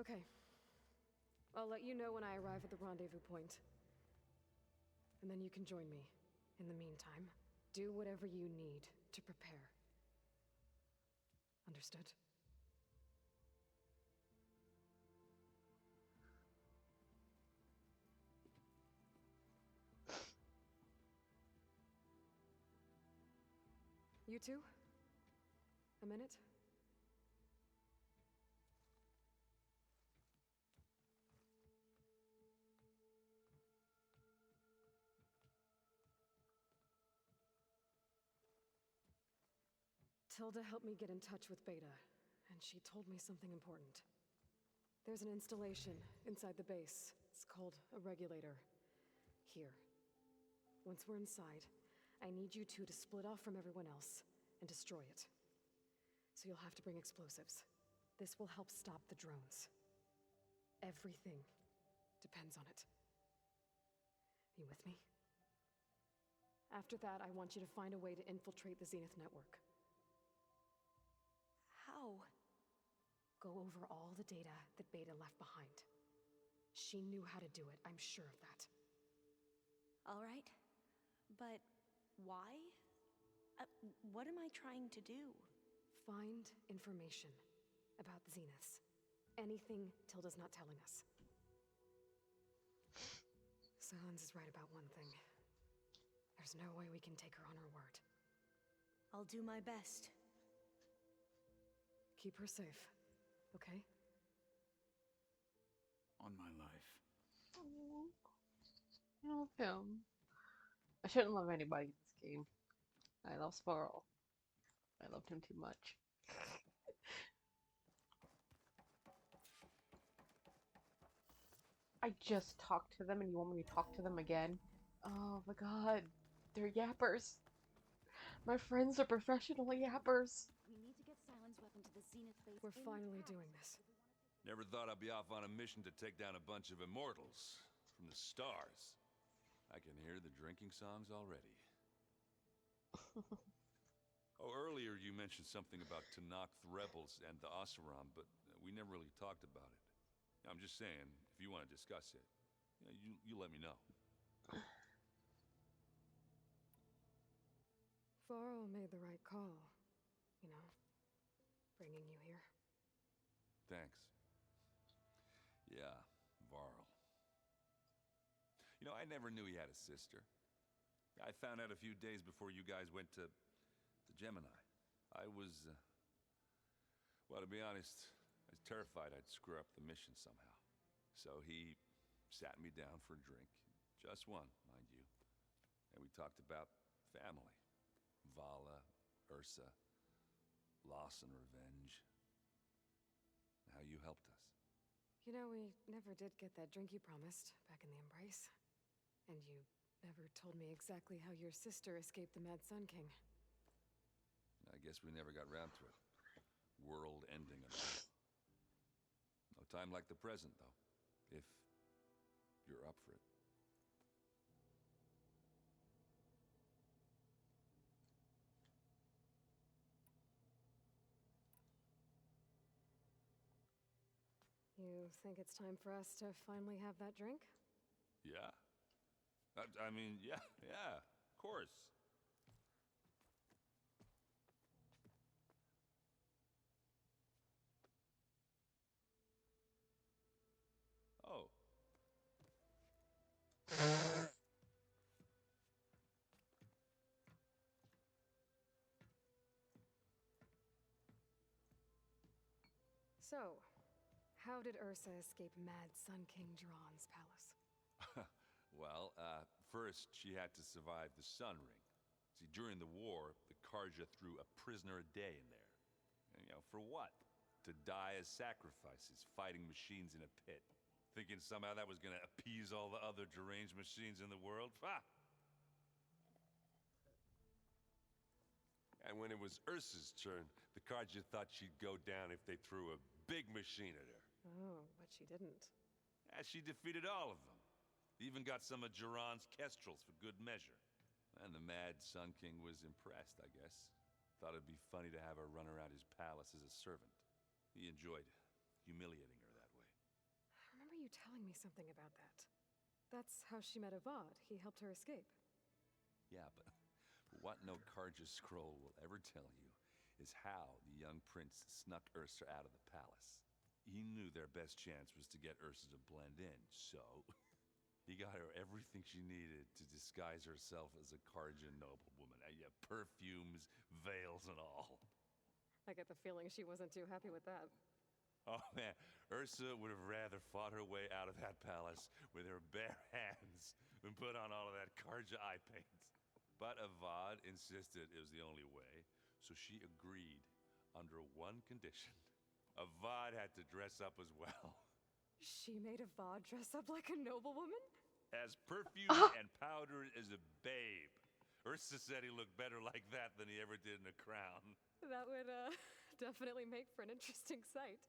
[SPEAKER 5] Okay. I'll let you know when I arrive at the rendezvous point. And then you can join me. In the meantime, do whatever you need to prepare. Understood? You two? A minute? Tilda helped me get in touch with Beta, and she told me something important. There's an installation inside the base. It's called a regulator. Here. Once we're inside, I need you two to split off from everyone else and destroy it. So you'll have to bring explosives. This will help stop the drones. Everything depends on it. You with me? After that, I want you to find a way to infiltrate the Zenith network.
[SPEAKER 4] How?
[SPEAKER 5] Go over all the data that Beta left behind. She knew how to do it, I'm sure of that.
[SPEAKER 4] All right. But why? What am I trying to do?
[SPEAKER 5] Find information about the Zeniths. Anything Tilda's not telling us. Silence is right about one thing. There's no way we can take her on her word.
[SPEAKER 4] I'll do my best.
[SPEAKER 5] Keep her safe, okay?
[SPEAKER 14] On my life.
[SPEAKER 1] Oh, I love him. I shouldn't love anybody in this game. I love Sparrow. I loved him too much. I just talked to them and you want me to talk to them again? Oh my god. They're yappers. My friends are professional yappers.
[SPEAKER 6] We need to get Silence Weapon to the Zenith base.
[SPEAKER 5] We're finally doing this.
[SPEAKER 9] Never thought I'd be off on a mission to take down a bunch of immortals from the stars. I can hear the drinking songs already. Oh, earlier you mentioned something about Tanakh rebels and the Oseram, but we never really talked about it. I'm just saying, if you want to discuss it. you let me know.
[SPEAKER 5] Varl made the right call. You know, bringing you here.
[SPEAKER 9] Thanks. Yeah, Varl. I never knew he had a sister. I found out a few days before you guys went to Gemini. I was, well, to be honest, I was terrified I'd screw up the mission somehow. So he sat me down for a drink. Just one, mind you. And we talked about family. Vala, Ursa, loss and revenge. How you helped us.
[SPEAKER 5] You know, we never did get that drink you promised back in the Embrace. And you never told me exactly how your sister escaped the Mad Sun King.
[SPEAKER 9] I guess we never got round to it. World ending and all. No time like the present, though. If you're up for it.
[SPEAKER 5] You think it's time for us to finally have that drink?
[SPEAKER 9] Yeah? I mean, yeah, of course. Oh.
[SPEAKER 5] So, how did Ursa escape Mad Sun King Jiran's palace?
[SPEAKER 9] Well, first she had to survive the Sun Ring. See, during the war, the Karja threw a prisoner a day in there. And, for what? To die as sacrifices, fighting machines in a pit. Thinking somehow that was gonna appease all the other deranged machines in the world? Ha! And when it was Ursa's turn, the Karja thought she'd go down if they threw a big machine at her.
[SPEAKER 5] Oh, but she didn't.
[SPEAKER 9] And she defeated all of them. Even got some of Jiran's kestrels for good measure. And the Mad Sun King was impressed, I guess. Thought it'd be funny to have her run around his palace as a servant. He enjoyed humiliating her that way.
[SPEAKER 5] I remember you telling me something about that. That's how she met Avad. He helped her escape.
[SPEAKER 9] Yeah, but what no Karja scroll will ever tell you is how the young prince snuck Ursa out of the palace. He knew their best chance was to get Ursa to blend in, so he got her everything she needed to disguise herself as a Karja noblewoman. Yeah, perfumes, veils, and all.
[SPEAKER 5] I get the feeling she wasn't too happy with that.
[SPEAKER 9] Oh man, Ursa would have rather fought her way out of that palace with her bare hands than put on all of that Karja eye paint. But Avad insisted it was the only way, so she agreed under one condition. Avad had to dress up as well.
[SPEAKER 5] She made Avad dress up like a noblewoman?
[SPEAKER 9] As perfumed and powdered as a babe. Ursa said he looked better like that than he ever did in a crown.
[SPEAKER 5] That would, definitely make for an interesting sight.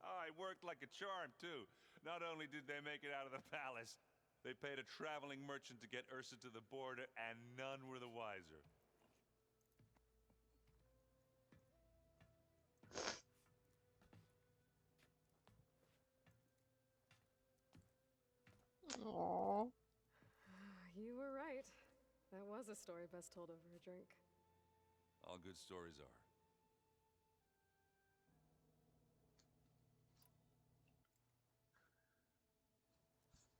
[SPEAKER 9] Oh, it worked like a charm, too. Not only did they make it out of the palace, they paid a traveling merchant to get Ursa to the border, and none were the wiser.
[SPEAKER 1] Aww.
[SPEAKER 5] You were right. That was a story best told over a drink.
[SPEAKER 9] All good stories are.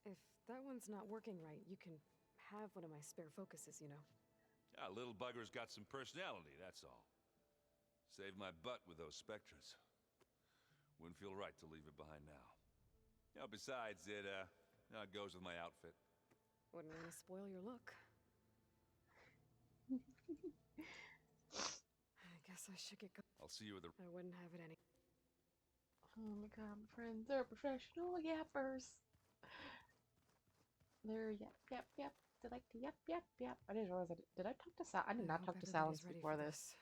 [SPEAKER 5] If that one's not working right, you can have one of my spare focuses, you know.
[SPEAKER 9] Yeah, little bugger's got some personality, that's all. Saved my butt with those spectras. Wouldn't feel right to leave it behind now. Besides, it goes with my outfit.
[SPEAKER 5] Wouldn't want to spoil your look. I guess I should get going.
[SPEAKER 9] I'll see you at the...
[SPEAKER 5] I wouldn't have it any...
[SPEAKER 1] Oh my god, my friends are professional yappers. They're yap. They like to yap. I didn't realize did I talk to Sal? I did not talk to Silence before this.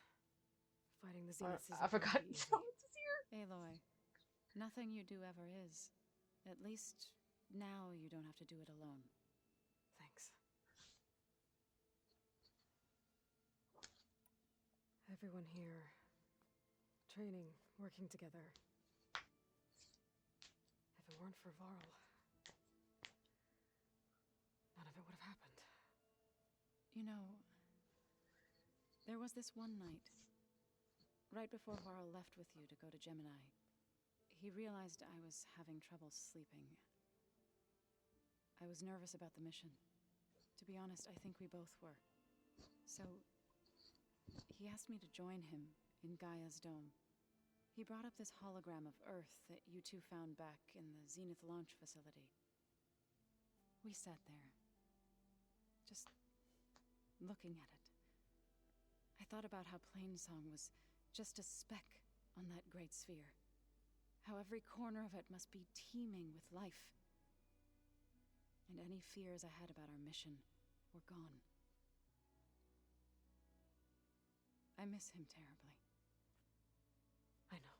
[SPEAKER 5] Fighting the Zeniths
[SPEAKER 1] I forgot Silence is here.
[SPEAKER 3] Aloy, nothing you do ever is. At least now you don't have to do it alone.
[SPEAKER 5] Thanks. Everyone here, training, working together. If it weren't for Varl,
[SPEAKER 3] You know, there was this one night, right before Varl left with you to go to Gemini. He realized I was having trouble sleeping. I was nervous about the mission. To be honest, I think we both were. So, he asked me to join him in Gaia's dome. He brought up this hologram of Earth that you two found back in the Zenith launch facility. We sat there, just looking at it. I thought about how Plainsong was just a speck on that great sphere. How every corner of it must be teeming with life. And any fears I had about our mission were gone. I miss him terribly.
[SPEAKER 5] I know.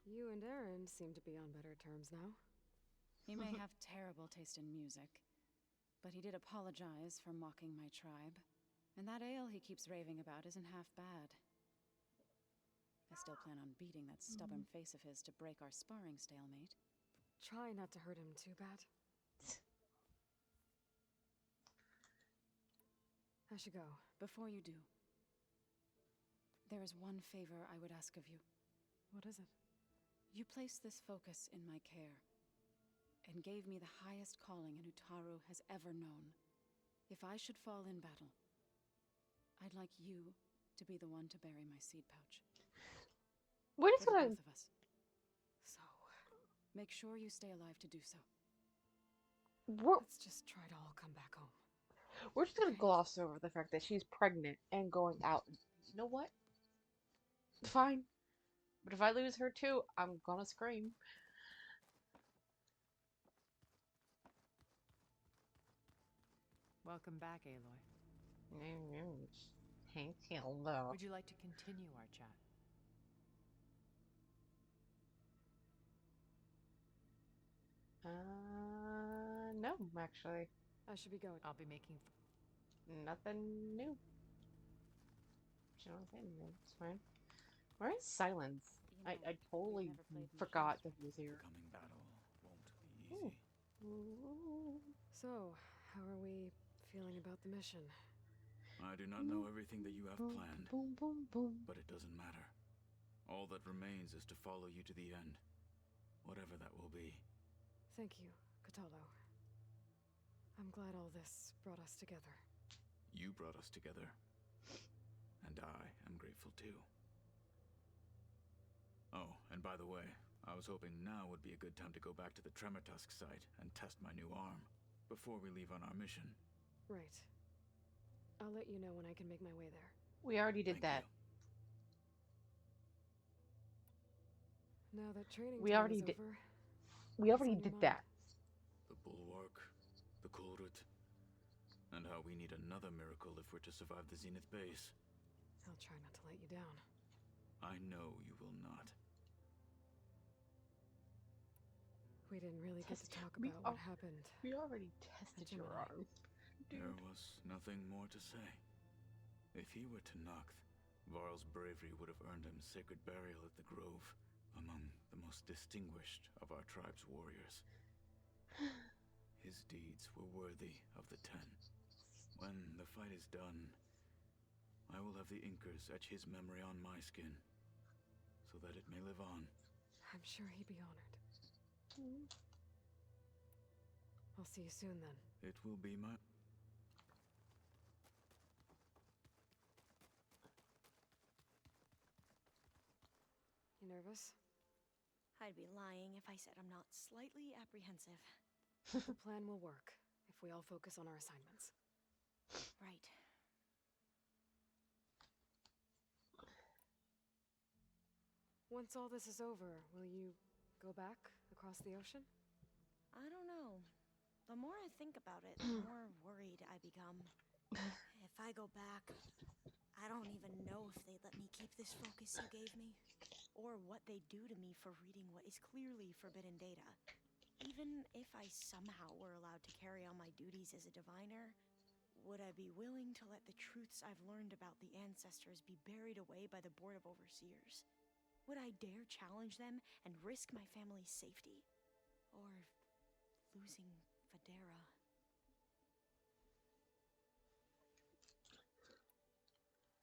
[SPEAKER 5] You and Aaron seem to be on better terms now.
[SPEAKER 3] He may have terrible taste in music, but he did apologize for mocking my tribe. And that ale he keeps raving about isn't half bad. I still plan on beating that stubborn face of his to break our sparring stalemate.
[SPEAKER 5] Try not to hurt him too bad. I should go.
[SPEAKER 3] Before you do, there is one favor I would ask of you.
[SPEAKER 5] What is it?
[SPEAKER 3] You placed this focus in my care, and gave me the highest calling an Utaru has ever known. If I should fall in battle, I'd like you to be the one to bury my seed pouch.
[SPEAKER 1] We're just
[SPEAKER 3] For the
[SPEAKER 1] gonna...
[SPEAKER 3] both of us. So, make sure you stay alive to do so.
[SPEAKER 5] Let's just try to all come back home.
[SPEAKER 1] We're just gonna gloss over the fact that she's pregnant and going out. You know what? Fine. But if I lose her too, I'm gonna scream.
[SPEAKER 21] Welcome back, Aloy.
[SPEAKER 1] Thank you, though.
[SPEAKER 21] Would you like to continue our chat?
[SPEAKER 1] No, actually.
[SPEAKER 5] I should be going.
[SPEAKER 21] I'll be making...
[SPEAKER 1] Nothing new. It's fine. Where is Silence? I totally forgot that he was here.
[SPEAKER 14] Coming battle won't be easy.
[SPEAKER 5] So, how are we feeling about the mission?
[SPEAKER 14] I do not know everything that you have planned, but it doesn't matter. All that remains is to follow you to the end, whatever that will be.
[SPEAKER 5] Thank you, Kotallo. I'm glad all this brought us together.
[SPEAKER 14] You brought us together, and I am grateful too. Oh, and by the way, I was hoping now would be a good time to go back to the Tremortusk site and test my new arm before we leave on our mission.
[SPEAKER 5] Right. I'll let you know when I can make my way there.
[SPEAKER 1] We already did that.
[SPEAKER 5] Now that training
[SPEAKER 1] We
[SPEAKER 5] time
[SPEAKER 1] already
[SPEAKER 5] is
[SPEAKER 1] did.
[SPEAKER 5] over,
[SPEAKER 1] We already did that.
[SPEAKER 14] The Bulwark, the Kulrut, and how we need another miracle if we're to survive the Zenith base.
[SPEAKER 5] I'll try not to let you down.
[SPEAKER 14] I know you will not.
[SPEAKER 5] We didn't really get to talk about what happened.
[SPEAKER 1] We already tested your arm.
[SPEAKER 14] There was nothing more to say. If he were to Noct, Varl's bravery would have earned him sacred burial at the Grove, among the most distinguished of our tribe's warriors. His deeds were worthy of the Ten. When the fight is done, I will have the Inkers etch his memory on my skin, so that it may live on.
[SPEAKER 5] I'm sure he'd be honored. I'll see you soon then.
[SPEAKER 14] It will be my...
[SPEAKER 5] You nervous?
[SPEAKER 4] I'd be lying if I said I'm not slightly apprehensive.
[SPEAKER 5] The plan will work if we all focus on our assignments.
[SPEAKER 4] Right.
[SPEAKER 5] Once all this is over, will you go back across the ocean?
[SPEAKER 4] I don't know. The more I think about it, the more worried I become. If I go back, I don't even know if they let me keep this focus you gave me, or what they do to me for reading what is clearly forbidden data. Even if I somehow were allowed to carry on my duties as a diviner, would I be willing to let the truths I've learned about the ancestors be buried away by the Board of Overseers? Would I dare challenge them and risk my family's safety? Or losing Federa?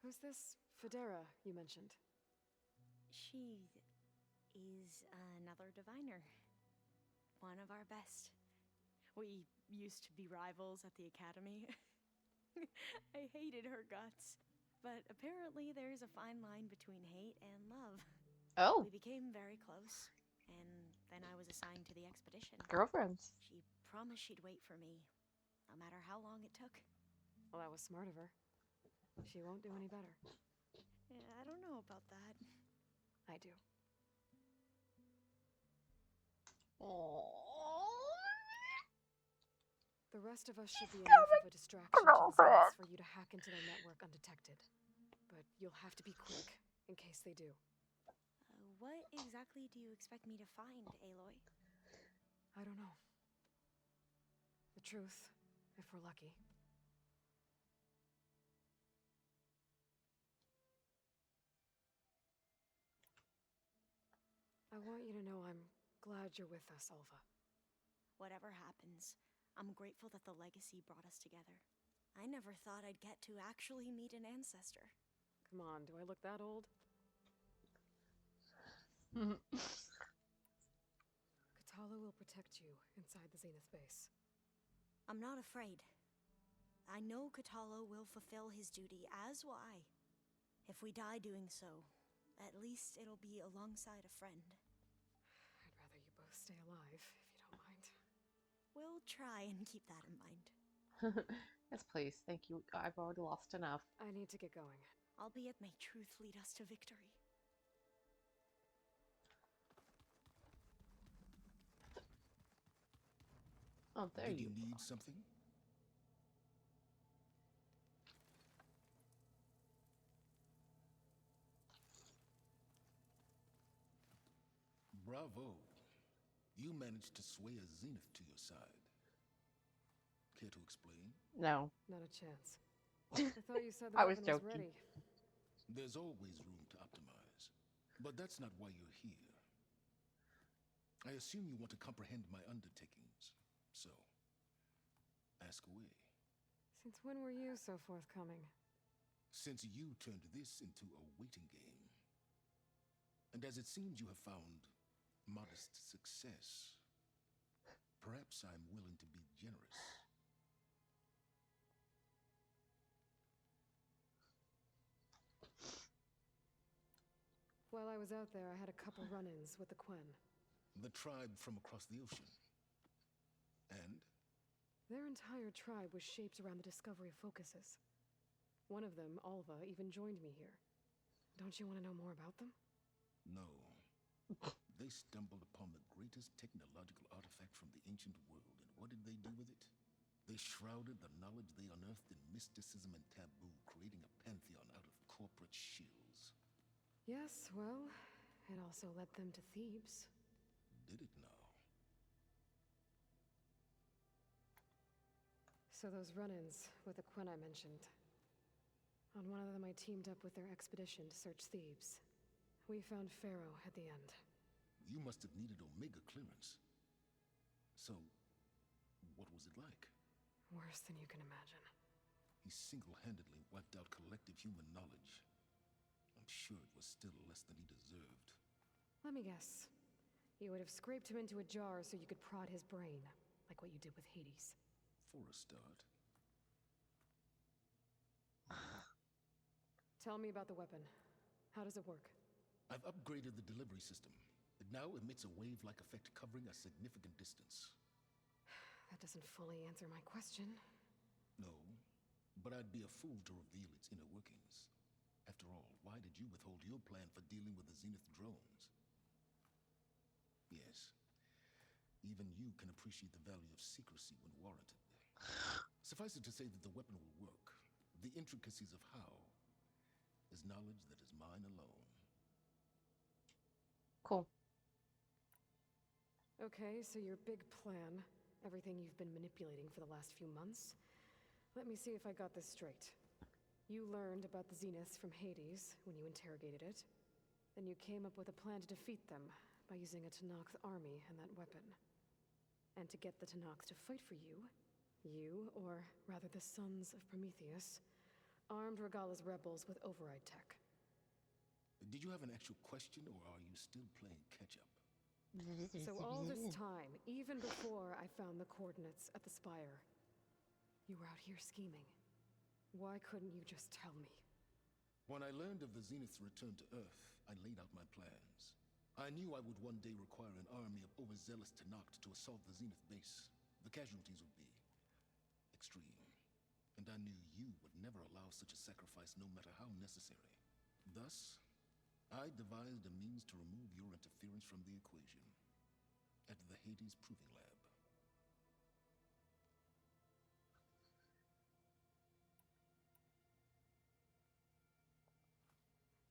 [SPEAKER 5] Who's this Federa you mentioned?
[SPEAKER 4] She is another diviner. One of our best. We used to be rivals at the academy. I hated her guts. But apparently there's a fine line between hate and love.
[SPEAKER 1] Oh.
[SPEAKER 4] We became very close, and then I was assigned to the expedition.
[SPEAKER 1] Girlfriends.
[SPEAKER 4] She promised she'd wait for me, no matter how long it took.
[SPEAKER 5] Well, that was smart of her. She won't do any better.
[SPEAKER 4] Yeah, I don't know about that.
[SPEAKER 5] I do. The rest of us should be enough of a distraction to the Zeniths for you to hack into their network undetected. But you'll have to be quick, in case they do.
[SPEAKER 4] What exactly do you expect me to find, Aloy?
[SPEAKER 5] I don't know. The truth, if we're lucky. I want you to know I'm glad you're with us, Alva.
[SPEAKER 4] Whatever happens, I'm grateful that the legacy brought us together. I never thought I'd get to actually meet an ancestor.
[SPEAKER 5] Come on, do I look that old? Katala will protect you inside the Zenith base.
[SPEAKER 4] I'm not afraid. I know Katala will fulfill his duty, as will I. If we die doing so, at least it'll be alongside a friend.
[SPEAKER 5] I'd rather you both stay alive, if you don't mind.
[SPEAKER 4] We'll try and keep that in mind.
[SPEAKER 1] Yes, please. Thank you. I've already lost enough.
[SPEAKER 5] I need to get going.
[SPEAKER 4] Albeit may truth lead us to victory.
[SPEAKER 1] Oh, there
[SPEAKER 19] Did
[SPEAKER 1] you
[SPEAKER 19] you need something? Bravo. You managed to sway a Zenith to your side. Care to explain?
[SPEAKER 1] No.
[SPEAKER 5] Not a chance. I thought you said the
[SPEAKER 1] I was
[SPEAKER 5] weapon was
[SPEAKER 1] joking.
[SPEAKER 5] ready.
[SPEAKER 19] There's always room to optimize. But that's not why you're here. I assume you want to comprehend my undertakings. So, ask away.
[SPEAKER 5] Since when were you so forthcoming?
[SPEAKER 19] Since you turned this into a waiting game. And as it seems you have found modest success, perhaps I'm willing to be generous.
[SPEAKER 5] While I was out there, I had a couple run-ins with the Quen.
[SPEAKER 19] The tribe from across the ocean. And?
[SPEAKER 5] Their entire tribe was shaped around the discovery of focuses. One of them, Alva, even joined me here. Don't you want to know more about them?
[SPEAKER 19] No. They stumbled upon the greatest technological artifact from the ancient world, and what did they do with it? They shrouded the knowledge they unearthed in mysticism and taboo, creating a pantheon out of corporate shills.
[SPEAKER 5] Yes, well, it also led them to Thebes.
[SPEAKER 19] Did it now?
[SPEAKER 5] So those run-ins with the Quen I mentioned. On one of them I teamed up with their expedition to search Thebes. We found Pharaoh at the end.
[SPEAKER 19] You must have needed Omega clearance. So, what was it like?
[SPEAKER 5] Worse than you can imagine.
[SPEAKER 19] He single-handedly wiped out collective human knowledge. I'm sure it was still less than he deserved.
[SPEAKER 5] Let me guess. You would have scraped him into a jar so you could prod his brain, like what you did with Hades.
[SPEAKER 19] For a start.
[SPEAKER 5] Tell me about the weapon. How does it work?
[SPEAKER 19] I've upgraded the delivery system. It now emits a wave-like effect covering a significant distance.
[SPEAKER 5] That doesn't fully answer my question.
[SPEAKER 19] No, but I'd be a fool to reveal its inner workings. After all, why did you withhold your plan for dealing with the Zenith drones? Yes, even you can appreciate the value of secrecy when warranted. Suffice it to say that the weapon will work. The intricacies of how is knowledge that is mine alone.
[SPEAKER 1] Cool.
[SPEAKER 5] Okay, so your big plan, everything you've been manipulating for the last few months. Let me see if I got this straight. You learned about the Zeniths from Hades when you interrogated it. Then you came up with a plan to defeat them by using a Tenakth army and that weapon. And to get the Tenakth to fight for you, or rather the Sons of Prometheus, armed Regala's rebels with override tech.
[SPEAKER 19] Did you have an actual question, or are you still playing catch-up?
[SPEAKER 5] So all this time, even before I found the coordinates at the Spire, you were out here scheming. Why couldn't you just tell me?
[SPEAKER 19] When I learned of the Zenith's return to Earth, I laid out my plans. I knew I would one day require an army of overzealous Tenakth to assault the Zenith base. The casualties would be extreme. And I knew you would never allow such a sacrifice, no matter how necessary. Thus, I devised a means to remove your interference from the equation at the Hades Proving Lab.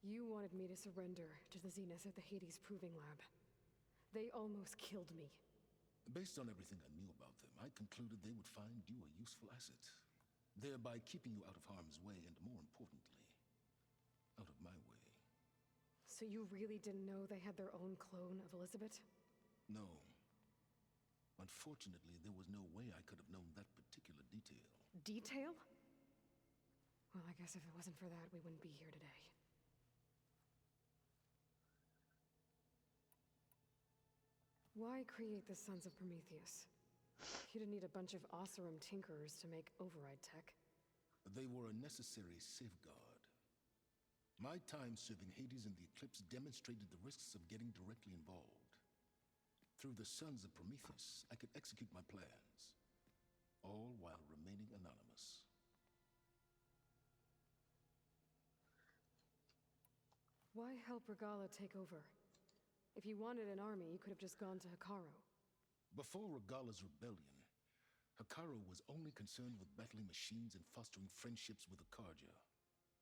[SPEAKER 5] You wanted me to surrender to the Zenith at the Hades Proving Lab. They almost killed me.
[SPEAKER 19] Based on everything I knew about them, I concluded they would find you a useful asset, thereby keeping you out of harm's way and, more importantly, out of my way.
[SPEAKER 5] So you really didn't know they had their own clone of Elizabeth?
[SPEAKER 19] No. Unfortunately, there was no way I could have known that particular detail.
[SPEAKER 5] Detail? Well, I guess if it wasn't for that, we wouldn't be here today. Why create the Sons of Prometheus? You didn't need a bunch of Oseram tinkerers to make override tech.
[SPEAKER 19] They were a necessary safeguard. My time serving Hades in the Eclipse demonstrated the risks of getting directly involved. Through the Sons of Prometheus, I could execute my plans, all while remaining anonymous.
[SPEAKER 5] Why help Regala take over? If you wanted an army, you could have just gone to Hekarro.
[SPEAKER 19] Before Regala's rebellion, Hekarro was only concerned with battling machines and fostering friendships with the Karja.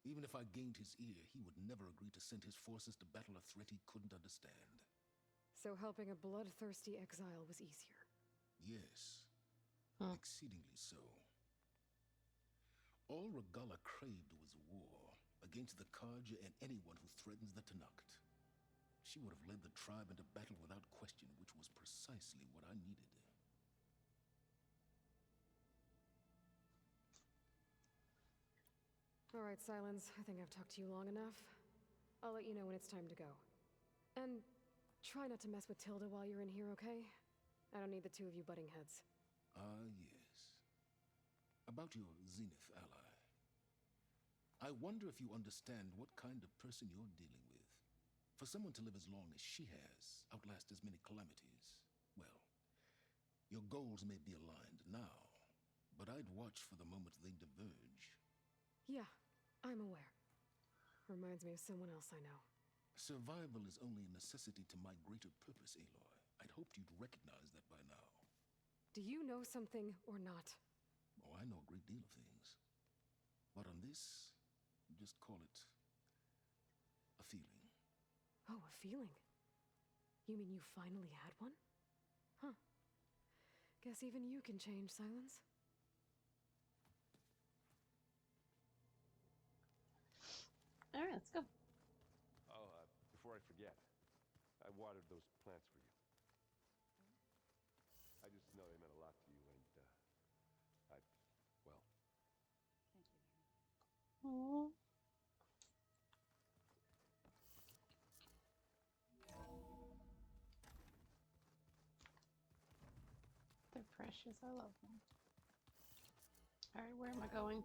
[SPEAKER 19] Even if I gained his ear, he would never agree to send his forces to battle a threat he couldn't understand.
[SPEAKER 5] So helping a bloodthirsty exile was easier.
[SPEAKER 19] Yes. Exceedingly so. All Regala craved was war against the Karja and anyone who threatens the Tenakth. She would have led the tribe into battle without question, which was precisely what I needed.
[SPEAKER 5] All right, Silence. I think I've talked to you long enough. I'll let you know when it's time to go. And try not to mess with Tilda while you're in here, okay? I don't need the two of you butting heads.
[SPEAKER 19] Yes. About your Zenith ally. I wonder if you understand what kind of person you're dealing with. For someone to live as long as she has, outlast as many calamities, well, your goals may be aligned now, but I'd watch for the moment they diverge.
[SPEAKER 5] Yeah, I'm aware. Reminds me of someone else I know.
[SPEAKER 19] Survival is only a necessity to my greater purpose, Aloy. I'd hoped you'd recognize that by now.
[SPEAKER 5] Do you know something or not?
[SPEAKER 19] Oh, I know a great deal of things. But on this, just call it a feeling.
[SPEAKER 5] Oh, a feeling? You mean you finally had one? Huh. Guess even you can change, Silence.
[SPEAKER 1] Alright, let's go.
[SPEAKER 7] Oh, before I forget, I watered those plants for you. I just know they meant a lot to you, and, well...
[SPEAKER 6] Thank you, Henry.
[SPEAKER 1] Aww. They're precious. I love them. Alright, where am I going?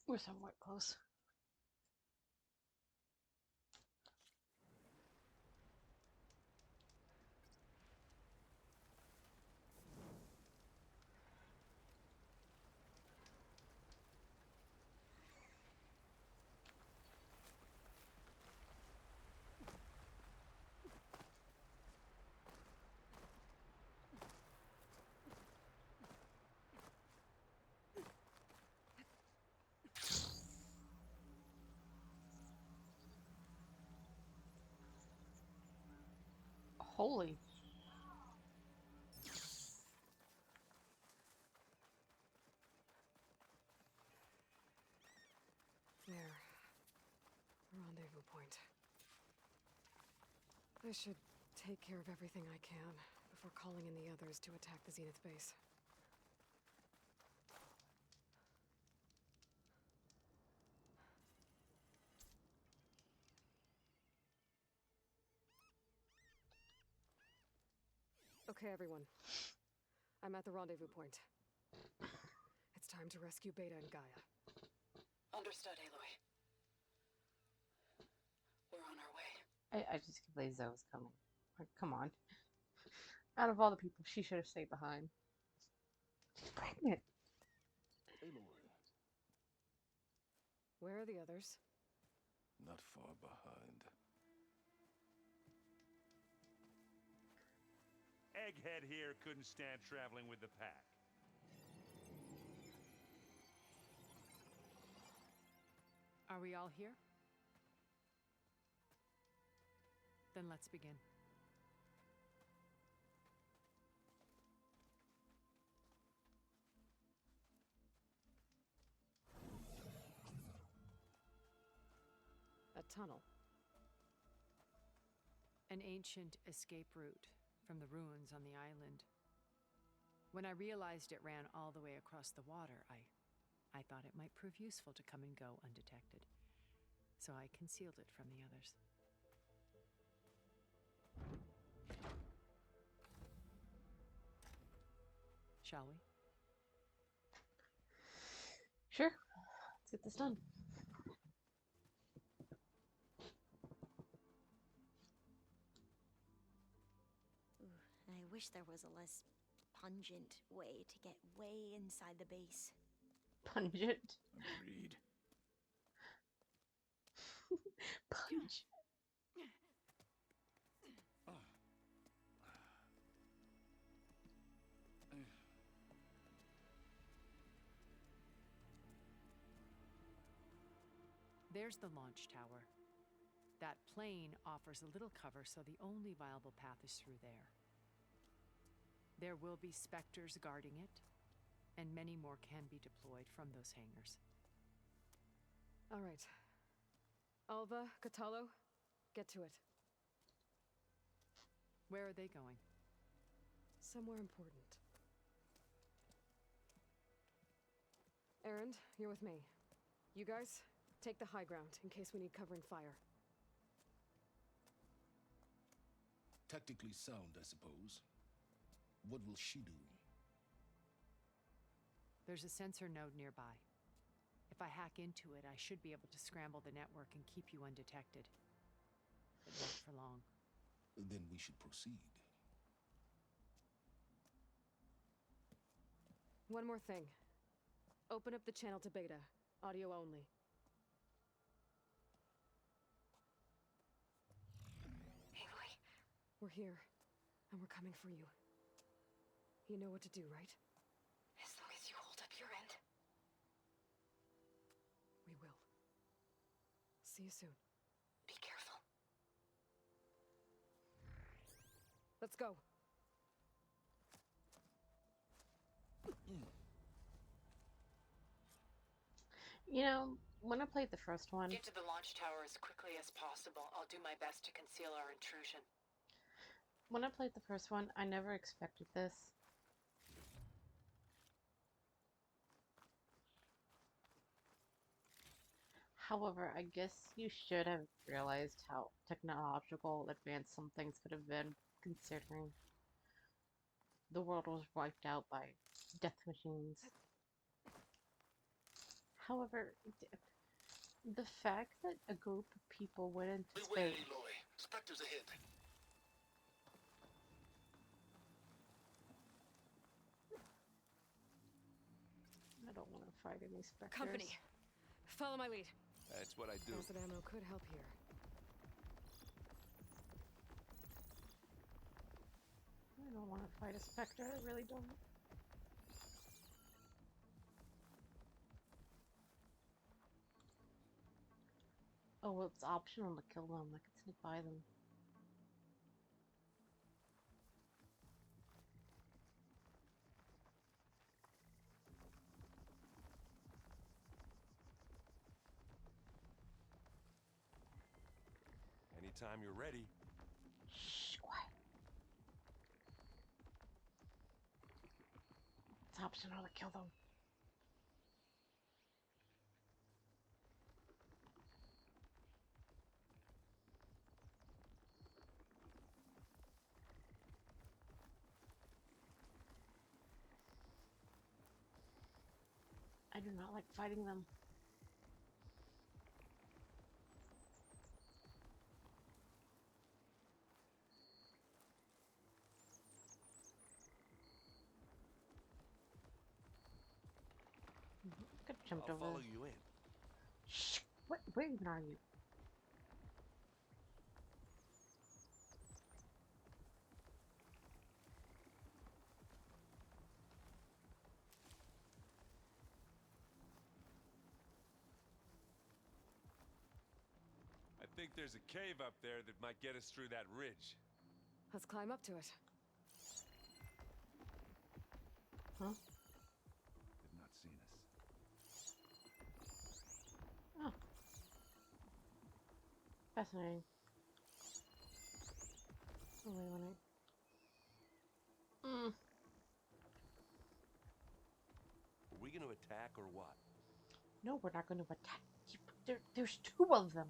[SPEAKER 1] We're somewhat close. Holy.
[SPEAKER 5] There. Rendezvous point. I should take care of everything I can before calling in the others to attack the Zenith base. Okay, everyone. I'm at the rendezvous point. It's time to rescue Beta and Gaia.
[SPEAKER 8] Understood, Aloy. We're on our way.
[SPEAKER 1] I just can't believe Zoe's coming. Like, come on. Out of all the people, she should have stayed behind. She's pregnant.
[SPEAKER 19] Aloy.
[SPEAKER 5] Where are the others?
[SPEAKER 19] Not far behind.
[SPEAKER 7] Egghead here couldn't stand traveling with the pack.
[SPEAKER 21] Are we all here? Then let's begin.
[SPEAKER 5] A tunnel.
[SPEAKER 21] An ancient escape route from the ruins on the island. When I realized it ran all the way across the water, I thought it might prove useful to come and go undetected. So I concealed it from the others. Shall we?
[SPEAKER 1] Sure. Let's get this done.
[SPEAKER 4] Ooh, I wish there was a less pungent way to get way inside the base.
[SPEAKER 1] Pungent?
[SPEAKER 14] Agreed.
[SPEAKER 1] Pungent.
[SPEAKER 21] There's the launch tower. That plane offers a little cover, so the only viable path is through there. There will be specters guarding it, and many more can be deployed from those hangars.
[SPEAKER 5] All right. Alva, Catalo, get to it.
[SPEAKER 21] Where are they going?
[SPEAKER 5] Somewhere important. Erend, you're with me. You guys, take the high ground in case we need covering fire.
[SPEAKER 19] Tactically sound, I suppose. What will she do?
[SPEAKER 21] There's a sensor node nearby. If I hack into it, I should be able to scramble the network and keep you undetected. But not for long.
[SPEAKER 19] Then we should proceed.
[SPEAKER 5] One more thing. Open up the channel to Beta. Audio only.
[SPEAKER 8] Aloy?
[SPEAKER 5] We're here, and we're coming for you. You know what to do, right?
[SPEAKER 8] As long as you hold up your end.
[SPEAKER 5] We will. See you soon.
[SPEAKER 8] Be careful.
[SPEAKER 5] Let's go.
[SPEAKER 1] You know, when I played the first one,
[SPEAKER 8] Get to the launch tower as quickly as possible. I'll do my best to conceal our intrusion.
[SPEAKER 1] I never expected this. However, I guess you should have realized how technological advanced some things could have been, considering the world was wiped out by death machines. However, the fact that a group of people went into
[SPEAKER 19] Beware,
[SPEAKER 1] space.
[SPEAKER 19] Aloy. Spectres ahead.
[SPEAKER 1] I don't want to fight any specters.
[SPEAKER 5] Company, follow my lead.
[SPEAKER 9] That's what I do.
[SPEAKER 5] Acid ammo could help here.
[SPEAKER 1] I don't want to fight a specter. I really don't. Oh, well, it's optional to kill them. I could sneak by them.
[SPEAKER 7] anytime you're ready.
[SPEAKER 1] Shh, quiet. It's optional to kill them. I do not like fighting them. Could have jumped
[SPEAKER 7] I'll
[SPEAKER 1] over.
[SPEAKER 7] follow you in.
[SPEAKER 1] Shh! What? Where even are you?
[SPEAKER 7] I think there's a cave up there that might get us through that ridge.
[SPEAKER 5] Let's climb up to it.
[SPEAKER 1] Huh?
[SPEAKER 7] They've not seen us.
[SPEAKER 1] Oh. Fascinating. Oh, wait a minute.
[SPEAKER 7] Are we gonna attack or what?
[SPEAKER 1] No, we're not going to attack. There's two of them.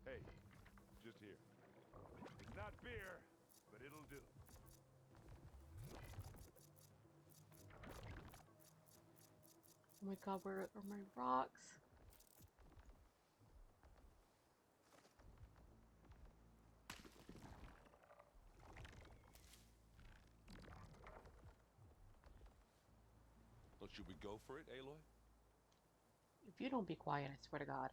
[SPEAKER 7] Hey, just here. It's not beer, but it'll do.
[SPEAKER 1] Oh my god, where are my rocks?
[SPEAKER 7] Well, should we go for it, Aloy?
[SPEAKER 1] If you don't be quiet, I swear to God.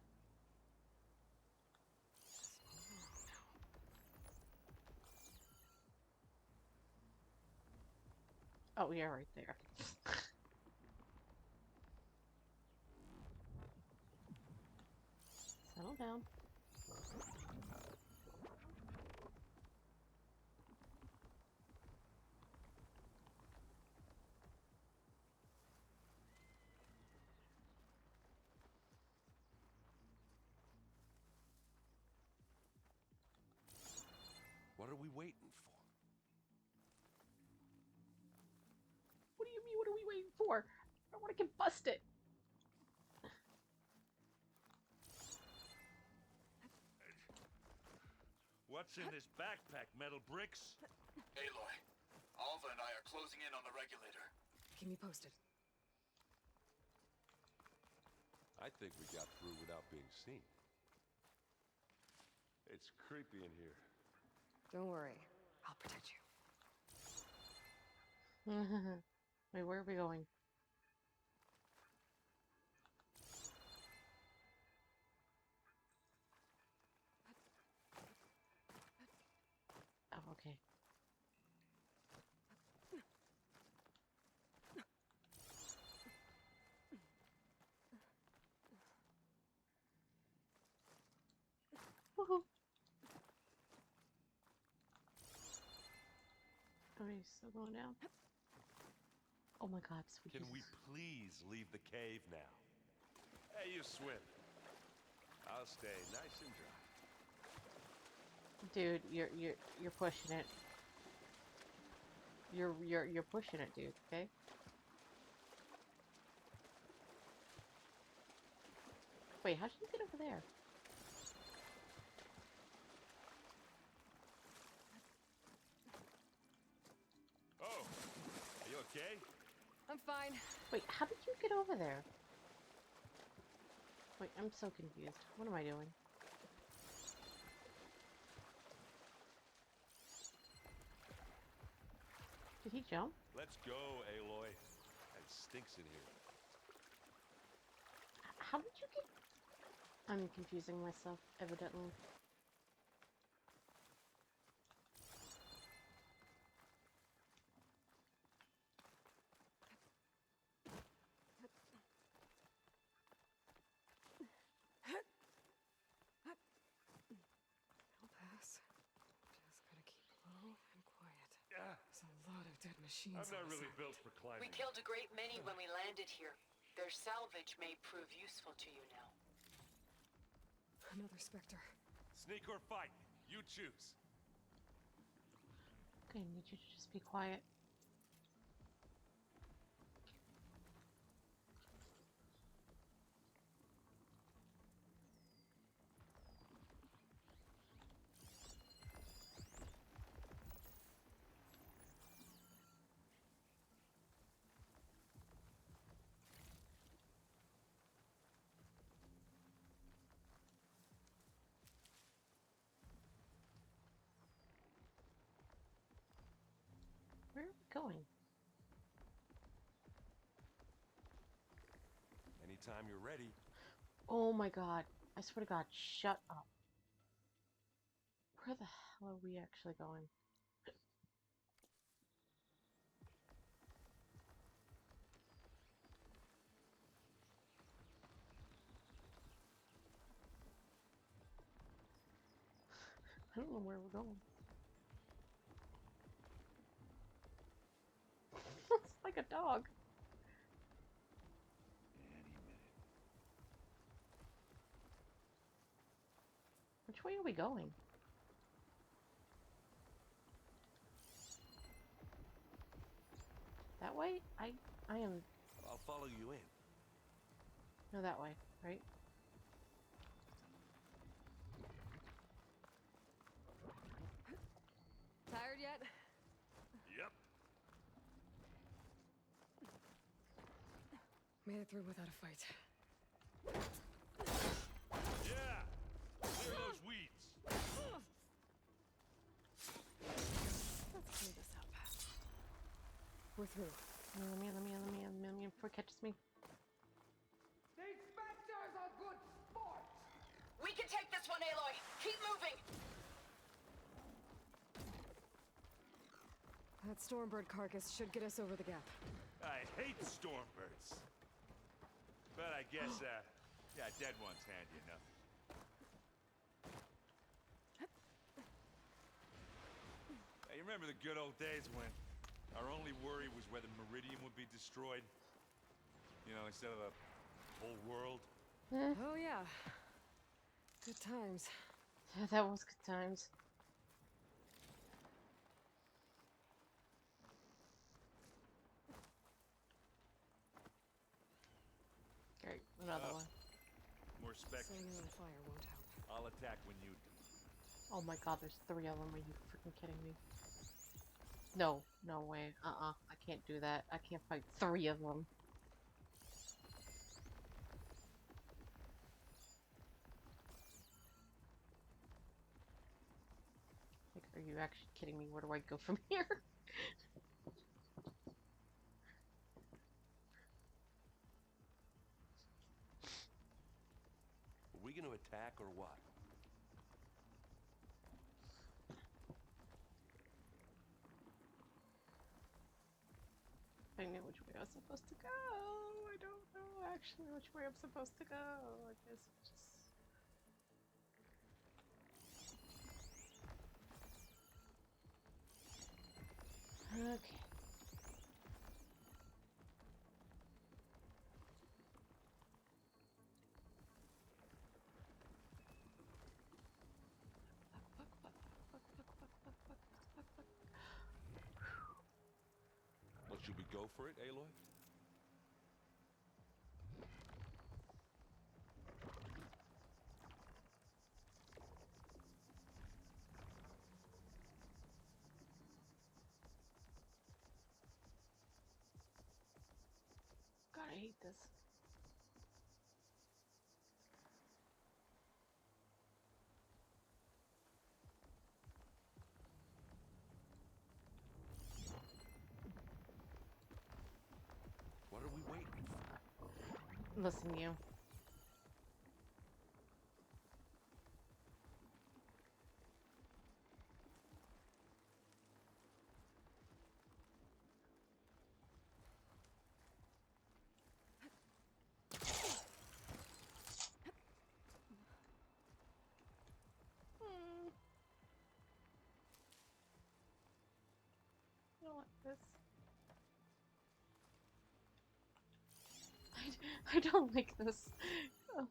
[SPEAKER 1] Oh, yeah, right there. Settle down.
[SPEAKER 7] What are we waiting for?
[SPEAKER 1] What do you mean, what are we waiting for? I don't want to get busted.
[SPEAKER 10] What's in this backpack, metal bricks?
[SPEAKER 14] Aloy, Alva and I are closing in on the regulator.
[SPEAKER 5] Keep me posted.
[SPEAKER 7] I think we got through without being seen. It's creepy in here.
[SPEAKER 5] Don't worry. I'll protect you.
[SPEAKER 1] Wait, where are we going? Oh, okay. Woohoo! Oh, he's still going down. Oh my god, sweet
[SPEAKER 7] Can we
[SPEAKER 1] Jesus.
[SPEAKER 7] please leave the cave now? Hey, you swim. I'll stay nice and dry.
[SPEAKER 1] Dude, you're pushing it. You're pushing it, dude, okay? Wait, how did you get over there?
[SPEAKER 7] Oh, are you okay?
[SPEAKER 5] I'm fine.
[SPEAKER 1] Wait, how did you get over there? Wait, I'm so confused. What am I doing? Did he jump?
[SPEAKER 7] Let's go, Aloy. It stinks in here.
[SPEAKER 1] How did you get... I'm confusing myself, evidently.
[SPEAKER 5] I'll pass. Just machines.
[SPEAKER 7] I'm not
[SPEAKER 5] on the
[SPEAKER 7] really
[SPEAKER 5] side.
[SPEAKER 7] built for climbing.
[SPEAKER 8] We killed a great many when we landed here. Their salvage may prove useful to you now.
[SPEAKER 5] Another Spectre.
[SPEAKER 7] Sneak or fight, you choose.
[SPEAKER 1] Okay, I need you to just be quiet. Where are we going?
[SPEAKER 7] Anytime you're ready.
[SPEAKER 1] Oh my god. I swear to god, shut up. Where the hell are we actually going? I don't know where we're going. It's like a dog. Which way are we going? That way? I am...
[SPEAKER 7] I'll follow you in.
[SPEAKER 1] No, that way, right?
[SPEAKER 5] Tired yet?
[SPEAKER 7] Yep.
[SPEAKER 5] Made it through without a fight.
[SPEAKER 7] Yeah! Clear those weeds.
[SPEAKER 5] Let's clear this up. We're through.
[SPEAKER 1] Let me in before it catches me.
[SPEAKER 10] These Spectres are good sports!
[SPEAKER 8] We can take this one, Aloy! Keep moving!
[SPEAKER 5] That Stormbird carcass should get us over the gap.
[SPEAKER 7] I hate stormbirds. But I guess, yeah, dead one's handy enough. Hey, you remember the good old days when our only worry was whether Meridian would be destroyed? You know, instead of the whole world?
[SPEAKER 5] Oh yeah. Good times.
[SPEAKER 1] Yeah, that was good times. Great, another one.
[SPEAKER 7] More Spectres.
[SPEAKER 5] Setting it on fire won't help.
[SPEAKER 7] I'll attack when you do.
[SPEAKER 1] Oh my god, there's 3 of them. Are you freaking kidding me? No, no way. I can't do that. I can't fight 3 of them. Like, are you actually kidding me? Where do I go from here?
[SPEAKER 7] Are we gonna attack or what?
[SPEAKER 1] I knew which way I was supposed to go. I don't know actually which way I'm supposed to go. I guess just... Okay.
[SPEAKER 7] Well, should we go for it, Aloy?
[SPEAKER 1] God, I hate this.
[SPEAKER 7] What are we waiting for?
[SPEAKER 1] Listen, you. I don't like this. I don't like this. Oh.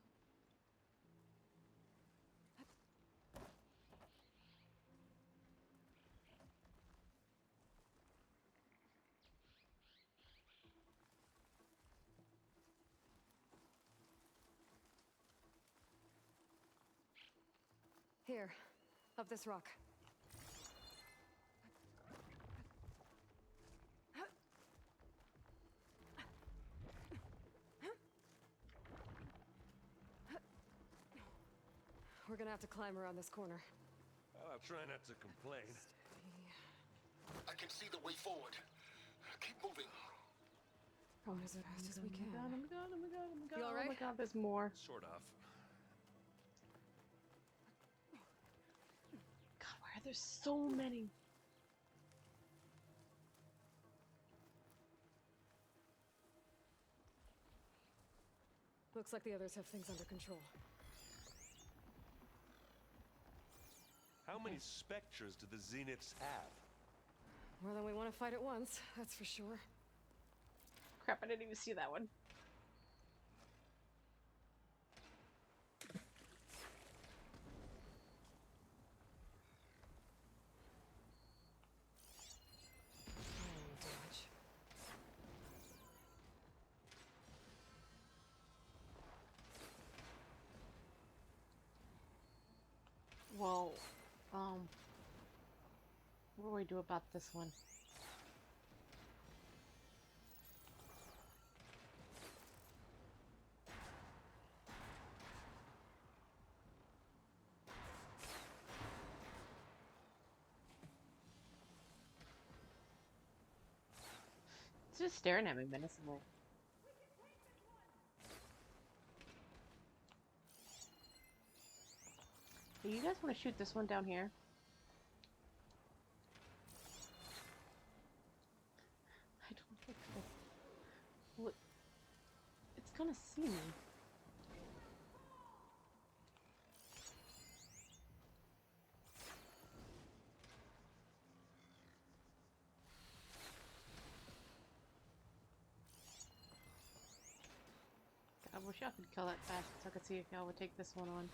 [SPEAKER 5] Here, up this rock. We're gonna have to climb around this corner.
[SPEAKER 10] Well, I'll try not to complain.
[SPEAKER 19] I can see the way forward. Keep moving.
[SPEAKER 5] Going as fast as we can.
[SPEAKER 1] Oh my god, oh my god, oh my god,
[SPEAKER 5] You all
[SPEAKER 1] oh my
[SPEAKER 5] right?
[SPEAKER 1] god, there's more.
[SPEAKER 10] Sort of.
[SPEAKER 1] God, why are there so many?
[SPEAKER 5] Looks like the others have things under control.
[SPEAKER 10] How many specters do the Zeniths have?
[SPEAKER 5] More than we want to fight at once, that's for sure.
[SPEAKER 1] Crap, I didn't even see that one. Well, what do we do about this one? It's just staring at me menacingly. Do you guys want to shoot this one down here? I don't think so. What? It's gonna see me. I wish I could kill that fast so I could see if y'all would take this one on.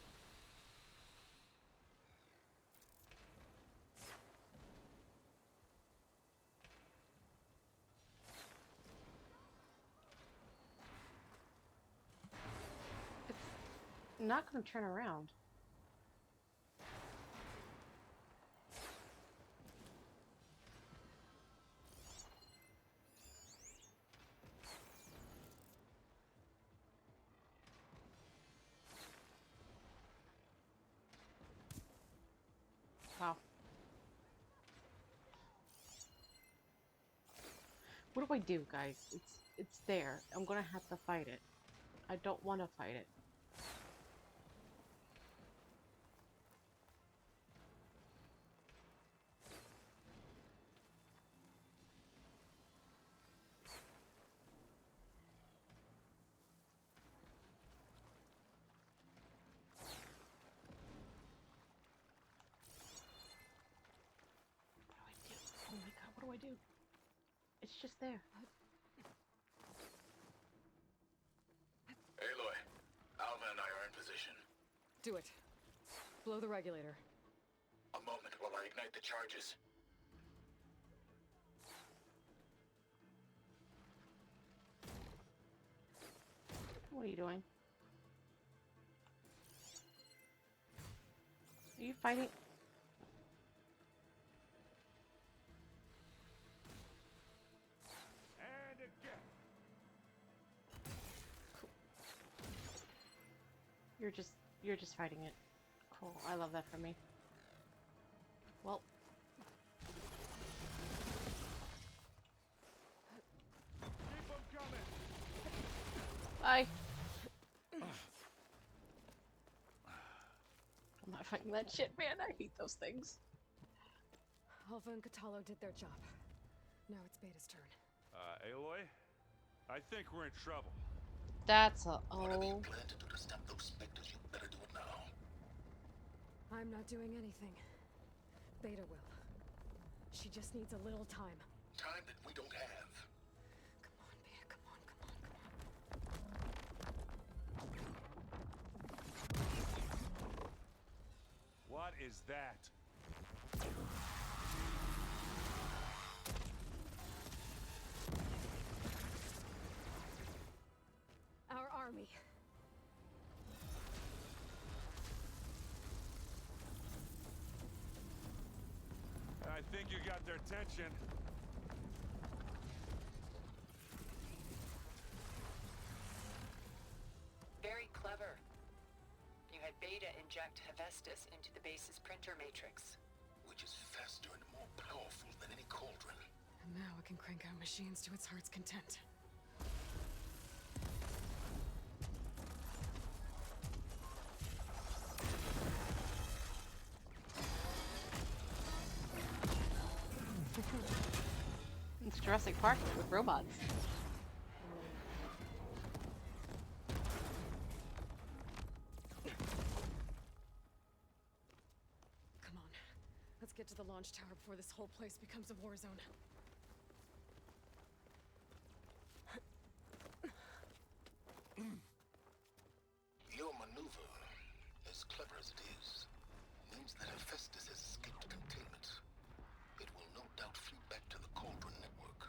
[SPEAKER 1] It's not going to turn around. Wow. What do I do, guys? It's there. I'm gonna have to fight it. I don't want to fight it. What do I do? Oh my god, what do I do? It's just there.
[SPEAKER 14] Aloy, Alva and I are in position.
[SPEAKER 5] Do it. Blow the regulator.
[SPEAKER 14] A moment while I ignite the charges.
[SPEAKER 1] What are you doing? Are you fighting?
[SPEAKER 10] And again.
[SPEAKER 1] You're just fighting it. Cool. I love that for me. Well.
[SPEAKER 10] Keep them coming.
[SPEAKER 1] Bye. I'm not fighting that shit, man. I hate those things.
[SPEAKER 5] Alva and Catalo did their job. Now it's Beta's turn.
[SPEAKER 7] Aloy? I think we're in trouble.
[SPEAKER 1] That's a
[SPEAKER 19] Whatever you plan to do to stop those specters, you better do it now.
[SPEAKER 5] I'm not doing anything. Beta will. She just needs a little time.
[SPEAKER 19] Time that we don't have.
[SPEAKER 5] Come on, Beta. Come on, come on, come on.
[SPEAKER 7] is that?
[SPEAKER 5] Our army.
[SPEAKER 7] I think you got their attention.
[SPEAKER 8] Very clever. You had Beta inject Hephaestus into the base's printer matrix.
[SPEAKER 19] Which is faster and more powerful than any cauldron.
[SPEAKER 5] And now it can crank out machines to its heart's content.
[SPEAKER 1] It's Jurassic Park with robots.
[SPEAKER 5] Come on. Let's get to the launch tower before this whole place becomes a war zone.
[SPEAKER 19] Your maneuver, as clever as it is, means that Hephaestus has escaped containment. It will no doubt flee back to the Cauldron network.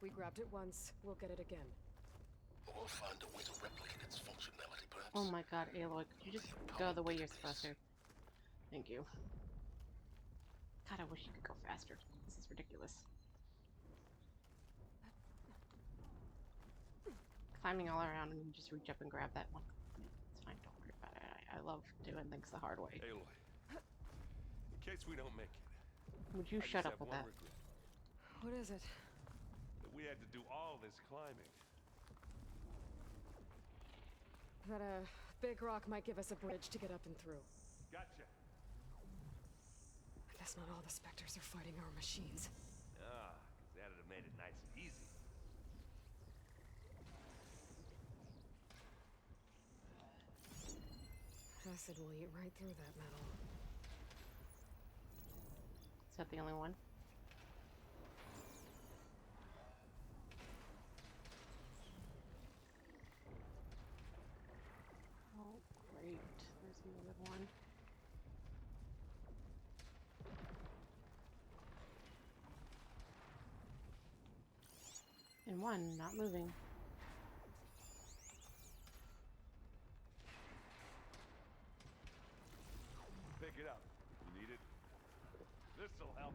[SPEAKER 5] We grabbed it once, we'll get it again.
[SPEAKER 19] Or find a way to replicate its functionality, perhaps.
[SPEAKER 1] Oh my god, Aloy, could you just go the way you're supposed to? Thank you. God, I wish you could go faster. This is ridiculous. Climbing all around and you just reach up and grab that one. It's fine, don't worry about it. I love doing things the hard way.
[SPEAKER 7] Aloy, in case we don't make it,
[SPEAKER 1] Would you
[SPEAKER 7] I
[SPEAKER 1] shut
[SPEAKER 7] just
[SPEAKER 1] up
[SPEAKER 7] have
[SPEAKER 1] with
[SPEAKER 7] one
[SPEAKER 1] that?
[SPEAKER 7] regret,
[SPEAKER 5] What is it?
[SPEAKER 7] that we had to do all this climbing.
[SPEAKER 5] That a big rock might give us a bridge to get up and through.
[SPEAKER 7] Gotcha.
[SPEAKER 5] I guess not all the specters are fighting our machines.
[SPEAKER 7] Ah, because that'd have made it nice and easy.
[SPEAKER 5] Acid will eat right through that metal.
[SPEAKER 1] Is that the only one? Oh, great. There's another one. And one not moving.
[SPEAKER 7] Pick it up. You need it? This'll help.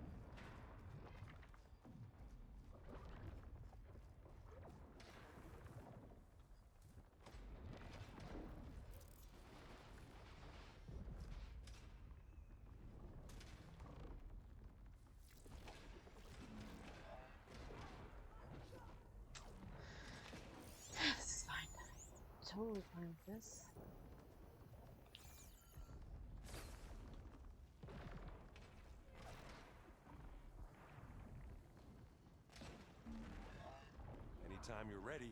[SPEAKER 1] This is fine. Totally fine with this.
[SPEAKER 7] Anytime you're ready.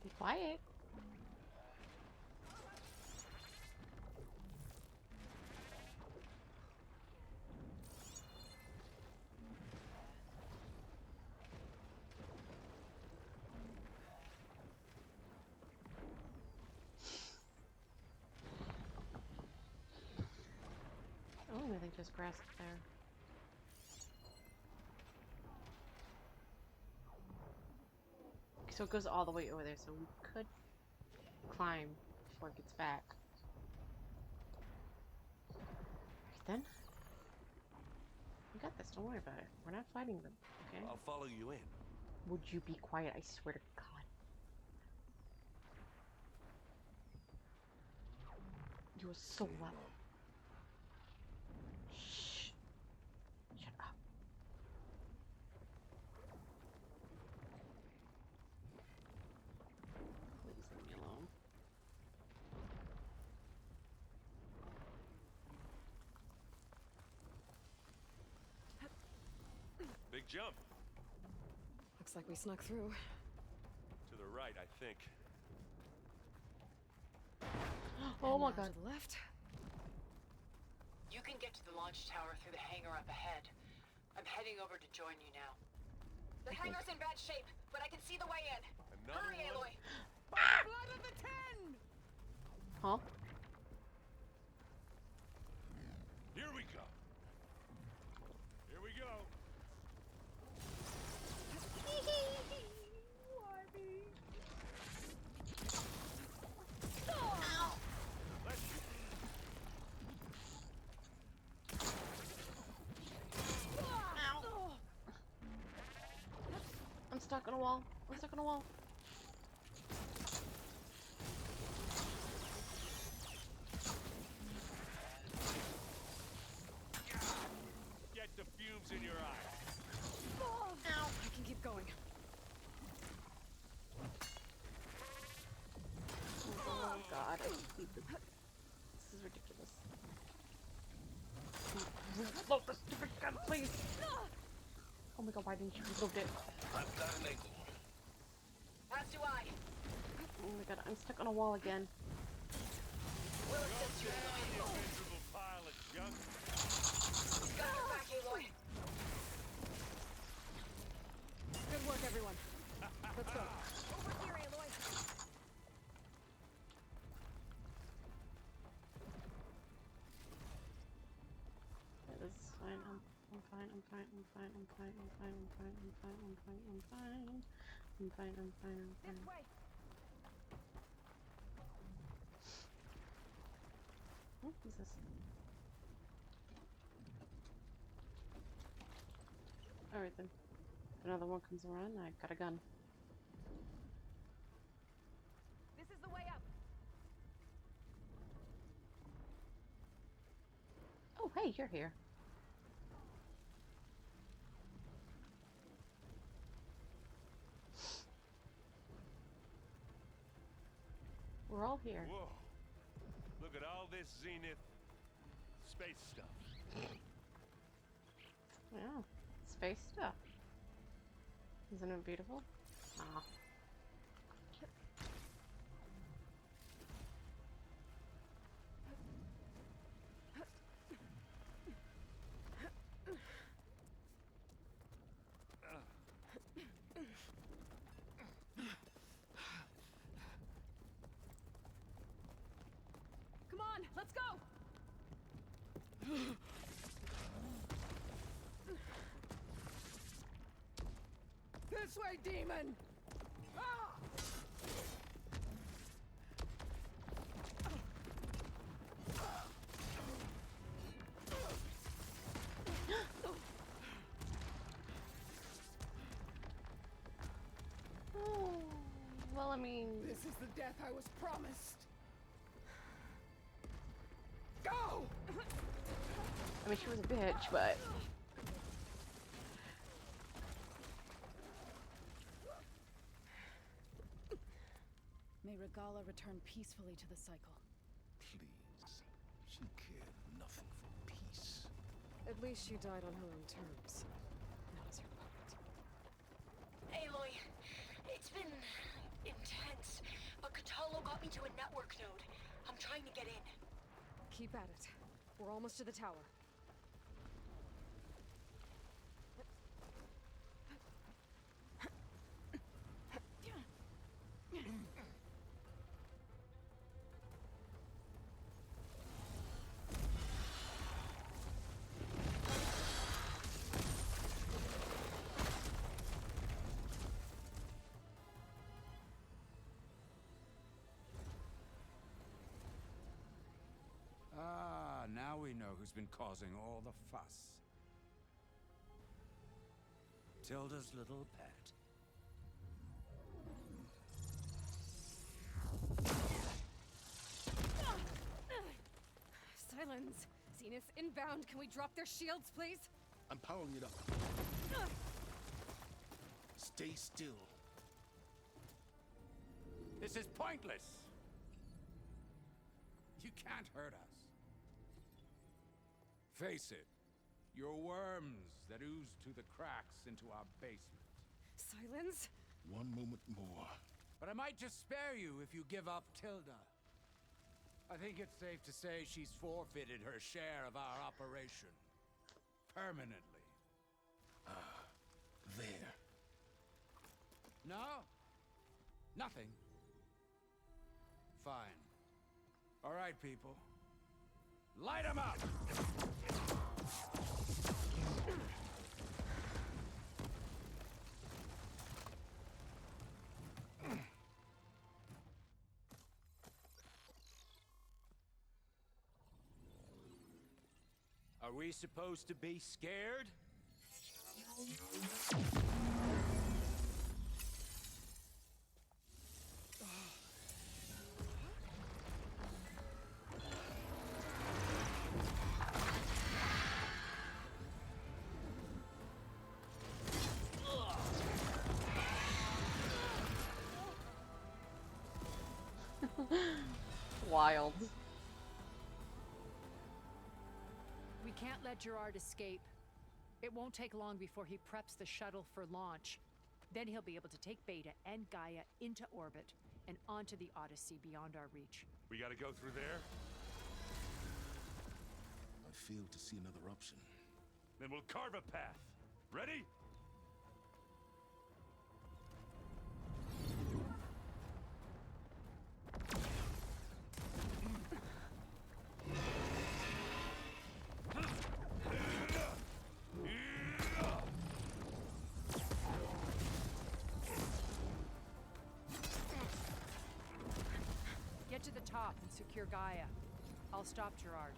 [SPEAKER 1] Be quiet. Oh, I think just grass up there. So it goes all the way over there, so we could climb before it gets back. Okay, then. We got this, don't worry about it. We're not fighting them, okay?
[SPEAKER 7] I'll follow you in.
[SPEAKER 1] Would you be quiet? I swear to God. You are so loud. Shh. Shut up. Please leave me alone.
[SPEAKER 7] Big jump.
[SPEAKER 5] Looks like we snuck through.
[SPEAKER 7] To the right, I think.
[SPEAKER 1] Oh my
[SPEAKER 5] And now
[SPEAKER 1] God.
[SPEAKER 5] to the left.
[SPEAKER 8] You can get to the launch tower through the hangar up ahead. I'm heading over to join you now. The hangar's in bad shape, but I can see the way in.
[SPEAKER 7] Another
[SPEAKER 8] Hurry,
[SPEAKER 7] one?
[SPEAKER 8] Aloy!
[SPEAKER 1] Huh? stuck on a wall. I'm stuck on a wall.
[SPEAKER 7] Get the fumes in your eyes.
[SPEAKER 5] Oh, ow. I can keep going.
[SPEAKER 1] Oh god, I hate this. This is ridiculous. Load the stupid gun, please! Oh my god, why didn't you reload it?
[SPEAKER 2] I've got an ankle.
[SPEAKER 8] As do I.
[SPEAKER 1] Oh my god, I'm stuck on a wall again.
[SPEAKER 8] We'll assist you, Aloy.
[SPEAKER 7] Invincible pile of junk.
[SPEAKER 8] Got your back, Aloy.
[SPEAKER 5] Good work, everyone. Let's go.
[SPEAKER 4] Over here, Aloy.
[SPEAKER 1] This is fine. I'm fine. I'm fine. I'm fine. I'm fine. I'm fine. I'm fine. I'm fine. I'm fine. I'm fine. I'm fine. I'm fine. I'm fine.
[SPEAKER 4] This way.
[SPEAKER 1] What is this? Alright then. If another one comes around, I got a gun.
[SPEAKER 4] This is the way up.
[SPEAKER 1] Oh, hey, you're here. We're all here.
[SPEAKER 7] Whoa. Look at all this Zenith space stuff.
[SPEAKER 1] Yeah, space stuff. Isn't it beautiful? Ah.
[SPEAKER 5] Come on, let's go!
[SPEAKER 10] This way, demon! Ah!
[SPEAKER 1] Oh, well, I mean...
[SPEAKER 10] This is the death I was promised. Go!
[SPEAKER 1] I mean, she was a bitch, but...
[SPEAKER 3] May Regala return peacefully to the cycle.
[SPEAKER 19] Please. She cared nothing for peace.
[SPEAKER 5] At least she died on her own terms. Now's your moment.
[SPEAKER 4] Aloy, it's been intense, but Katalo got me to a network node. I'm trying to get in.
[SPEAKER 5] Keep at it. We're almost to the tower.
[SPEAKER 11] Ah, now we know who's been causing all the fuss. Tilda's little pet.
[SPEAKER 5] Silence! Zenith inbound. Can we drop their shields, please?
[SPEAKER 19] I'm powering it up. Stay still.
[SPEAKER 11] This is pointless. You can't hurt us. Face it, you're worms that ooze through the cracks into our basement.
[SPEAKER 5] Silence?
[SPEAKER 19] One moment more.
[SPEAKER 11] But I might just spare you if you give up Tilda. I think it's safe to say she's forfeited her share of our operation. Permanently.
[SPEAKER 19] There.
[SPEAKER 11] No? Nothing. Fine. All right, people. Light 'em up! Are we supposed to be scared?
[SPEAKER 1] Wild.
[SPEAKER 21] We can't let Gerard escape. It won't take long before he preps the shuttle for launch. Then he'll be able to take Beta and Gaia into orbit and onto the Odyssey beyond our reach.
[SPEAKER 7] We gotta go through there?
[SPEAKER 19] I fail to see another option.
[SPEAKER 7] Then we'll carve a path. Ready?
[SPEAKER 21] Get to the top and secure Gaia. I'll stop Gerard.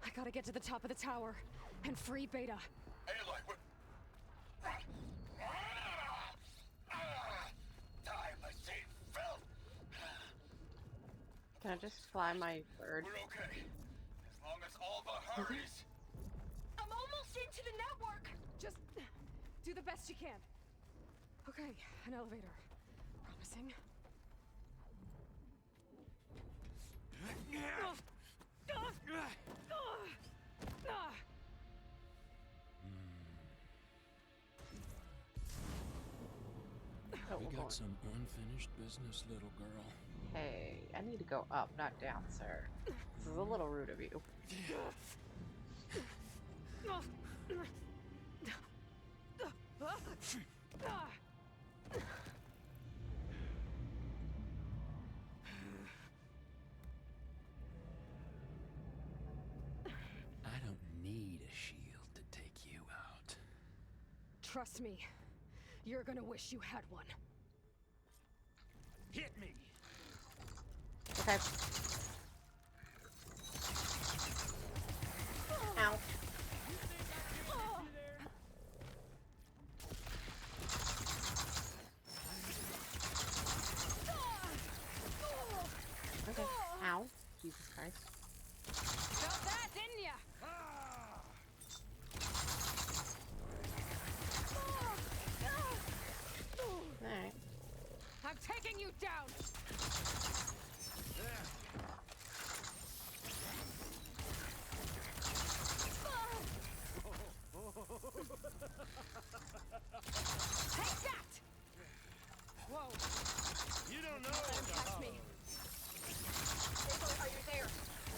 [SPEAKER 5] I gotta get to the top of the tower and free Beta.
[SPEAKER 10] Aloy, what? Time, I say, filth!
[SPEAKER 1] Can I just fly my bird?
[SPEAKER 10] We're okay. As long as Alba hurries.
[SPEAKER 4] I'm almost into the network!
[SPEAKER 5] Just do the best you can. Okay, an elevator. Promising.
[SPEAKER 1] Oh,
[SPEAKER 12] We
[SPEAKER 1] we're
[SPEAKER 12] got
[SPEAKER 1] going.
[SPEAKER 12] some unfinished business, little girl.
[SPEAKER 1] Hey, I need to go up, not down, sir. This is a little rude of you.
[SPEAKER 12] I don't need a shield to take you out.
[SPEAKER 5] Trust me, you're gonna wish you had one.
[SPEAKER 10] Hit me!
[SPEAKER 1] Okay. Ow. Okay. Ow. Jesus Christ.
[SPEAKER 5] Felt that, didn't ya?
[SPEAKER 1] Alright.
[SPEAKER 5] I'm taking you down! Take that! Whoa.
[SPEAKER 10] You don't know
[SPEAKER 4] Let him catch me. Aloy, are you there?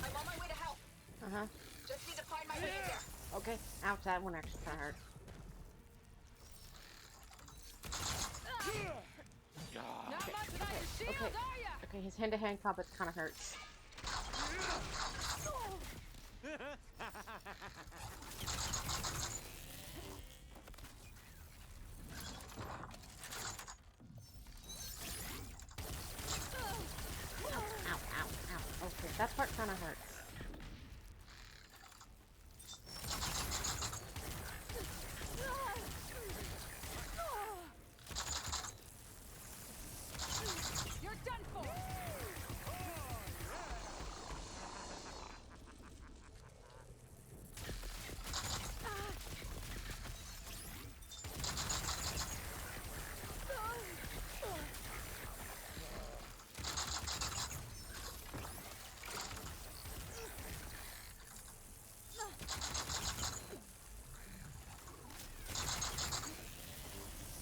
[SPEAKER 4] I'm on my way to help.
[SPEAKER 1] Uh-huh.
[SPEAKER 4] Just need to find my way in there.
[SPEAKER 1] Okay. Ouch, that one actually kinda hurt.
[SPEAKER 5] Not much without your shield,
[SPEAKER 1] Okay.
[SPEAKER 5] are ya?
[SPEAKER 1] Okay, his hand-to-hand combat kinda hurts. Ow, ow, ow. Okay, that part kinda hurts.
[SPEAKER 5] You're done for!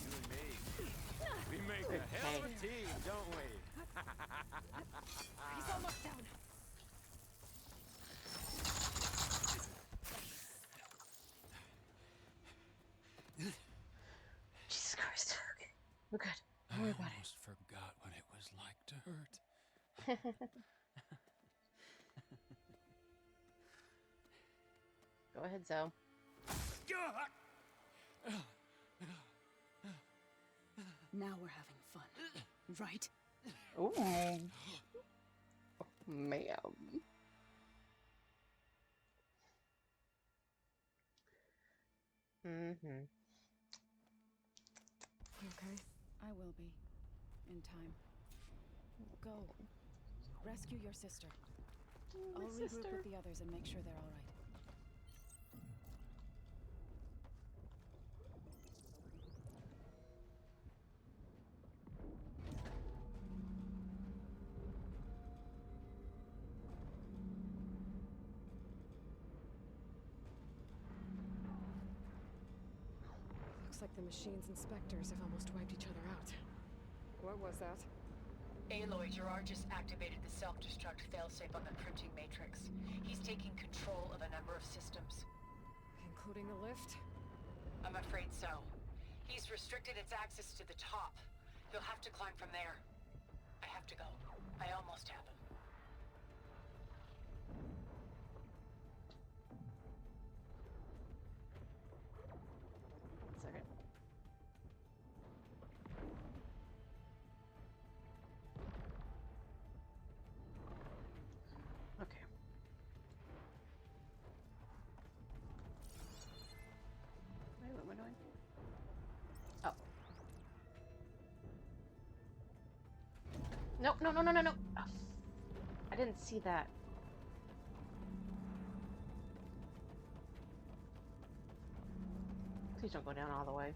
[SPEAKER 23] You and me. We make a hell of a team, don't we?
[SPEAKER 5] He's almost down.
[SPEAKER 1] Jesus Christ. Okay. We're good. Don't worry
[SPEAKER 12] I
[SPEAKER 1] about
[SPEAKER 12] almost forgot what it was like to hurt.
[SPEAKER 1] it. Go ahead, Zoe.
[SPEAKER 4] Now we're having fun, right?
[SPEAKER 1] Ooh. Ma'am. Mm-hmm.
[SPEAKER 5] You okay?
[SPEAKER 3] will be. In time. Go. Rescue your sister.
[SPEAKER 1] My
[SPEAKER 3] I'll regroup
[SPEAKER 1] sister.
[SPEAKER 3] with the others and make sure they're all right.
[SPEAKER 5] Looks like the machine's inspectors have almost wiped each other out. What was that?
[SPEAKER 8] Aloy, Gerard just activated the self-destruct failsafe on the printing matrix. He's taking control of a number of systems.
[SPEAKER 5] Including the lift?
[SPEAKER 8] I'm afraid so. He's restricted its access to the top. You'll have to climb from there. I have to go. I almost have him.
[SPEAKER 1] One second. Okay. Wait, what am I doing? Oh. Nope, no, no, no, no, no. Oh. I didn't see that. Please don't go down all the way.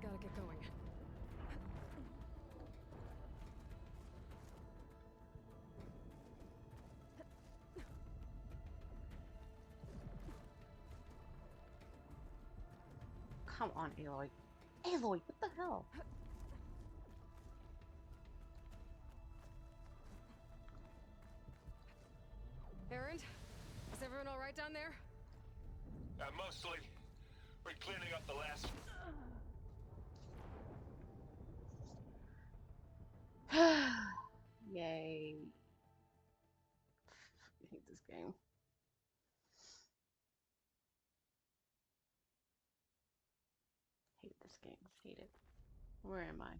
[SPEAKER 5] Gotta get going.
[SPEAKER 1] Come on, Aloy. Aloy, what the hell?
[SPEAKER 5] Aaron, is everyone all right down there?
[SPEAKER 7] Mostly. We're cleaning up the last...
[SPEAKER 1] Yay. I hate this game. Hate this game. Hate it. Where am I?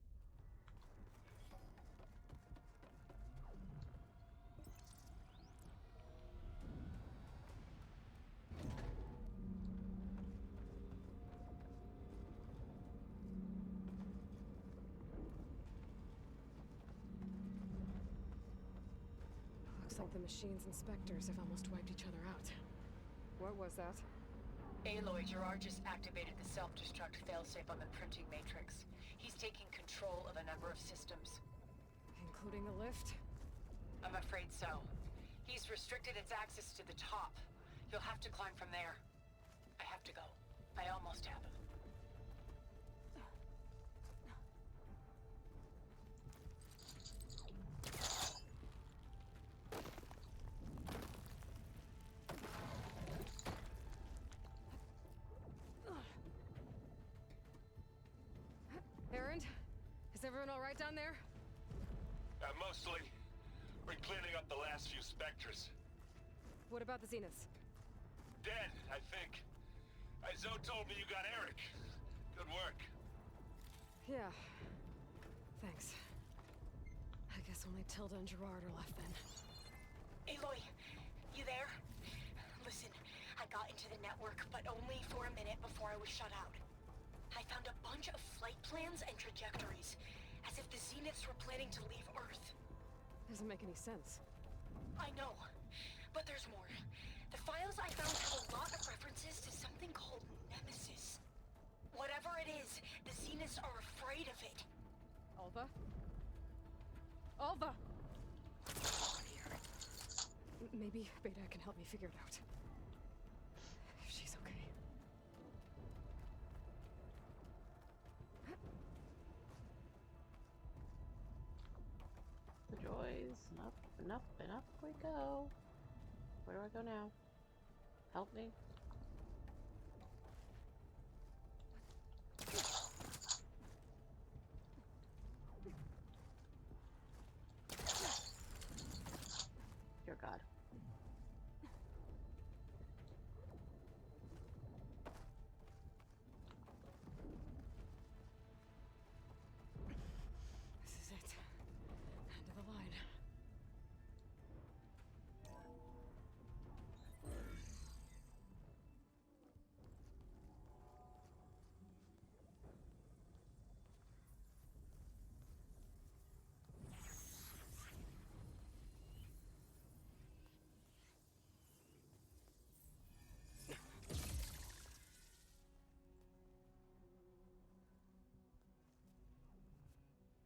[SPEAKER 5] Looks like the machine's inspectors have almost wiped each other out. What was that?
[SPEAKER 8] Aloy, Gerard just activated the self-destruct failsafe on the printing matrix. He's taking control of a number of systems.
[SPEAKER 5] Including the lift?
[SPEAKER 8] I'm afraid so. He's restricted its access to the top. You'll have to climb from there. I have to go. I almost have him.
[SPEAKER 5] Aaron, is everyone all right down there?
[SPEAKER 7] Mostly. We're cleaning up the last few specters.
[SPEAKER 5] What about the Zeniths?
[SPEAKER 7] Dead, I think. Zoe told me you got Eric. Good work.
[SPEAKER 5] Yeah. Thanks. I guess only Tilda and Gerard are left then.
[SPEAKER 4] Aloy, you there? Listen, I got into the network, but only for a minute before I was shut out. I found a bunch of flight plans and trajectories, as if the Zeniths were planning to leave Earth.
[SPEAKER 5] Doesn't make any sense.
[SPEAKER 4] I know, but there's more. The files I found have a lot of references to something called Nemesis. Whatever it is, the Zeniths are afraid of it.
[SPEAKER 5] Alva? Alva! Maybe Beta can help me figure it out. If she's okay.
[SPEAKER 1] The joys. Up and up and up we go. Where do I go now? Help me.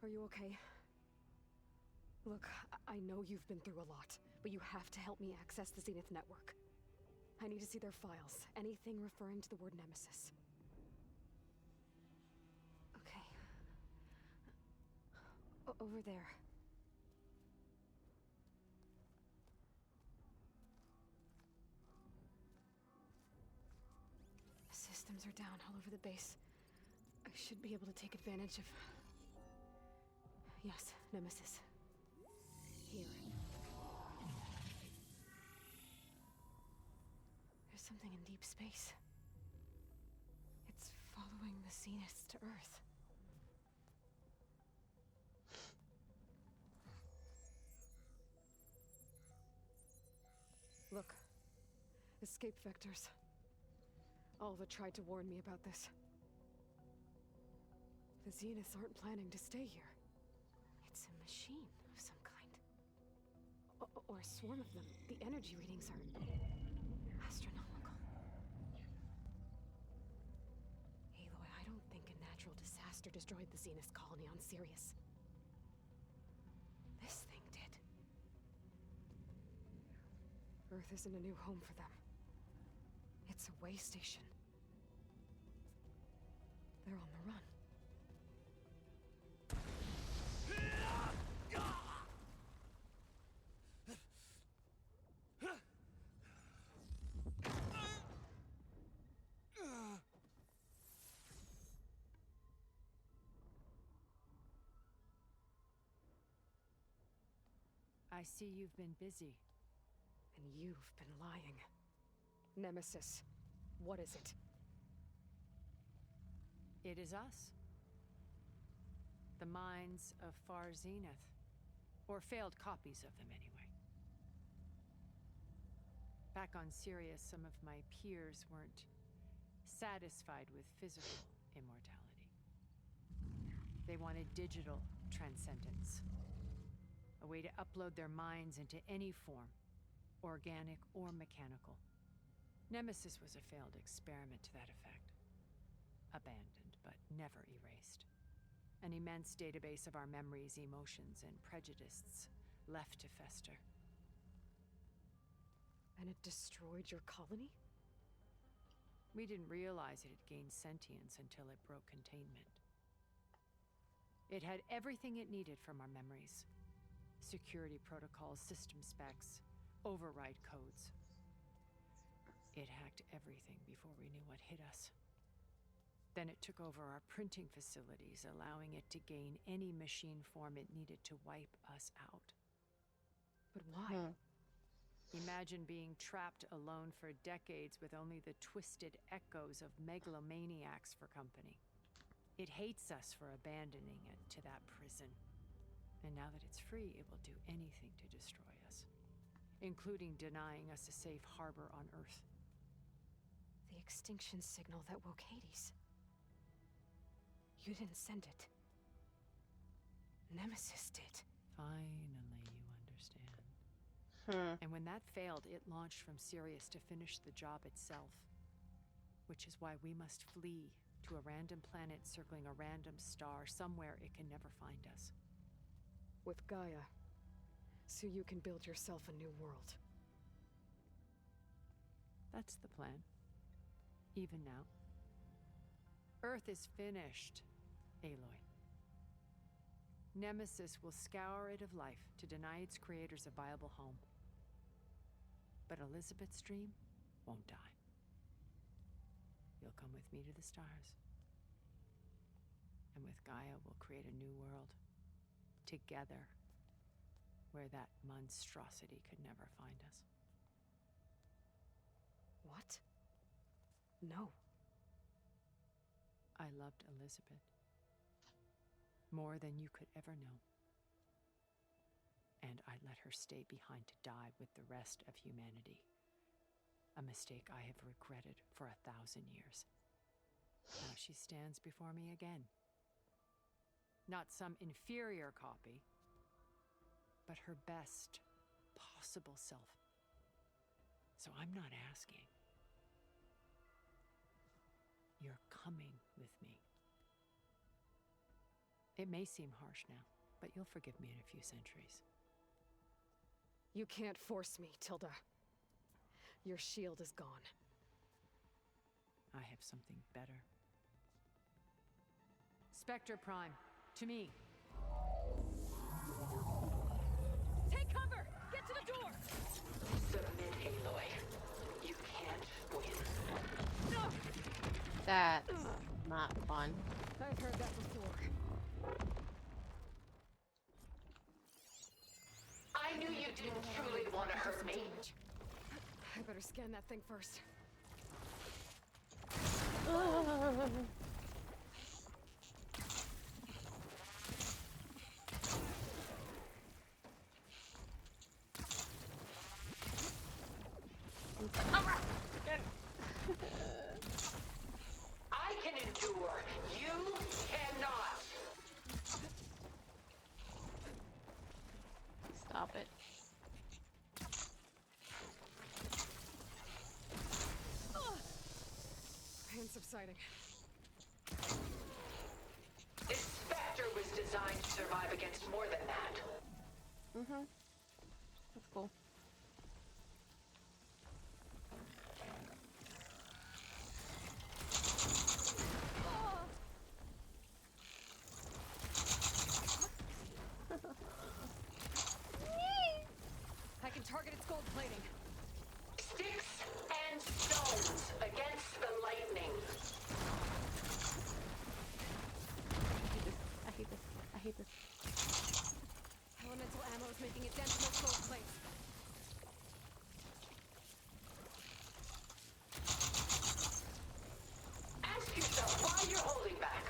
[SPEAKER 5] Are you okay? Look, I know you've been through a lot, but you have to help me access the Zenith network. I need to see their files, anything referring to the word Nemesis. Okay. Over there. Systems are down all over the base. I should be able to take advantage of... Yes, Nemesis. Here. There's something in deep space. It's following the Zeniths to Earth. Look. Escape vectors. Alva tried to warn me about this. The Zeniths aren't planning to stay here. It's a machine of some kind. Or a swarm of them. The energy readings are astronomical. Aloy, I don't think a natural disaster destroyed the Zenith colony on Sirius. This thing did. Earth isn't a new home for them. It's a way station. They're on the run.
[SPEAKER 21] I see you've been busy.
[SPEAKER 5] And you've been lying. Nemesis, what is it?
[SPEAKER 21] It is us. The minds of Far Zenith. Or failed copies of them, anyway. Back on Sirius, some of my peers weren't satisfied with physical immortality. They wanted digital transcendence. A way to upload their minds into any form, organic or mechanical. Nemesis was a failed experiment to that effect. Abandoned, but never erased. An immense database of our memories, emotions, and prejudices left to fester.
[SPEAKER 5] And it destroyed your colony?
[SPEAKER 21] We didn't realize it had gained sentience until it broke containment. It had everything it needed from our memories. Security protocols, system specs, override codes. It hacked everything before we knew what hit us. Then it took over our printing facilities, allowing it to gain any machine form it needed to wipe us out.
[SPEAKER 5] But why?
[SPEAKER 21] Imagine being trapped alone for decades with only the twisted echoes of megalomaniacs for company. It hates us for abandoning it to that prison. And now that it's free, it will do anything to destroy us, including denying us a safe harbor on Earth.
[SPEAKER 5] The extinction signal that woke Hades. You didn't send it. Nemesis did.
[SPEAKER 21] Finally, you understand. And when that failed, it launched from Sirius to finish the job itself. Which is why we must flee to a random planet circling a random star, somewhere it can never find us.
[SPEAKER 5] With Gaia, so you can build yourself a new world.
[SPEAKER 21] That's the plan. Even now. Earth is finished, Aloy. Nemesis will scour it of life to deny its creators a viable home. But Elizabeth's dream won't die. You'll come with me to the stars. And with Gaia, we'll create a new world. Together, where that monstrosity could never find us.
[SPEAKER 5] What? No.
[SPEAKER 21] I loved Elizabeth. More than you could ever know. And I let her stay behind to die with the rest of humanity. A mistake I have regretted for 1,000 years. Now she stands before me again. Not some inferior copy, but her best possible self. So I'm not asking. You're coming with me. It may seem harsh now, but you'll forgive me in a few centuries.
[SPEAKER 5] You can't force me, Tilda. Your shield is gone.
[SPEAKER 21] I have something better. Spectre Prime, to me.
[SPEAKER 4] Take cover! Get to the door!
[SPEAKER 8] Submit, Aloy. You can't win.
[SPEAKER 1] That's not fun.
[SPEAKER 5] I've heard that before.
[SPEAKER 8] I knew you didn't truly want to hurt me.
[SPEAKER 5] I better scan that thing first.
[SPEAKER 8] I can endure. You cannot.
[SPEAKER 1] Stop it.
[SPEAKER 5] Pain subsiding.
[SPEAKER 8] This Spectre was designed to survive against more than that.
[SPEAKER 1] Mm-hmm. That's cool.
[SPEAKER 5] I can target its gold plating.
[SPEAKER 8] Sticks and stones against the lightning.
[SPEAKER 1] I hate this. I hate this.
[SPEAKER 5] Elemental ammo is making a dent in those gold plates.
[SPEAKER 8] Ask yourself why you're holding back.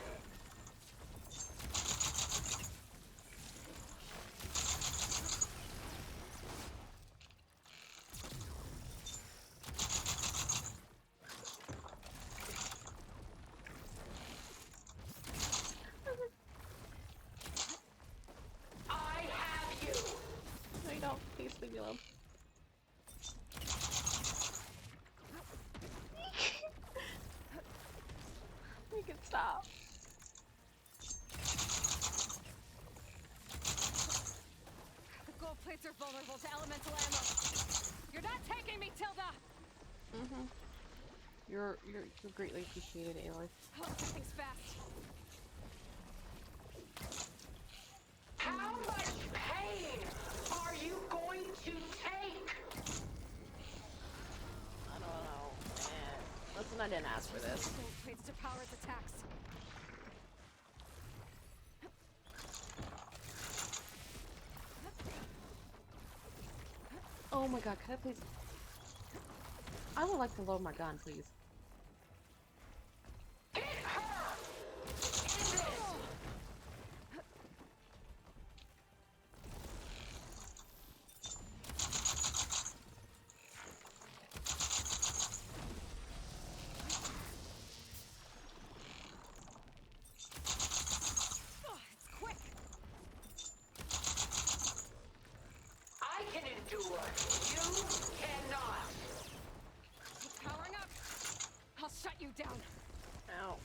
[SPEAKER 8] I have you.
[SPEAKER 1] No, you don't. Please leave me alone. Make it stop.
[SPEAKER 5] The gold plates are vulnerable to elemental ammo. You're not taking me, Tilda!
[SPEAKER 1] Mm-hmm. You're greatly appreciated, Aloy.
[SPEAKER 5] Oh, that thing's fast.
[SPEAKER 8] How much pain are you going to take?
[SPEAKER 1] I don't know, man. Listen, I didn't ask for this.
[SPEAKER 5] Gold plates to power its attacks.
[SPEAKER 1] Oh my god, can I please? I would like to load my gun, please.
[SPEAKER 8] Hit her! End this!
[SPEAKER 5] Oh, it's quick.
[SPEAKER 8] I can endure. You cannot.
[SPEAKER 5] It's powering up. I'll shut you down.
[SPEAKER 1] Ow.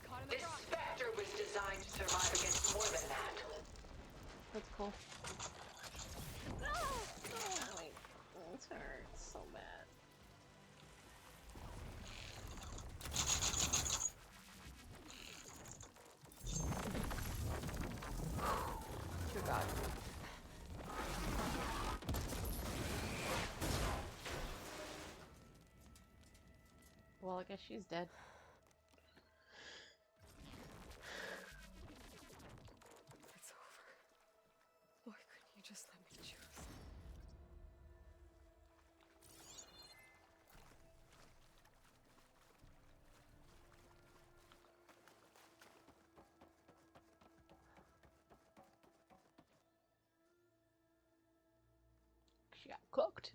[SPEAKER 5] Caught in the
[SPEAKER 8] This
[SPEAKER 5] rock.
[SPEAKER 8] Spectre was designed to survive against more than that.
[SPEAKER 1] That's cool. Oh, wait. This hurts so bad. Dear God. Well, I guess she's dead.
[SPEAKER 5] It's over. Why couldn't you just let me choose?
[SPEAKER 1] She got cooked.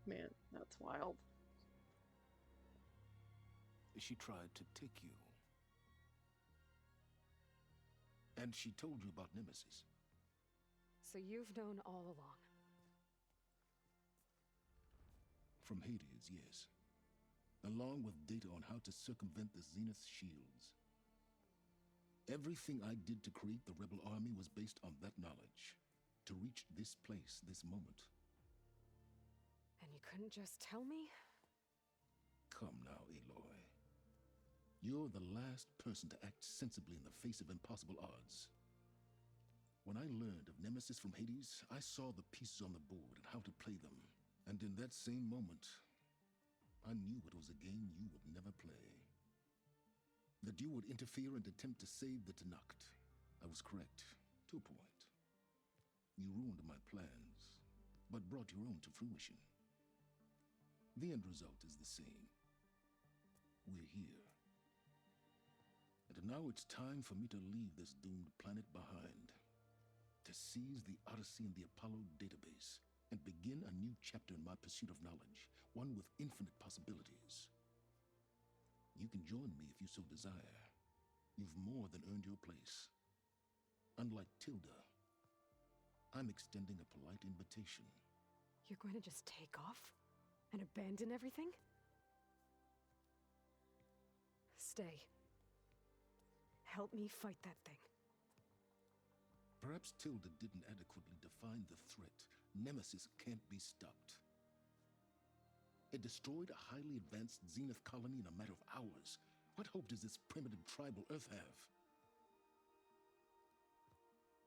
[SPEAKER 1] Man, that's wild.
[SPEAKER 19] she tried to take you. And she told you about Nemesis.
[SPEAKER 5] So you've known all along.
[SPEAKER 19] From Hades, yes. Along with data on how to circumvent the Zenith shields. Everything I did to create the rebel army was based on that knowledge. To reach this place, this moment.
[SPEAKER 5] And you couldn't just tell me?
[SPEAKER 19] Come now, Aloy. You're the last person to act sensibly in the face of impossible odds. When I learned of Nemesis from Hades, I saw the pieces on the board and how to play them. And in that same moment, I knew it was a game you would never play. That you would interfere and attempt to save the Tenakth. I was correct, to a point. You ruined my plans, but brought your own to fruition. The end result is the same. We're here. And now it's time for me to leave this doomed planet behind. To seize the Odyssey and the Apollo database, and begin a new chapter in my pursuit of knowledge, one with infinite possibilities. You can join me if you so desire. You've more than earned your place. Unlike Tilda, I'm extending a polite invitation.
[SPEAKER 5] You're going to just take off? And abandon everything? Stay. Help me fight that thing.
[SPEAKER 19] Perhaps Tilda didn't adequately define the threat. Nemesis can't be stopped. It destroyed a highly advanced Zenith colony in a matter of hours. What hope does this primitive tribal Earth have?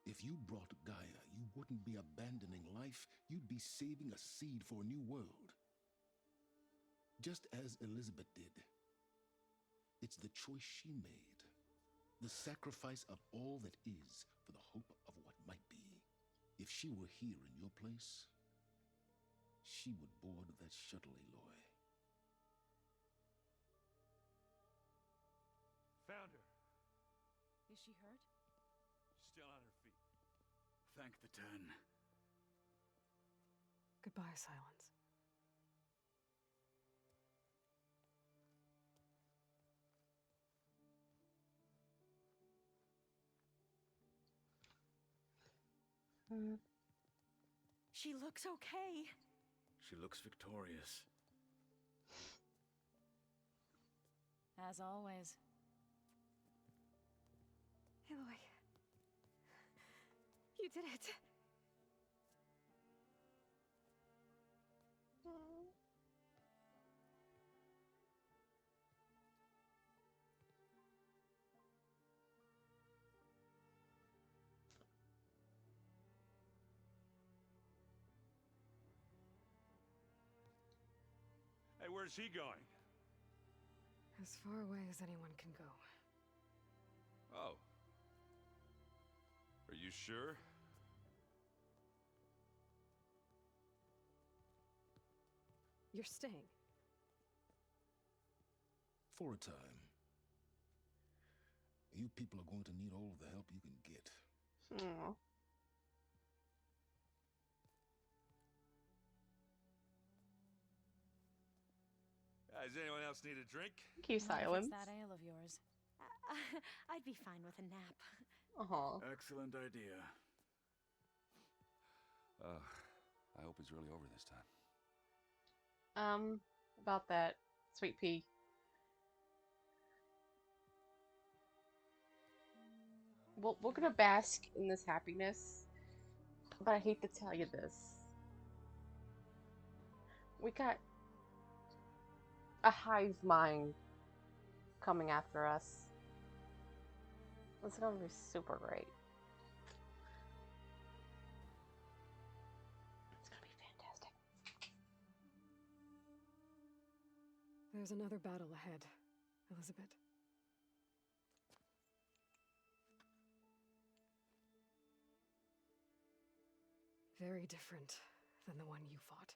[SPEAKER 19] If you brought Gaia, you wouldn't be abandoning life. You'd be saving a seed for a new world. Just as Elizabeth did. It's the choice she made. The sacrifice of all that is for the hope of what might be. If she were here in your place, she would board that shuttle, Aloy.
[SPEAKER 7] Found her.
[SPEAKER 3] Is she hurt?
[SPEAKER 7] Still on her feet.
[SPEAKER 14] Thank the Ten.
[SPEAKER 5] Goodbye, Silence.
[SPEAKER 4] She looks okay.
[SPEAKER 14] She looks victorious.
[SPEAKER 3] As always.
[SPEAKER 5] Aloy. You did it.
[SPEAKER 7] Hey, where's he going?
[SPEAKER 5] As far away as anyone can go.
[SPEAKER 9] Oh. Are you sure?
[SPEAKER 5] You're staying.
[SPEAKER 19] For a time. You people are going to need all of the help you can get.
[SPEAKER 1] Aww.
[SPEAKER 7] Does anyone else need a drink?
[SPEAKER 1] Thank you, Silence.
[SPEAKER 3] That ale of yours.
[SPEAKER 4] I'd be fine with a nap.
[SPEAKER 14] Excellent idea.
[SPEAKER 9] I hope it's really over this time.
[SPEAKER 1] About that, Sweet Pea. Well, we're gonna bask in this happiness, but I hate to tell you this. We got a hive mind coming after us. It's gonna be super great. It's gonna be fantastic.
[SPEAKER 5] There's another battle ahead, Elizabeth. Very different than the one you fought.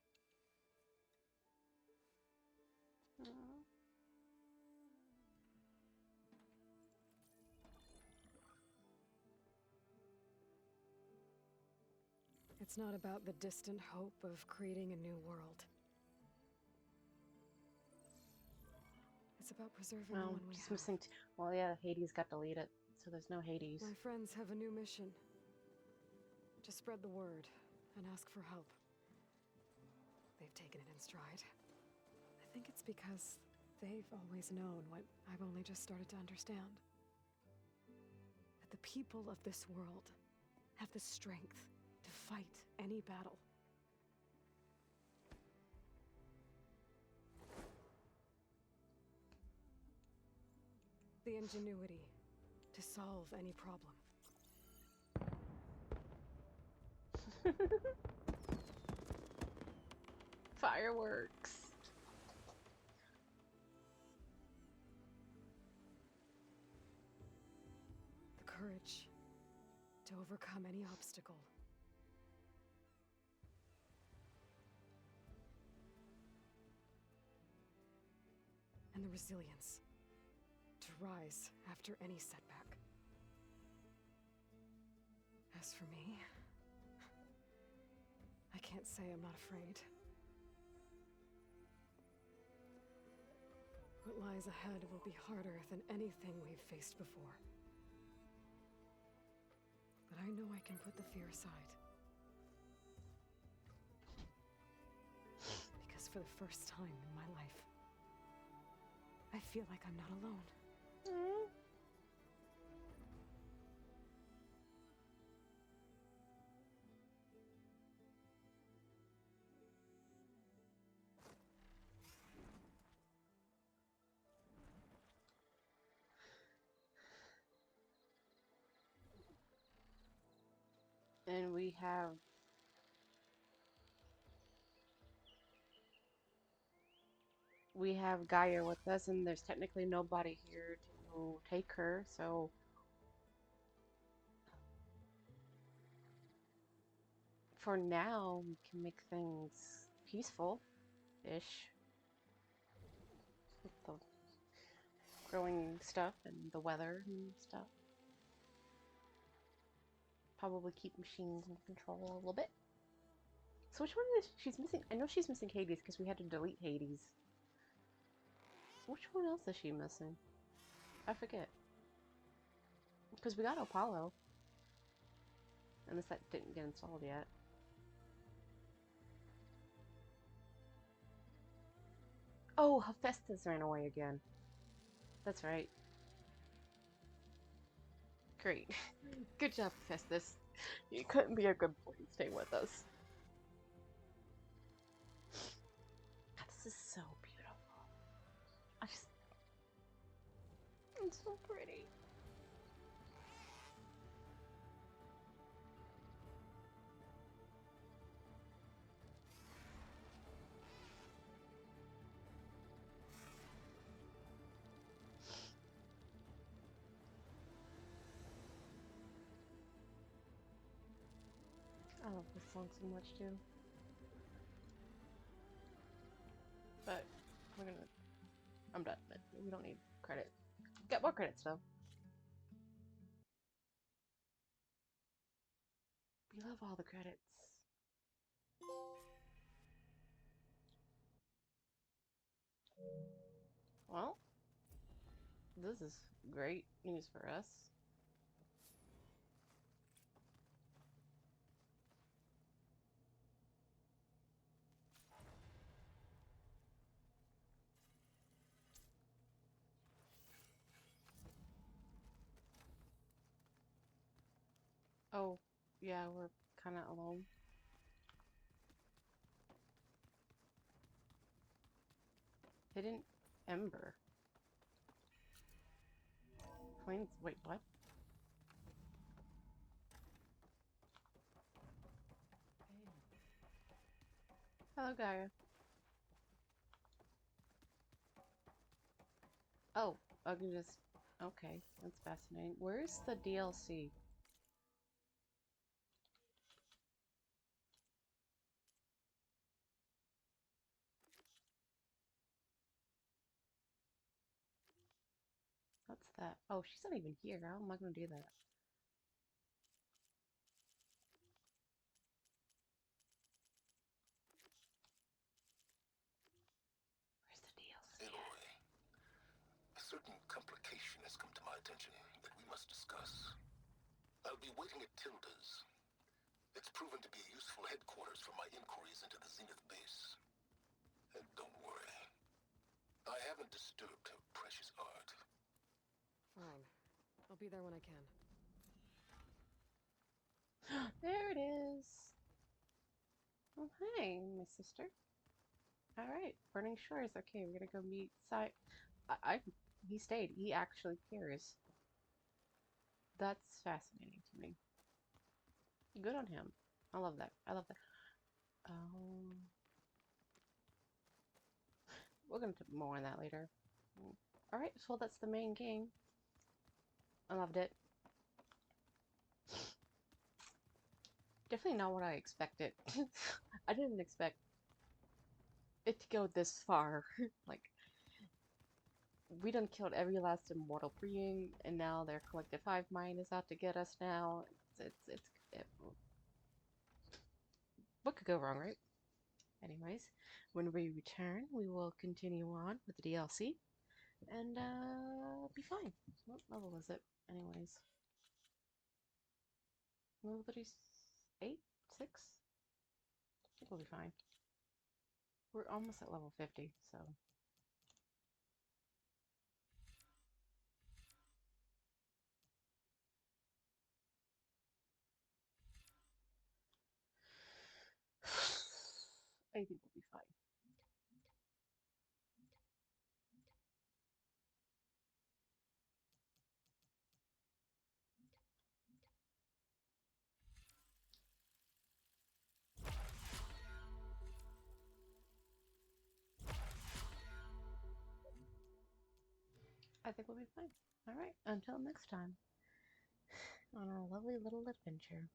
[SPEAKER 5] It's not about the distant hope of creating a new world. It's It's about preserving the
[SPEAKER 1] Well,
[SPEAKER 5] one we
[SPEAKER 1] just
[SPEAKER 5] have.
[SPEAKER 1] missing. Well, yeah, Hades got deleted, so there's no Hades.
[SPEAKER 5] My friends have a new mission. To spread the word and ask for help. They've taken it in stride. I think it's because they've always known what I've only just started to understand. That the people of this world have the strength to fight any battle. The ingenuity to solve any problem.
[SPEAKER 1] Fireworks.
[SPEAKER 5] The courage to overcome any obstacle. And the resilience to rise after any setback. As for me, I can't say I'm not afraid. What lies ahead will be harder than anything we've faced before. But I know I can put the fear aside. Because for the first time in my life, I feel like I'm not alone.
[SPEAKER 1] And we have Gaia with us, and there's technically nobody here to take her, so for now we can make things peaceful-ish with the growing stuff and the weather and stuff. Probably keep machines in control a little bit. So which one is she's missing? I know she's missing Hades because we had to delete Hades. Which one else is she missing? I forget. Because we got Apollo. Unless that didn't get installed yet. Oh, Hephaestus ran away again. That's right. Great. Good job, Hephaestus. You couldn't be a good boy and stay with us. God, this is so beautiful. It's so pretty. I love this song so much too. But I'm done. But we don't need credit. Got more credits though. We love all the credits. Well, this is great news for us. Oh, yeah, we're kind of alone. Hidden Ember. Plains. Wait, what? Hello, Gaia. Oh, I can just. Okay, that's fascinating. Where's the DLC? What's that? Oh, she's not even here. How am I gonna do that? Where's the DLC?
[SPEAKER 19] Aloy, certain complication has come to my attention that we must discuss. I'll be waiting at Tilda's. It's proven to be a useful headquarters for my inquiries into the Zenith base. And don't worry, I haven't disturbed her precious art.
[SPEAKER 5] Fine. I'll be there when I can.
[SPEAKER 1] There it is. Oh, hey, my sister. All right, Burning Shores. Okay, we're gonna go meet he stayed. He actually cares. That's fascinating to me. Good on him. I love that. I love that. We're gonna do more on that later. All right, so that's the main game. I loved it. Definitely not what I expected. I didn't expect it to go this far. Like, we done killed every last immortal being, and now their collective hive mind is out to get us now. What could go wrong, right? Anyways, when we return, we will continue on with the DLC, and be fine. What level is it? Anyways. Level 38? 6? I think we'll be fine. We're almost at level 50, so. I think we'll be fine. I think we'll be fine. Alright, until next time on our lovely little adventure.